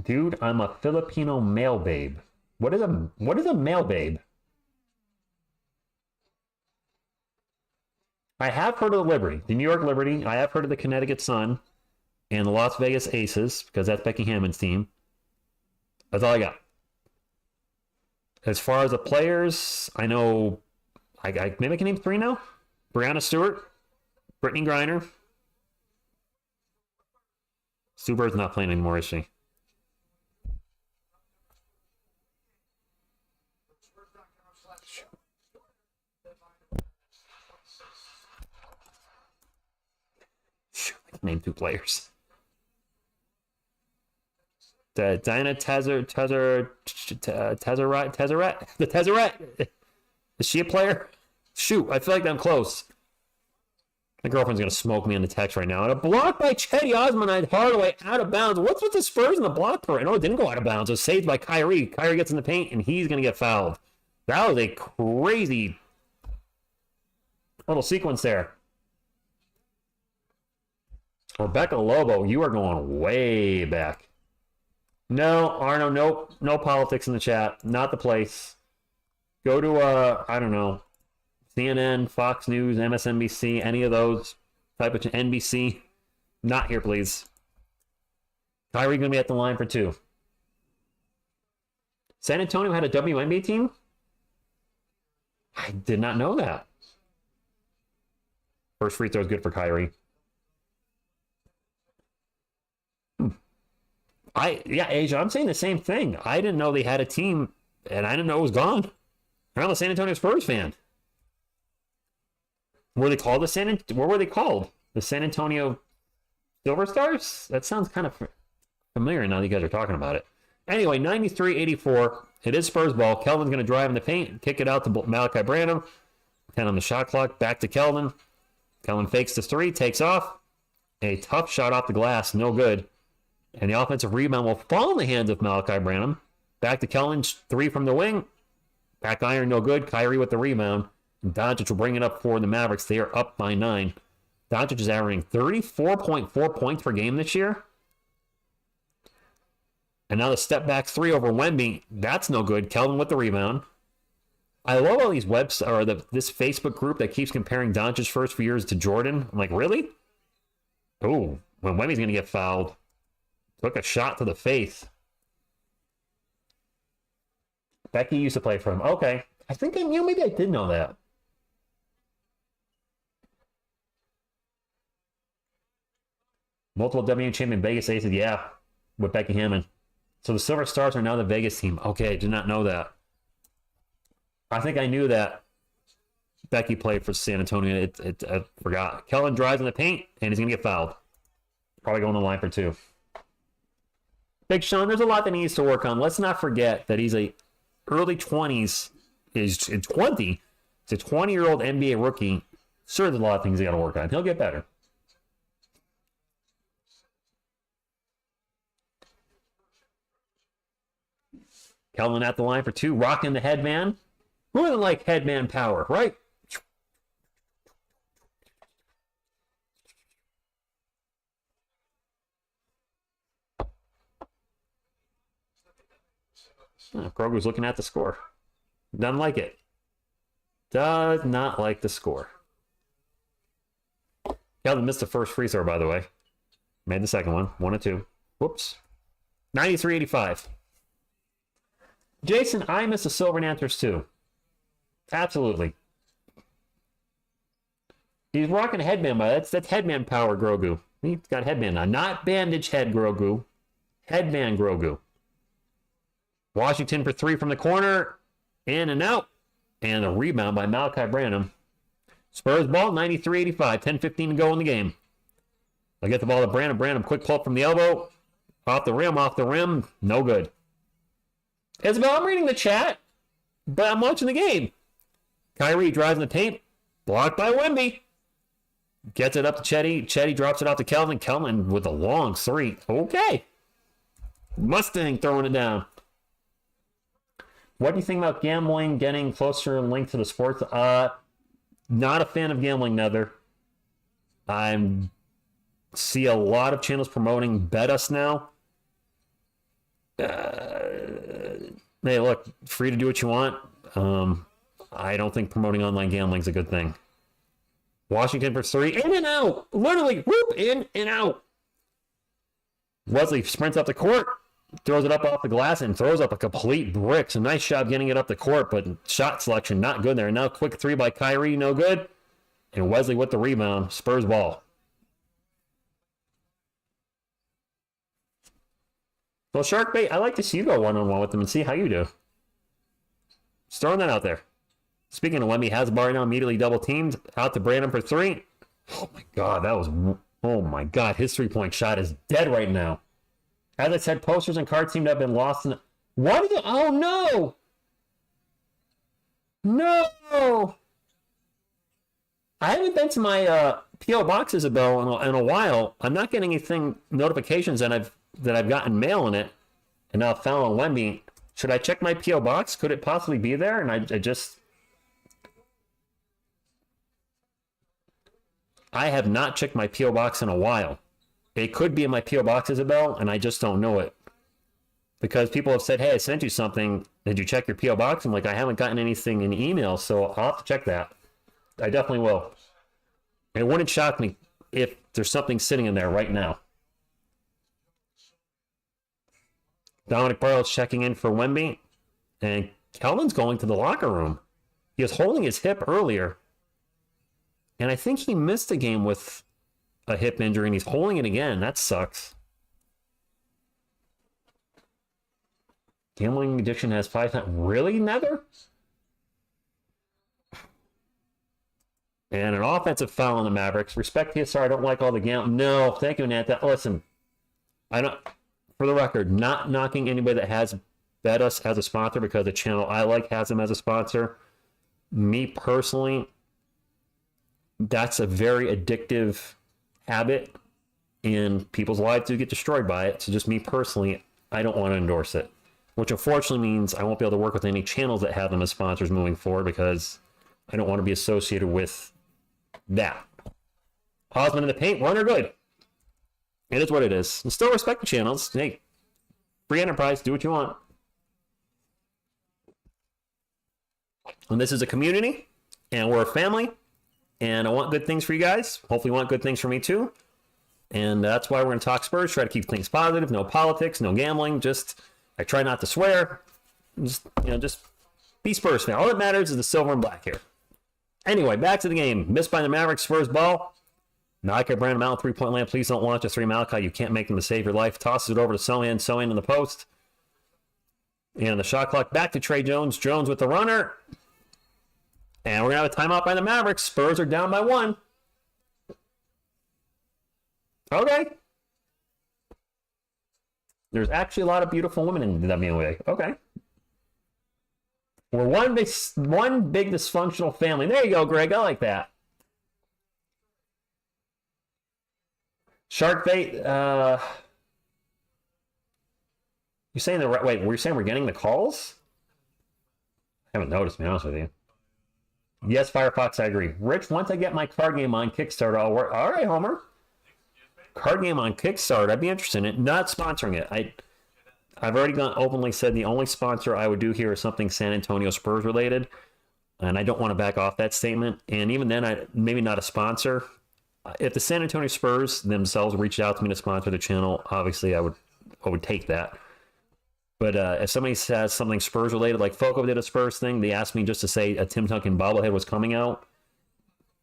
Dude, I'm a Filipino male babe. What is a male babe? I have heard of the Liberty, the New York Liberty. I have heard of the Connecticut Sun and the Las Vegas Aces, because that's Becky Hammond's team. That's all I got. As far as the players, I know, maybe I can name 3 now. Brianna Stewart, Brittany Griner. Sue Bird's not playing anymore, is she? Name 2 players. Diana Tezzeret. The Tezzeret. Is she a player? Shoot, I feel like I'm close. My girlfriend's going to smoke me in the text right now. And a block by Chetty Osman Hardaway out of bounds. What's with the Spurs and the block parade? No, it didn't go out of bounds. It was saved by Kyrie. Kyrie gets in the paint, and he's going to get fouled. That was a crazy little sequence there. Rebecca Lobo, you are going way back. No, Arno, nope. No politics in the chat. Not the place. Go to, I don't know, CNN, Fox News, MSNBC, any of those type of NBC. Not here, please. Kyrie going to be at the line for 2. San Antonio had a WNBA team? I did not know that. First free throw is good for Kyrie. Asia, I'm saying the same thing. I didn't know they had a team, and I didn't know it was gone. I'm a San Antonio Spurs fan. Were they called what were they called? The San Antonio Silver Stars? That sounds kind of familiar now that you guys are talking about it. Anyway, 93-84. It is Spurs ball. Kelvin's going to drive in the paint, kick it out to Malachi Branham. 10 on the shot clock. Back to Kelvin. Kelvin fakes the 3, takes off. A tough shot off the glass, no good. And the offensive rebound will fall in the hands of Malachi Branham. Back to Kelvin, 3 from the wing. Back iron, no good. Kyrie with the rebound. And Doncic will bring it up for the Mavericks. They are up by 9. Doncic is averaging 34.4 points per game this year. And now the step back 3 over Wemby. That's no good. Kelvin with the rebound. I love all these this Facebook group that keeps comparing Doncic's first few years to Jordan. I'm like, really? Oh, when Wemby's going to get fouled. Took a shot to the face. Becky used to play for him. Okay. I think, maybe I did know that. Multiple WNBA champion Vegas Aces, yeah, with Becky Hammond. So the Silver Stars are now the Vegas team. Okay, I did not know that. I think I knew that Becky played for San Antonio. I forgot. Kellen drives in the paint, and he's going to get fouled. Probably going on the line for 2. Big Sean, there's a lot that needs to work on. Let's not forget that he's a early 20s. He's 20. He's a 20-year-old NBA rookie. Sure, there's a lot of things he got to work on. He'll get better. Kelvin at the line for 2, rocking the headband. Who doesn't like headband power, right? Grogu's looking at the score. Doesn't like it. Does not like the score. Kelvin missed the first free throw, by the way. Made the second one. 1 and 2. Whoops. 93-85. Jason, I miss the Silver Nanthers too. Absolutely. He's rocking a headband, but that's headband power, Grogu. He's got headband on. Not bandage head, Grogu. Headband, Grogu. Washington for 3 from the corner. In and out. And a rebound by Malachi Branham. Spurs ball, 93-85. 10-15 to go in the game. They get the ball to Branham. Branham, quick pull up from the elbow. Off the rim. No good. Isabel, I'm reading the chat, but I'm watching the game. Kyrie drives in the paint. Blocked by Wemby. Gets it up to Chetty. Chetty drops it out to Kelvin. Kelvin with a long 3. Okay. Mustang throwing it down. What do you think about gambling getting closer and linked to the sports? Not a fan of gambling, Nether. I see a lot of channels promoting Bet Us now. Hey, look, free to do what you want. I don't think promoting online gambling is a good thing. Washington for 3. In and out. Literally, whoop, in and out. Wesley sprints up the court. Throws it up off the glass and throws up a complete brick. So nice job getting it up the court, but shot selection not good there. Now quick 3 by Kyrie, no good. And Wesley with the rebound. Spurs ball. Well, Sharkbait, I like to see you go one-on-one with them and see how you do. Just throwing that out there. Speaking of Wemby, Hasbar now immediately double-teamed. Out to Brandon for 3. Oh, my God. That was... Oh, my God. His three-point shot is dead right now. As I said, posters and cards seem to have been lost in... What are you... Oh, no! No! I haven't been to my P.O. box, Isabel, in a while. I'm not getting anything, notifications that I've gotten mail in it, and now found on Wemby. Should I check my P.O. box? Could it possibly be there? And I have not checked my P.O. box in a while. It could be in my P.O. box, Isabel, and I just don't know it. Because people have said, hey, I sent you something. Did you check your P.O. box? I'm like, I haven't gotten anything in email, so I'll have to check that. I definitely will. It wouldn't shock me if there's something sitting in there right now. Dominic Barrow's checking in for Wemby. And Kelvin's going to the locker room. He was holding his hip earlier. And I think he missed a game with a hip injury, and he's holding it again. That sucks. Gambling addiction has 5 times. Really, Nether? And an offensive foul on the Mavericks. Respect TSR. I don't like all the gambling. No, thank you, Nat. Listen, I don't... For the record, not knocking anybody that has Bet Us as a sponsor, because the channel I like has them as a sponsor. Me personally, that's a very addictive habit, and people's lives do get destroyed by it. So just me personally, I don't want to endorse it, which unfortunately means I won't be able to work with any channels that have them as sponsors moving forward, because I don't want to be associated with that. Osmond in the paint, runner good. It is what it is. And still respect the channels. Hey, Free enterprise. Do what you want. And this is a community, and we're a family, and I want good things for you guys. Hopefully you want good things for me too. And that's why we're going to talk Spurs, try to keep things positive, no politics, no gambling. Just, I try not to swear. Just be Spurs fan. All that matters is the silver and black here. Anyway, back to the game. Missed by the Mavericks, Spurs ball. Malachi Branham out, three-point land. Please don't launch a three. Malachi, you can't make them to save your life. Tosses it over to Sohan. Sohan in the post. And the shot clock back to Trey Jones. Jones with the runner. And we're going to have a timeout by the Mavericks. Spurs are down by 1. Okay. There's actually a lot of beautiful women in the WNBA. Okay. We're one big dysfunctional family. There you go, Greg. I like that. Shark bait. You're saying the right. Wait, were you saying we're getting the calls? I haven't noticed, to be honest with you. Yes, Firefox, I agree. Rich, once I get my card game on Kickstarter, I'll work. All right, Homer. Card game on Kickstarter. I'd be interested in it. Not sponsoring it. I've already openly said the only sponsor I would do here is something San Antonio Spurs related, and I don't want to back off that statement. And even then, maybe not a sponsor. If the San Antonio Spurs themselves reached out to me to sponsor the channel, obviously I would take that. But if somebody says something Spurs related, like Foco did a Spurs thing, they asked me just to say a Tim Duncan bobblehead was coming out.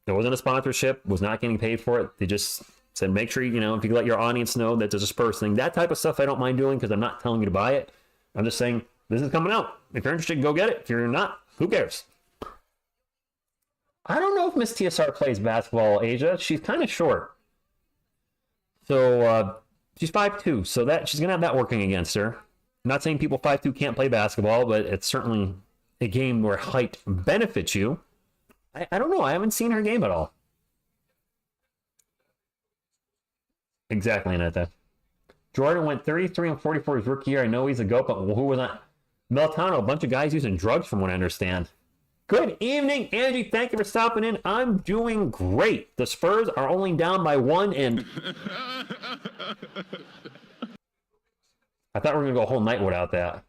There wasn't a sponsorship, was not getting paid for it. They just said, make sure, if you let your audience know that there's a Spurs thing. That type of stuff I don't mind doing because I'm not telling you to buy it. I'm just saying, this is coming out. If you're interested, go get it. If you're not, who cares? I don't know if Miss TSR plays basketball, Asia. She's kind of short. So, she's 5'2", so that she's going to have that working against her. I'm not saying people 5'2" can't play basketball, but it's certainly a game where height benefits you. I don't know. I haven't seen her game at all. Exactly, Aneta. Jordan went 33 and 44 his rookie year. I know he's a GOAT, but who was not? Meltano, a bunch of guys using drugs from what I understand. Good evening, Angie. Thank you for stopping in. I'm doing great. The Spurs are only down by 1, and I thought we were going to go a whole night without that.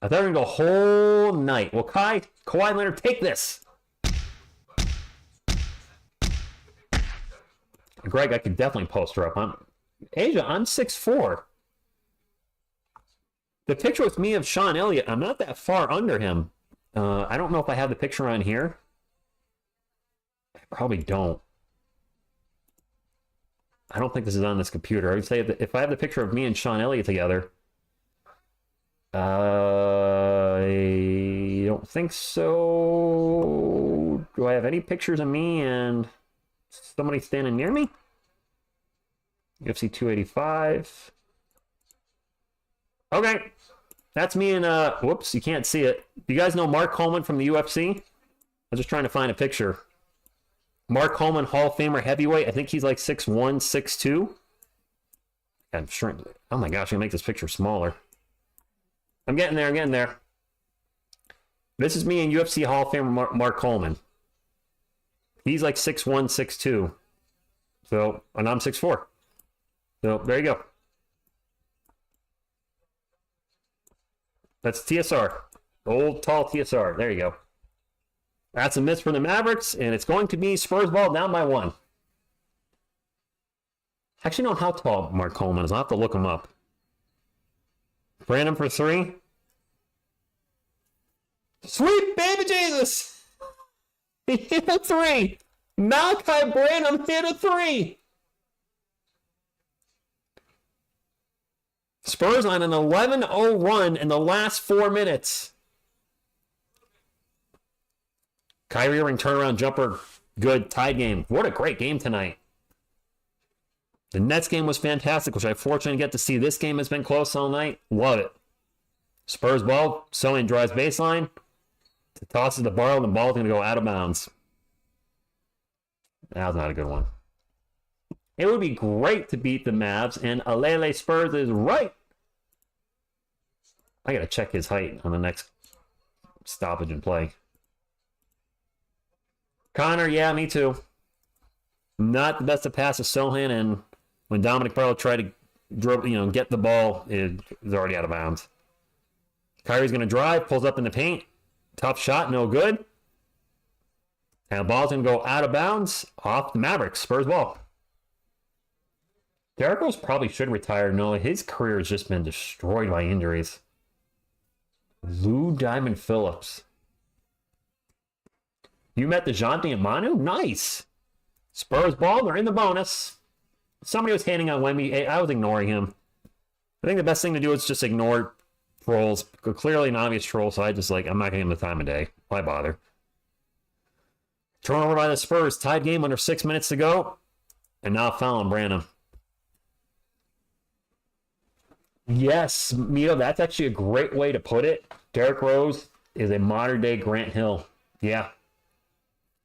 I thought we were going to go a whole night. Well, Kawhi Leonard, take this. Greg, I could definitely post her up. Asia, I'm 6'4". The picture with me of Sean Elliott, I'm not that far under him. I don't know if I have the picture on here. I probably don't. I don't think this is on this computer. I would say if I have the picture of me and Sean Elliott together, I don't think so. Do I have any pictures of me and somebody standing near me? UFC 285. Okay. That's me and, whoops, you can't see it. Do you guys know Mark Coleman from the UFC? I'm just trying to find a picture. Mark Coleman, Hall of Famer heavyweight. I think he's like 6'1", 6'2". I'm sure. Oh my gosh, I'm gonna make this picture smaller. I'm getting there. This is me and UFC Hall of Famer Mark Coleman. He's like 6'1", 6'2". So, and I'm 6'4". So, there you go. That's TSR. Old, tall TSR. There you go. That's a miss for the Mavericks, and it's going to be Spurs ball down by 1. I actually don't know how tall Mark Coleman is. I'll have to look him up. Branham for 3. Sweet baby Jesus! He hit a 3. Malachi Branham hit a 3. Spurs on an 11-0 run in the last 4 minutes. Kyrie Irving turnaround jumper. Good. Tie game. What a great game tonight. The Nets game was fantastic, which I fortunately get to see. This game has been close all night. Love it. Spurs ball. Sohan drives baseline. Tosses the ball, and the ball's going to go out of bounds. That was not a good one. It would be great to beat the Mavs, and Alele Spurs is right. I got to check his height on the next stoppage and play. Connor, yeah, me too. Not the best to pass to Sohan, and when Dominic Barlow tried to get the ball, is already out of bounds. Kyrie's going to drive, pulls up in the paint. Tough shot, no good. And the ball's going to go out of bounds off the Mavericks. Spurs ball. Derrick Rose probably should retire. No, his career has just been destroyed by injuries. Lou Diamond Phillips. You met DeJounte and Manu? Nice. Spurs ball, they're in the bonus. Somebody was handing out Wemby. I was ignoring him. I think the best thing to do is just ignore trolls. Clearly an obvious troll, so I'm not going to give him the time of day. Why bother? Turnover by the Spurs. Tied game under 6 minutes to go. And now foul on Brandon. Yes, Mito, that's actually a great way to put it. Derrick Rose is a modern-day Grant Hill. Yeah.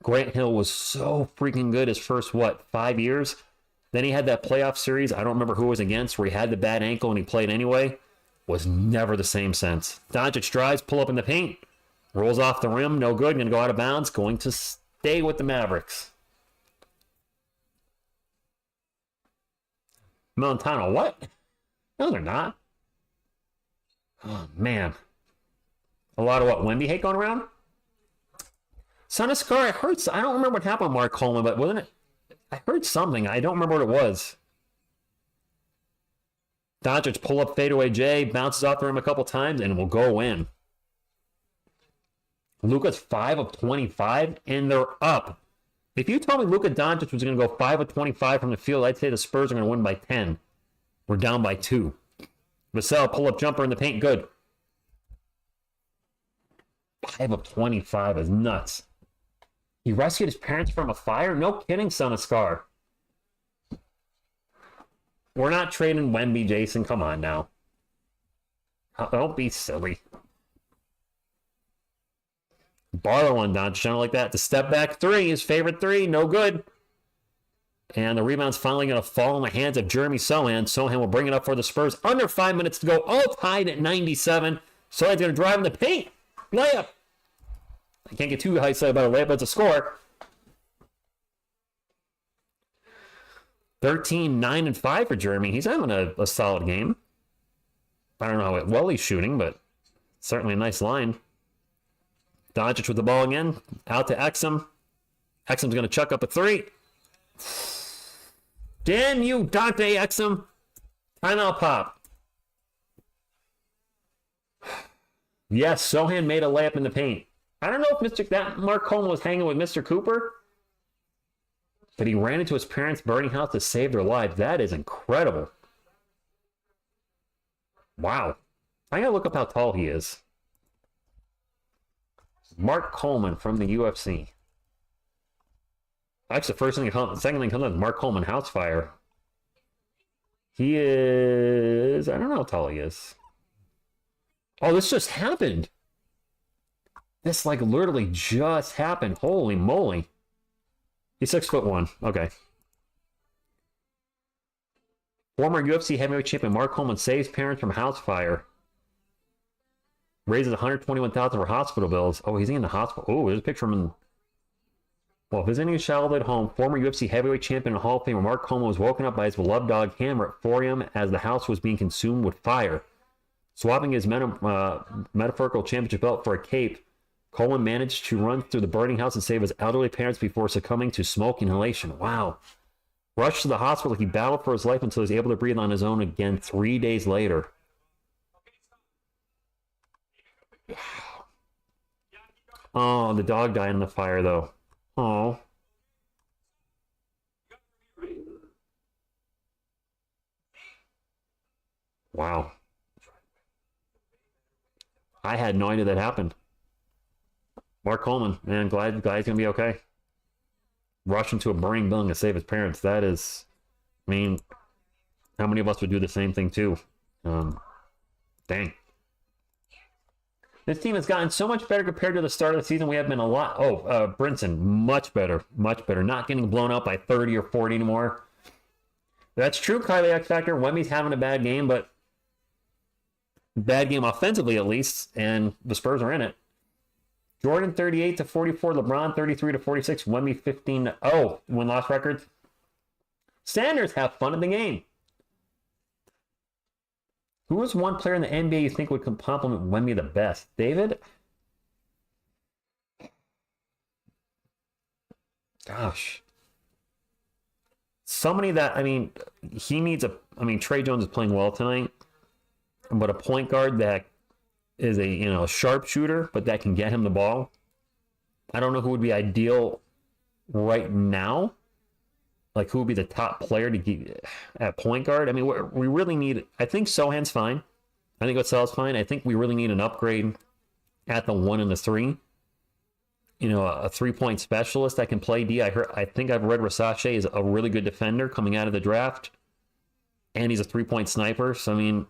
Grant Hill was so freaking good his first, 5 years? Then he had that playoff series, I don't remember who it was against, where he had the bad ankle and he played anyway. Was never the same since. Doncic drives, pull up in the paint, rolls off the rim, no good, going to go out of bounds, going to stay with the Mavericks. Milantano, what? No, they're not. Oh, man. A lot of Wemby hate going around? Son of Scar, I don't remember what happened with Mark Coleman, but wasn't it? I heard something. I don't remember what it was. Doncic pull up fadeaway J, bounces off the rim a couple times, and will go in. Luka's 5 of 25, and they're up. If you told me Luka Doncic was going to go 5 of 25 from the field, I'd say the Spurs are going to win by 10. We're down by 2. Vassell, pull-up jumper in the paint, good. 5 of 25 is nuts. He rescued his parents from a fire? No kidding, son of Scar. We're not trading Wemby, Jason. Come on now. Don't be silly. Barlow on Doncic, I don't like that. The step back three, his favorite three, no good. And the rebound's finally going to fall in the hands of Jeremy Sohan. Sohan will bring it up for the Spurs. Under 5 minutes to go. All tied at 97. Sohan's going to drive in the paint. Layup. I can't get too high side about a layup, but it's a score. 13, 9, and 5 for Jeremy. He's having a solid game. I don't know how well he's shooting, but certainly a nice line. Doncic with the ball again. Out to Exum. Exum's going to chuck up a three. Damn you, Dante Exum. Timeout pop. Yes, Sohan made a layup in the paint. I don't know if that Mark Coleman was hanging with Mr. Cooper, but he ran into his parents' burning house to save their lives. That is incredible. Wow. I gotta look up how tall he is. Mark Coleman from the UFC. Actually, the second thing comes up is Mark Coleman house fire. He is... I don't know how tall he is. Oh, this just happened. This, literally just happened. Holy moly. He's 6'1". Okay. Former UFC heavyweight champion Mark Coleman saves parents from house fire. Raises $121,000 for hospital bills. Oh, he's in the hospital. Oh, there's a picture of him. While visiting his childhood home, former UFC heavyweight champion and Hall of Famer Mark Coleman was woken up by his beloved dog Hammer at 4 a.m. as the house was being consumed with fire. Swapping his metaphorical championship belt for a cape, Coleman managed to run through the burning house and save his elderly parents before succumbing to smoke inhalation. Wow. Rushed to the hospital, he battled for his life until he was able to breathe on his own again 3 days later. Wow. Oh, the dog died in the fire, though. Oh. Wow. I had no idea that happened. Mark Coleman, man, glad he's going to be okay. Rush into a burning building to save his parents. That is, I mean, how many of us would do the same thing too? Dang. This team has gotten so much better compared to the start of the season. We have been a lot. Oh, Brinson, much better. Much better. Not getting blown out by 30 or 40 anymore. That's true, Kylie X Factor. Wemby's having a bad game, but bad game offensively at least, and the Spurs are in it. Jordan 38 to 44, LeBron 33 to 46, Wemby 15 win-loss records. Sanders have fun in the game. Who is one player in the NBA you think would complement Wemby the best? David? Gosh. Somebody that, I mean, he needs a, I mean, Trey Jones is playing well tonight, but a point guard that is a, you know, a sharpshooter, but that can get him the ball. I don't know who would be ideal right now. Like, who would be the top player to get at point guard? I mean, we really need, I think Sohan's fine. I think Ocel's fine. I think we really need an upgrade at the 1 and the 3. You know, a 3-point specialist that can play D. I think I've read Rasace is a really good defender coming out of the draft. And he's a 3-point sniper. So, I mean,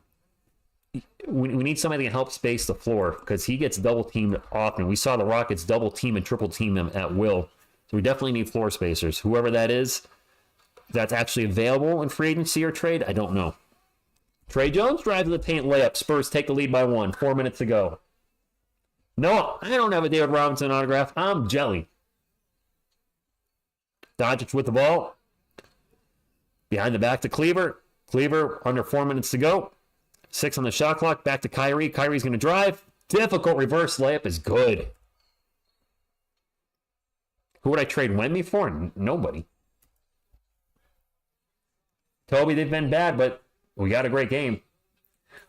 we need somebody that can help space the floor because he gets double teamed often. We saw the Rockets double team and triple team him at will. So we definitely need floor spacers. Whoever that is, that's actually available in free agency or trade, I don't know. Trey Jones drives to the paint layup. Spurs take the lead by 1. 4 minutes to go. No, I don't have a David Robinson autograph. I'm jelly. Doncic with the ball. Behind the back to Cleaver. Cleaver under 4 minutes to go. 6 on the shot clock. Back to Kyrie. Kyrie's going to drive. Difficult reverse layup is good. Who would I trade Wemby for? Nobody. Toby, they've been bad, but we got a great game.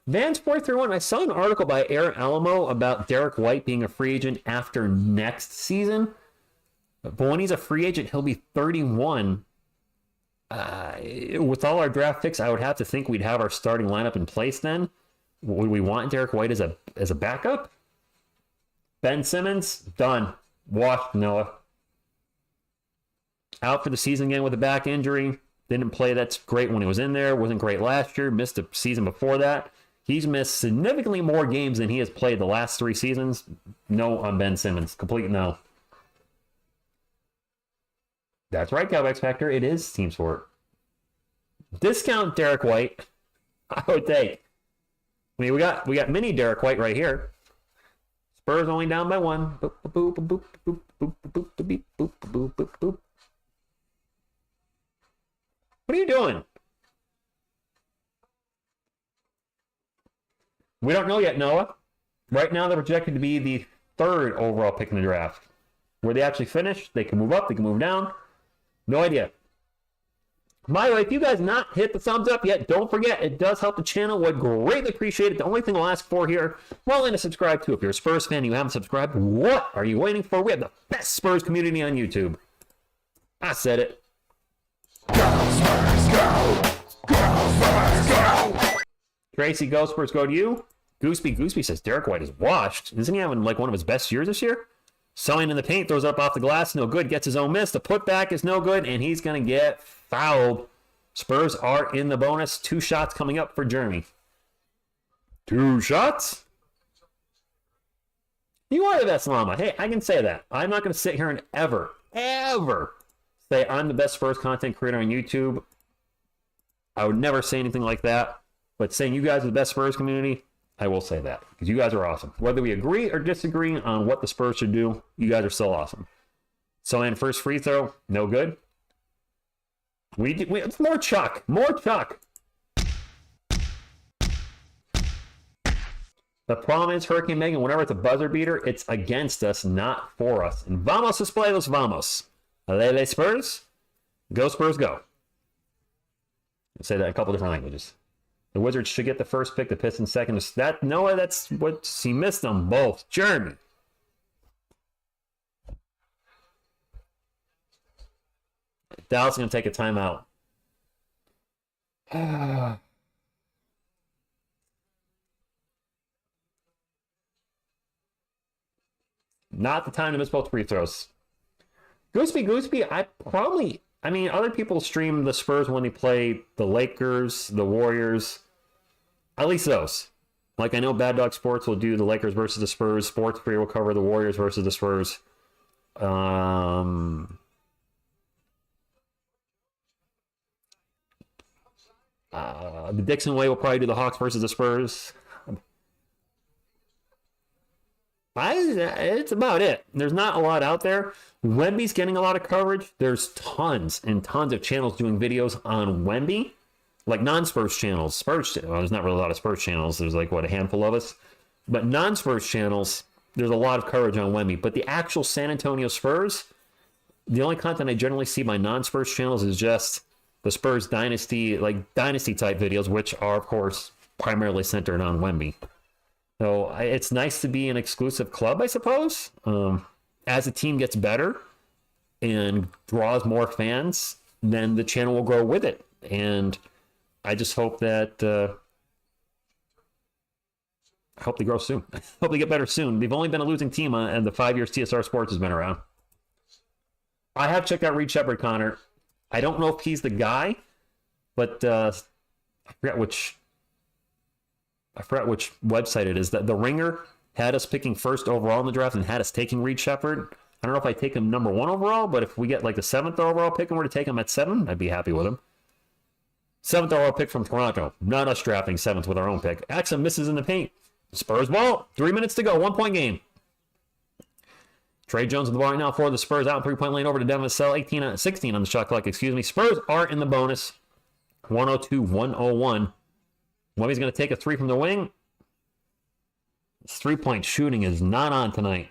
Vans 431, I saw an article by Aaron Alamo about Derek White being a free agent after next season. But when he's a free agent, he'll be 31. With all our draft picks, I would have to think we'd have our starting lineup in place then. Would we want Derek White as a backup? Ben Simmons, done. Washed, Noah. Out for the season again with a back injury. Didn't play that's great when he was in there. Wasn't great last year. Missed a season before that. He's missed significantly more games than he has played the last 3 seasons. No on Ben Simmons. Complete no. That's right, Cowboys Factor. It is team sport. Discount Derek White. I would take. I mean, we got mini Derek White right here. Spurs only down by 1. Boop, boop, boop, boop, boop, boop, boop, boop, boop, boop, boop, boop. What are you doing? We don't know yet, Noah. Right now, they're projected to be the 3rd overall pick in the draft. Where they actually finish, they can move up, they can move down. No idea. By the way, if you guys not hit the thumbs up yet, don't forget, it does help the channel. Would greatly appreciate it. The only thing I'll ask for here, well, and to subscribe to. If you're a Spurs fan and you haven't subscribed, what are you waiting for? We have the best Spurs community on YouTube. I said it. Go Spurs, go! Go Spurs, go! Tracy, go Spurs, go to you. Gooseby says Derek White is washed. Isn't he having like one of his best years this year? Sewing in the paint, throws up off the glass, no good. Gets his own miss. The putback is no good, and he's going to get fouled. Spurs are in the bonus. 2 shots coming up for Jeremy. 2 shots? You are the best llama. Hey, I can say that. I'm not going to sit here and ever say I'm the best Spurs content creator on YouTube. I would never say anything like that. But saying you guys are the best Spurs community, I will say that. Because you guys are awesome. Whether we agree or disagree on what the Spurs should do, you guys are still awesome. So, and first free throw, no good. It's more Chuck. More Chuck. The problem is, Hurricane Megan, whenever it's a buzzer beater, it's against us, not for us. And vamos display los vamos. Alele Spurs. Go Spurs, go. I'll say that in a couple different languages. The Wizards should get the first pick, the Pistons second. Noah, that's what he missed them both. Jeremy. Dallas is going to take a timeout. Not the time to miss both free throws. Gooseby, I mean, other people stream the Spurs when they play the Lakers, the Warriors. At least those. Like, I know Bad Dog Sports will do the Lakers versus the Spurs. Sports Free will cover the Warriors versus the Spurs. The Dixon Way will probably do the Hawks versus the Spurs. It's about it. There's not a lot out there. Wemby's getting a lot of coverage. There's tons and tons of channels doing videos on Wemby. like non-Spurs channels. Well, there's not really a lot of Spurs channels. There's like, what, a handful of us? But non-Spurs channels, there's a lot of coverage on Wemby. But the actual San Antonio Spurs, the only content I generally see by non-Spurs channels is just the Spurs dynasty type videos, which are, of course, primarily centered on Wemby. So it's nice to be an exclusive club, I suppose. As the team gets better and draws more fans, then the channel will grow with it. And I just hope that I hope they grow soon. I hope they get better soon. They've only been a losing team, and the 5 years TSR Sports has been around. I have checked out Reed Shepherd, Connor. I don't know if he's the guy, but I forgot which website it is. That The Ringer had us picking first overall in the draft and had us taking Reed Shepherd. I don't know if I take him number 1 overall, but if we get like the 7th overall pick and we're to take him at 7, I'd be happy with him. 7th overall pick from Toronto. Not us drafting 7th with our own pick. Axum misses in the paint. Spurs ball. 3 minutes to go. 1-point game. Trey Jones with the ball right now for the Spurs. Out 3-point lane over to Devin Vassell. 16 on the shot clock. Spurs are in the bonus. 102-101. Wemby's going to take a 3 from the wing. His 3-point shooting is not on tonight.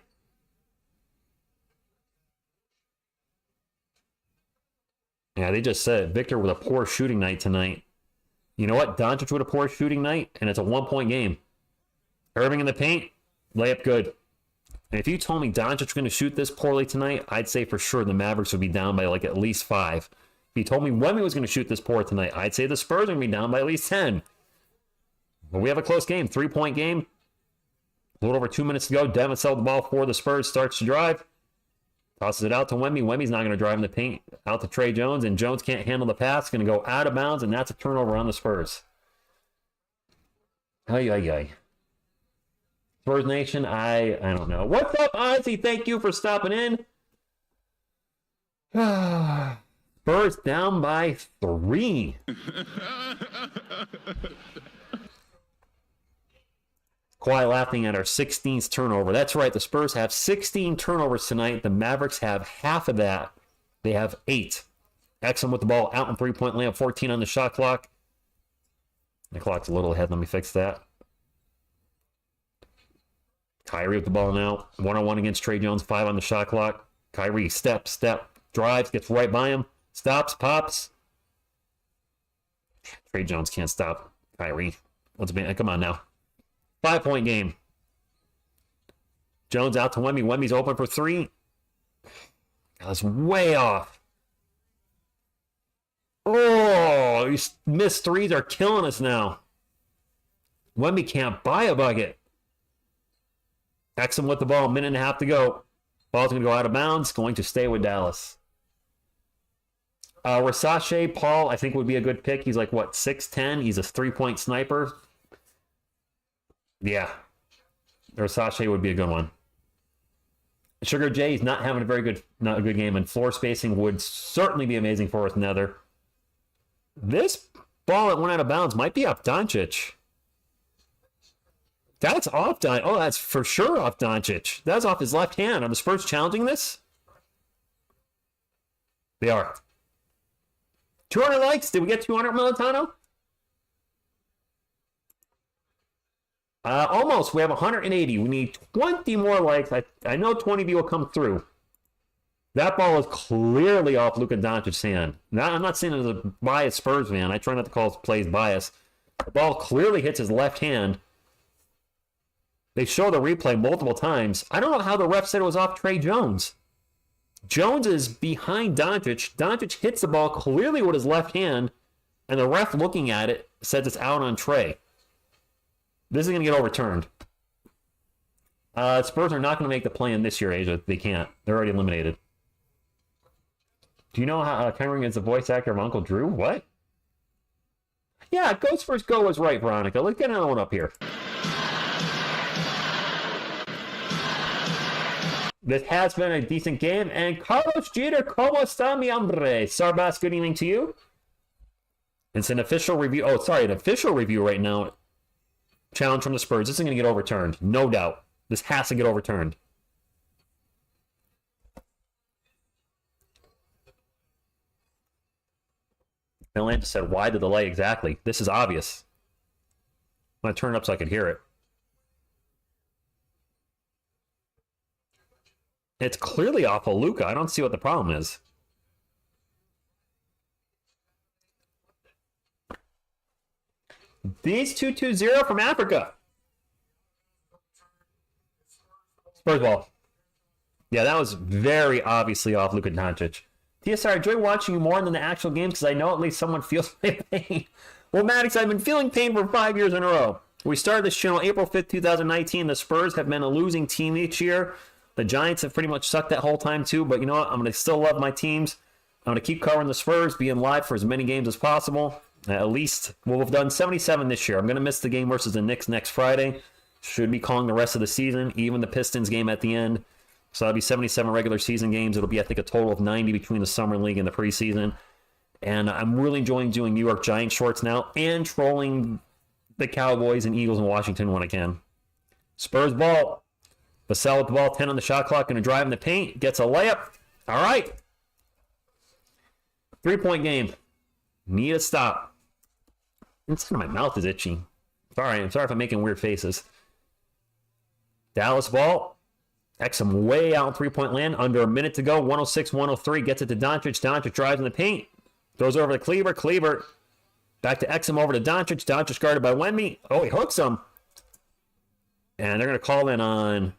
Yeah, they just said Victor with a poor shooting night tonight. You know what? Doncic with a poor shooting night, and it's a 1-point game. Irving in the paint, layup good. And if you told me Doncic was going to shoot this poorly tonight, I'd say for sure the Mavericks would be down by like at least 5. If you told me Wemby was going to shoot this poor tonight, I'd say the Spurs are going to be down by at least 10. But we have a close game, 3-point game. A little over 2 minutes to go. Devin Vassell the ball for the Spurs, starts to drive. Tosses it out to Wemby. Wemby's not going to drive in the paint. Out to Trey Jones, and Jones can't handle the pass. Going to go out of bounds, and that's a turnover on the Spurs. Ay. Spurs Nation, I don't know. What's up, Ozzy? Thank you for stopping in. Spurs down by 3. Quiet laughing at our 16th turnover. That's right, the Spurs have 16 turnovers tonight. The Mavericks have half of that. They have 8. Exum with the ball out in 3-point layup, 14 on the shot clock. The clock's a little ahead. Let me fix that. Kyrie with the ball now. 1-on-1 against Trey Jones, 5 on the shot clock. Kyrie, step, drives, gets right by him. Stops, pops. Trey Jones can't stop Kyrie. Come on now. 5-point game. Jones out to Wemby. Wemby's open for 3. That's way off. Oh, these missed 3s are killing us now. Wemby can't buy a bucket. Exum with the ball. 1.5 minutes to go. Ball's going to go out of bounds. Going to stay with Dallas. Rasache Paul, I think, would be a good pick. He's like, 6'10"? He's a 3-point sniper. Yeah. Rasache would be a good one. Sugar J, he's not having not a good game, and floor spacing would certainly be amazing for us, Nether. This ball that went out of bounds might be off Doncic. That's off Doncic. Oh, that's for sure off Doncic. That's off his left hand. Are the Spurs challenging this? They are. 200 likes. Did we get 200, Militano? Almost. We have 180. We need 20 more likes. I know 20 of you will come through. That ball is clearly off Luka Doncic's hand. Now, I'm not saying it as a biased Spurs fan. I try not to call plays bias. The ball clearly hits his left hand. They show the replay multiple times. I don't know how the ref said it was off Trey Jones. Jones is behind Doncic. Doncic hits the ball clearly with his left hand, and the ref looking at it says it's out on Trey. This is going to get overturned. Spurs are not going to make the play-in this year, Asia. They can't. They're already eliminated. Do you know how Kyrie is the voice actor of Uncle Drew? What? Yeah, Go Spurs Go was right, Veronica. Let's get another one up here. This has been a decent game. And Carlos Jeter, ¿cómo está mi hombre? Sarbas, good evening to you. It's an official review. Oh, sorry, an official review right now. Challenge from the Spurs. This is going to get overturned. No doubt. This has to get overturned. Atlanta said, why the delay exactly? This is obvious. I'm going to turn it up so I could hear it. It's clearly off of Luka. I don't see what the problem is. These 220 from Africa. Spurs ball. Yeah, that was very obviously off Luka Doncic. TSR, I enjoy watching you more than the actual games because I know at least someone feels my pain. Well, Maddox, I've been feeling pain for 5 years in a row. We started this channel April 5th, 2019. The Spurs have been a losing team each year. The Giants have pretty much sucked that whole time too, but you know what? I'm going to still love my teams. I'm going to keep covering the Spurs, being live for as many games as possible. At least we'll have done 77 this year. I'm going to miss the game versus the Knicks next Friday. Should be calling the rest of the season, even the Pistons game at the end. So that'll be 77 regular season games. It'll be, I think, a total of 90 between the summer league and the preseason. And I'm really enjoying doing New York Giants shorts now and trolling the Cowboys and Eagles in Washington when I can. Spurs ball. Vassell with the ball, 10 on the shot clock, going to drive in the paint. Gets a layup. All right. 3-point game. Need a stop. Inside of my mouth is itchy. Sorry, I'm sorry if I'm making weird faces. Dallas ball. Exum way out in three-point land. Under a minute to go. 106-103. Gets it to Doncic. Doncic drives in the paint. Throws over to Cleaver. Cleaver. Back to Exum over to Doncic. Doncic guarded by Wemby. Oh, he hooks him. And they're going to call in on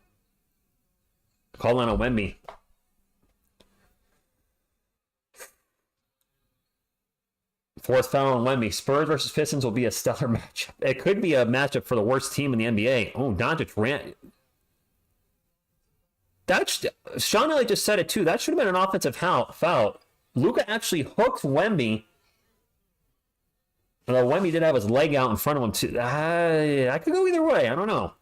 Wemby. Fourth foul on Wemby. Spurs versus Pistons will be a stellar matchup. It could be a matchup for the worst team in the NBA. Oh, Doncic ran. Sean Elliott just said it too. That should have been an offensive foul. Luka actually hooked Wemby. Although Wemby did have his leg out in front of him too. I could go either way. I don't know.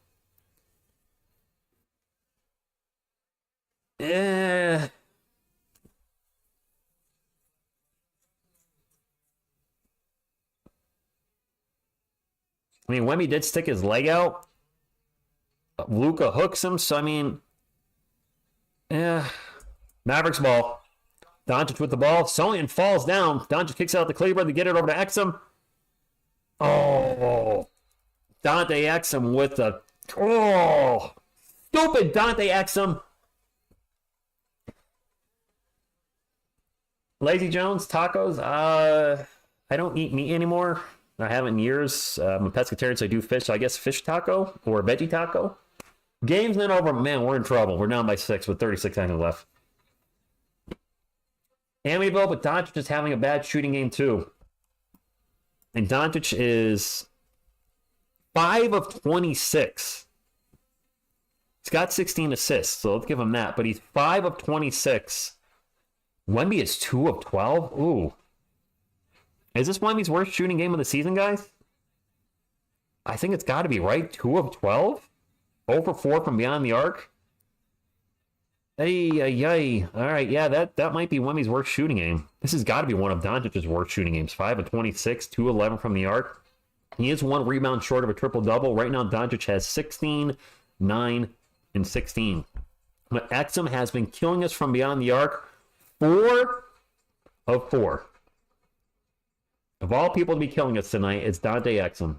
I mean, Wemby did stick his leg out. Luka hooks him, so I mean, Mavericks ball. Doncic with the ball. Solian falls down. Doncic kicks out the Cleaver. They get it over to Exum. Oh, Dante Exum with the stupid Dante Exum. Lazy Jones, tacos. I don't eat meat anymore. I haven't in years. I'm a pescatarian, so I do fish. So I guess fish taco or veggie taco. Game's not over. Man, we're in trouble. We're down by 6 with 36 seconds left. Amiable, but Doncic is having a bad shooting game too. And Doncic is 5 of 26. He's got 16 assists, so let's give him that. But he's 5 of 26. Wemby is 2 of 12? Ooh. Is this Wemby's worst shooting game of the season, guys? I think it's got to be, right? 2 of 12? 0 for 4 from beyond the arc? Ay. All right, yeah, that might be Wemby's worst shooting game. This has got to be one of Doncic's worst shooting games. 5 of 26, 2 of 11 from the arc. He is 1 rebound short of a triple-double. Right now, Doncic has 16, 9, and 16. But Exum has been killing us from beyond the arc. 4 of 4. Of all people to be killing us tonight, it's Dante Exum.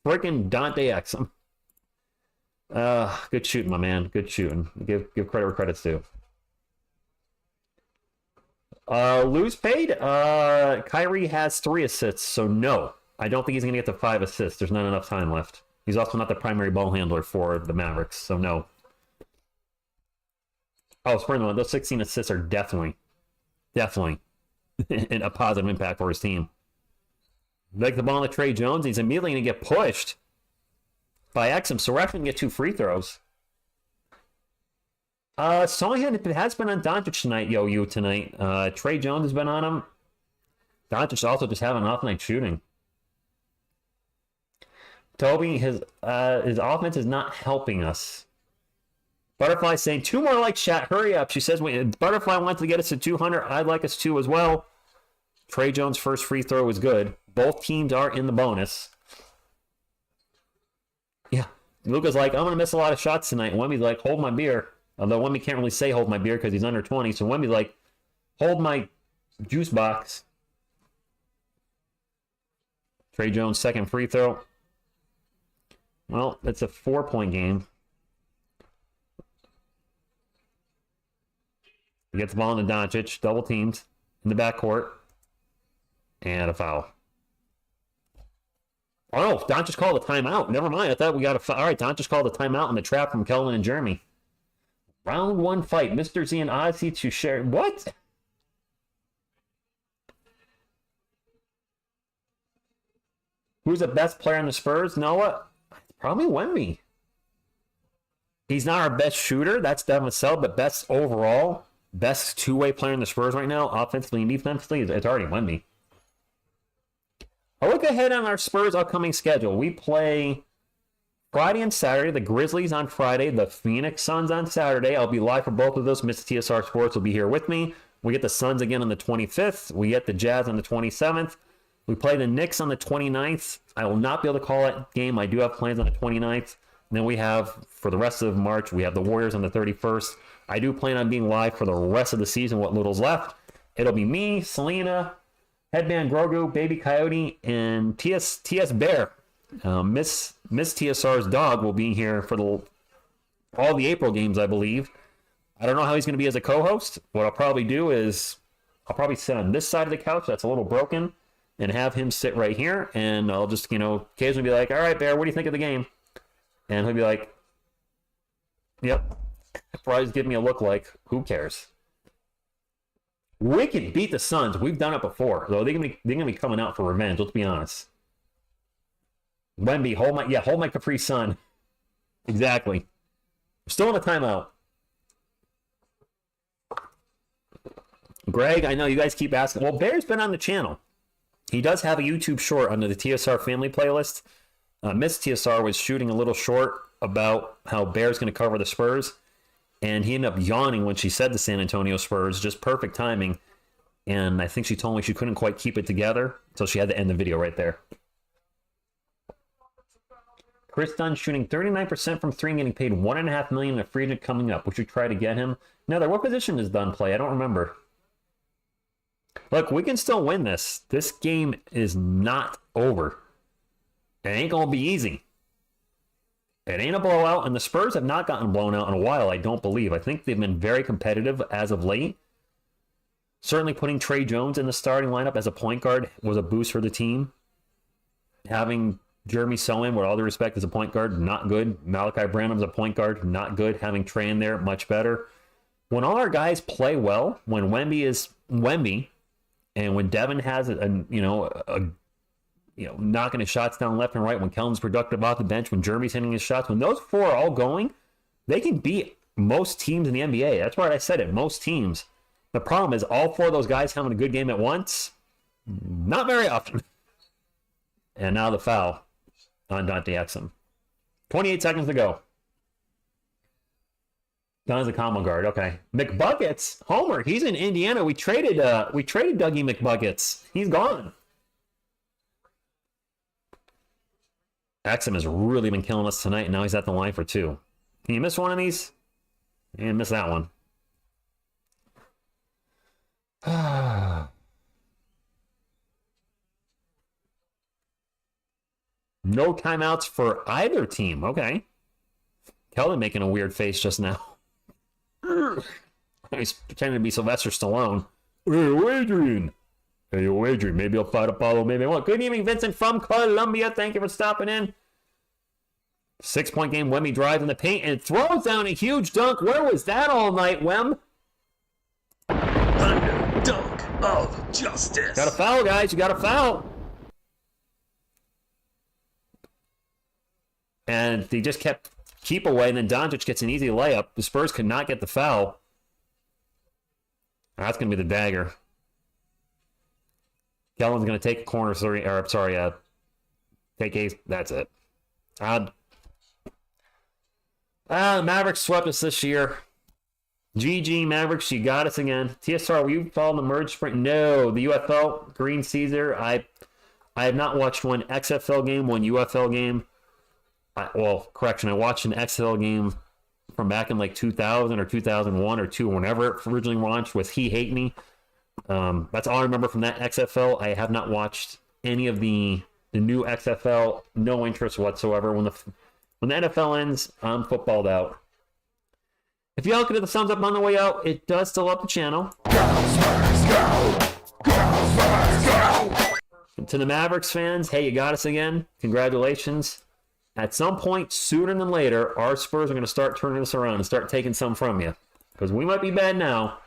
Freaking Dante Exum. Good shooting, my man. Good shooting. Give credit where credit's due. Lose paid. Kyrie has 3 assists, so no. I don't think he's going to get to 5 assists. There's not enough time left. He's also not the primary ball handler for the Mavericks, so no. Oh, Spurs, those 16 assists are definitely a positive impact for his team. Like the ball to Trey Jones, he's immediately going to get pushed by Exum, so Ref can get 2 free throws. Solian has been on Doncic tonight, tonight. Trey Jones has been on him. Doncic also just having an off-night shooting. Toby, his offense is not helping us. Butterfly saying 2 more like chat. Hurry up. She says Butterfly wants to get us to 200. I'd like us to as well. Trey Jones' first free throw was good. Both teams are in the bonus. Yeah. Luka's like, I'm going to miss a lot of shots tonight. Wemby's like, hold my beer. Although Wemby can't really say hold my beer because he's under 20. So Wemby's like, hold my juice box. Trey Jones' second free throw. Well, it's a 4-point game. He gets the ball into Doncic, double teamed in the backcourt, and a foul. Oh, no, Doncic called a timeout. Never mind. I thought we got a foul. All right, Doncic called a timeout in the trap from Kelvin and Jeremy. Round 1 fight. Mr. Z and Odyssey to share. What? Who's the best player on the Spurs? Noah? Probably Wemby. He's not our best shooter. That's Devin Vassell, but best overall, best two-way player in the Spurs right now, offensively and defensively, it's already Wemby. I'll look ahead on our Spurs' upcoming schedule. We play Friday and Saturday, the Grizzlies on Friday, the Phoenix Suns on Saturday. I'll be live for both of those. Mr. TSR Sports will be here with me. We get the Suns again on the 25th. We get the Jazz on the 27th. We play the Knicks on the 29th. I will not be able to call that game. I do have plans on the 29th. And then we have, for the rest of March, we have the Warriors on the 31st. I do plan on being live for the rest of the season, what little's left. It'll be me, Selena, Headband Grogu, Baby Coyote, and TS Bear. Miss TSR's dog will be here for all the April games, I believe. I don't know how he's going to be as a co-host. What I'll probably do is I'll probably sit on this side of the couch that's a little broken and have him sit right here, and I'll just, occasionally be like, all right, Bear, what do you think of the game? And he'll be like, yep. Probably just give me a look like, who cares? We can beat the Suns. We've done it before, though. They're gonna be coming out for revenge. Let's be honest. Wemby, hold my Capri Sun. Exactly. We're still in a timeout. Greg, I know you guys keep asking. Well, Bear's been on the channel. He does have a YouTube short under the TSR family playlist. Miss TSR was shooting a little short about how Bear's going to cover the Spurs, and he ended up yawning when she said the San Antonio Spurs. Just perfect timing. And I think she told me she couldn't quite keep it together, so she had to end the video right there. Chris Dunn shooting 39% from 3 and getting paid $1.5 million in a free agent coming up. Would you try to get him? No, what position does Dunn play? I don't remember. Look, we can still win this. This game is not over. It ain't going to be easy. It ain't a blowout, and the Spurs have not gotten blown out in a while, I don't believe. I think they've been very competitive as of late. Certainly putting Trey Jones in the starting lineup as a point guard was a boost for the team. Having Jeremy Sohan, with all due respect, as a point guard, not good. Malachi Branham's a point guard, not good. Having Trey in there, much better. When all our guys play well, when Wemby is Wemby, and when Devin has knocking his shots down left and right, when Kellen's productive off the bench, when Jeremy's hitting his shots, when those four are all going, they can beat most teams in the NBA. That's why I said it, most teams. The problem is all four of those guys having a good game at once, not very often. And now the foul on Dante Exum. 28 seconds to go. Done as a combo guard. Okay. McBuckets. Homer. He's in Indiana. We traded Dougie McBuckets. He's gone. Exum has really been killing us tonight, and now he's at the line for 2. Can you miss one of these? And miss that one. No timeouts for either team. Okay. Kelly making a weird face just now. He's pretending to be Sylvester Stallone. Hey, Adrian. Hey, Adrian. Maybe I'll fight Apollo. Maybe I won't. Good evening, Vincent from Colombia. Thank you for stopping in. 6-point game. Wemby drives in the paint and throws down a huge dunk. Where was that all night, Wem? Thunder dunk of justice. Got a foul, guys. You got a foul. And they just keep away, and then Doncic gets an easy layup. The Spurs could not get the foul. That's going to be the dagger. Kellen's going to take a corner three, take a, that's it. Mavericks swept us this year. GG, Mavericks, you got us again. TSR, will you follow the merge sprint? No, the UFL, Green Caesar. I have not watched one XFL game, one UFL game. I watched an XFL game from back in like 2000 or 2001 or 2, whenever it originally launched with He Hate Me. That's all I remember from that XFL. I have not watched any of the the new XFL, no interest whatsoever. When the NFL ends, I'm footballed out. If y'all could hit the thumbs up on the way out, it does still up the channel. Go Spurs, go! Go Spurs, go! And to the Mavericks fans, hey, you got us again. Congratulations. At some point, sooner than later, our Spurs are going to start turning this around and start taking some from you. Because we might be bad now,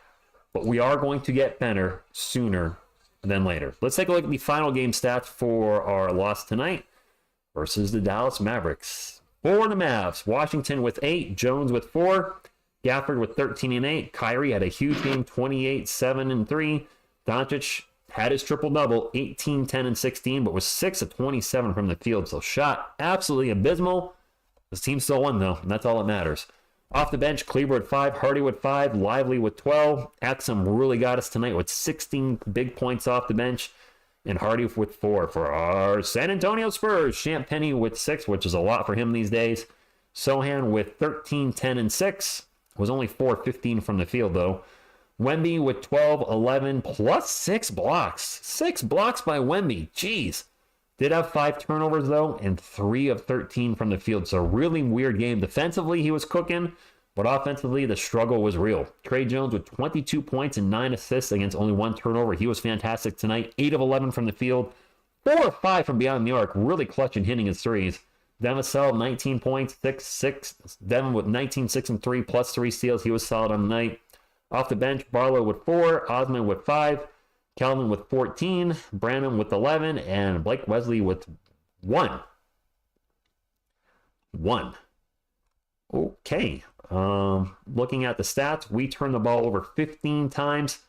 but we are going to get better sooner than later. Let's take a look at the final game stats for our loss tonight versus the Dallas Mavericks. For the Mavs, Washington with 8, Jones with 4, Gafford with 13 and 8. Kyrie had a huge game, 28, 7 and 3. Doncic had his triple-double, 18, 10, and 16, but was 6 of 27 from the field. So shot absolutely abysmal. This team still won, though, and that's all that matters. Off the bench, Kleber with 5, Hardy with 5, Lively with 12. Axum really got us tonight with 16 big points off the bench, and Hardy with 4 for our San Antonio Spurs. Champagnie with 6, which is a lot for him these days. Sohan with 13, 10, and 6. Was only 4, 15 from the field, though. Wemby with 12, 11, plus 6 blocks. 6 blocks by Wemby. Jeez. Did have 5 turnovers, though, and 3 of 13 from the field. So really weird game. Defensively, he was cooking, but offensively, the struggle was real. Trey Jones with 22 points and 9 assists against only 1 turnover. He was fantastic tonight. 8 of 11 from the field. 4 of 5 from beyond the arc. Really clutch and hitting his threes. Devin Vassell, 19 points, 6. Devin with 19, 6, and 3, plus 3 steals. He was solid on the night. Off the bench, Barlow with 4, Osman with 5, Calvin with 14, Brandon with 11, and Blake Wesley with 1. Okay. Looking at the stats, we turned the ball over 15 times.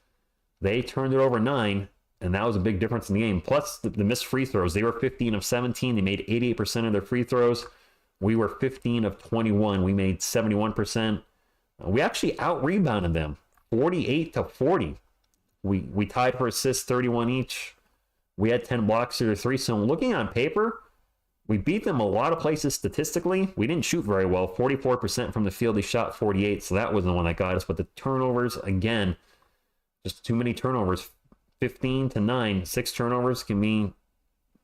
They turned it over 9, and that was a big difference in the game. Plus, the missed free throws. They were 15 of 17. They made 88% of their free throws. We were 15 of 21. We made 71%. We actually out-rebounded them. 48 to 40. We tied for assists, 31 each. We had 10 blocks to their 3. So looking on paper, we beat them a lot of places statistically. We didn't shoot very well. 44% from the field. They shot 48. So that was the one that got us. But the turnovers, again, just too many turnovers. 15 to 9. 6 turnovers can mean,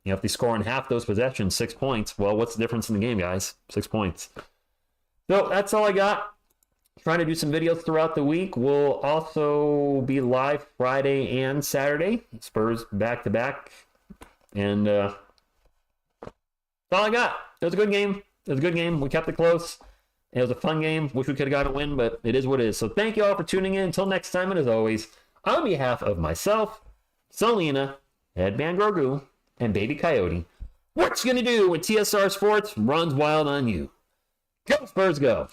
if they score on half those possessions, 6 points. Well, what's the difference in the game, guys? 6 points. So that's all I got. Trying to do some videos throughout the week. We'll also be live Friday and Saturday. Spurs back-to-back. And that's all I got. It was a good game. We kept it close. It was a fun game. Wish we could have got a win, but it is what it is. So thank you all for tuning in. Until next time, and as always, on behalf of myself, Selena, Headband Grogu, and Baby Coyote, what you gonna do when TSR Sports runs wild on you? Go Spurs, go!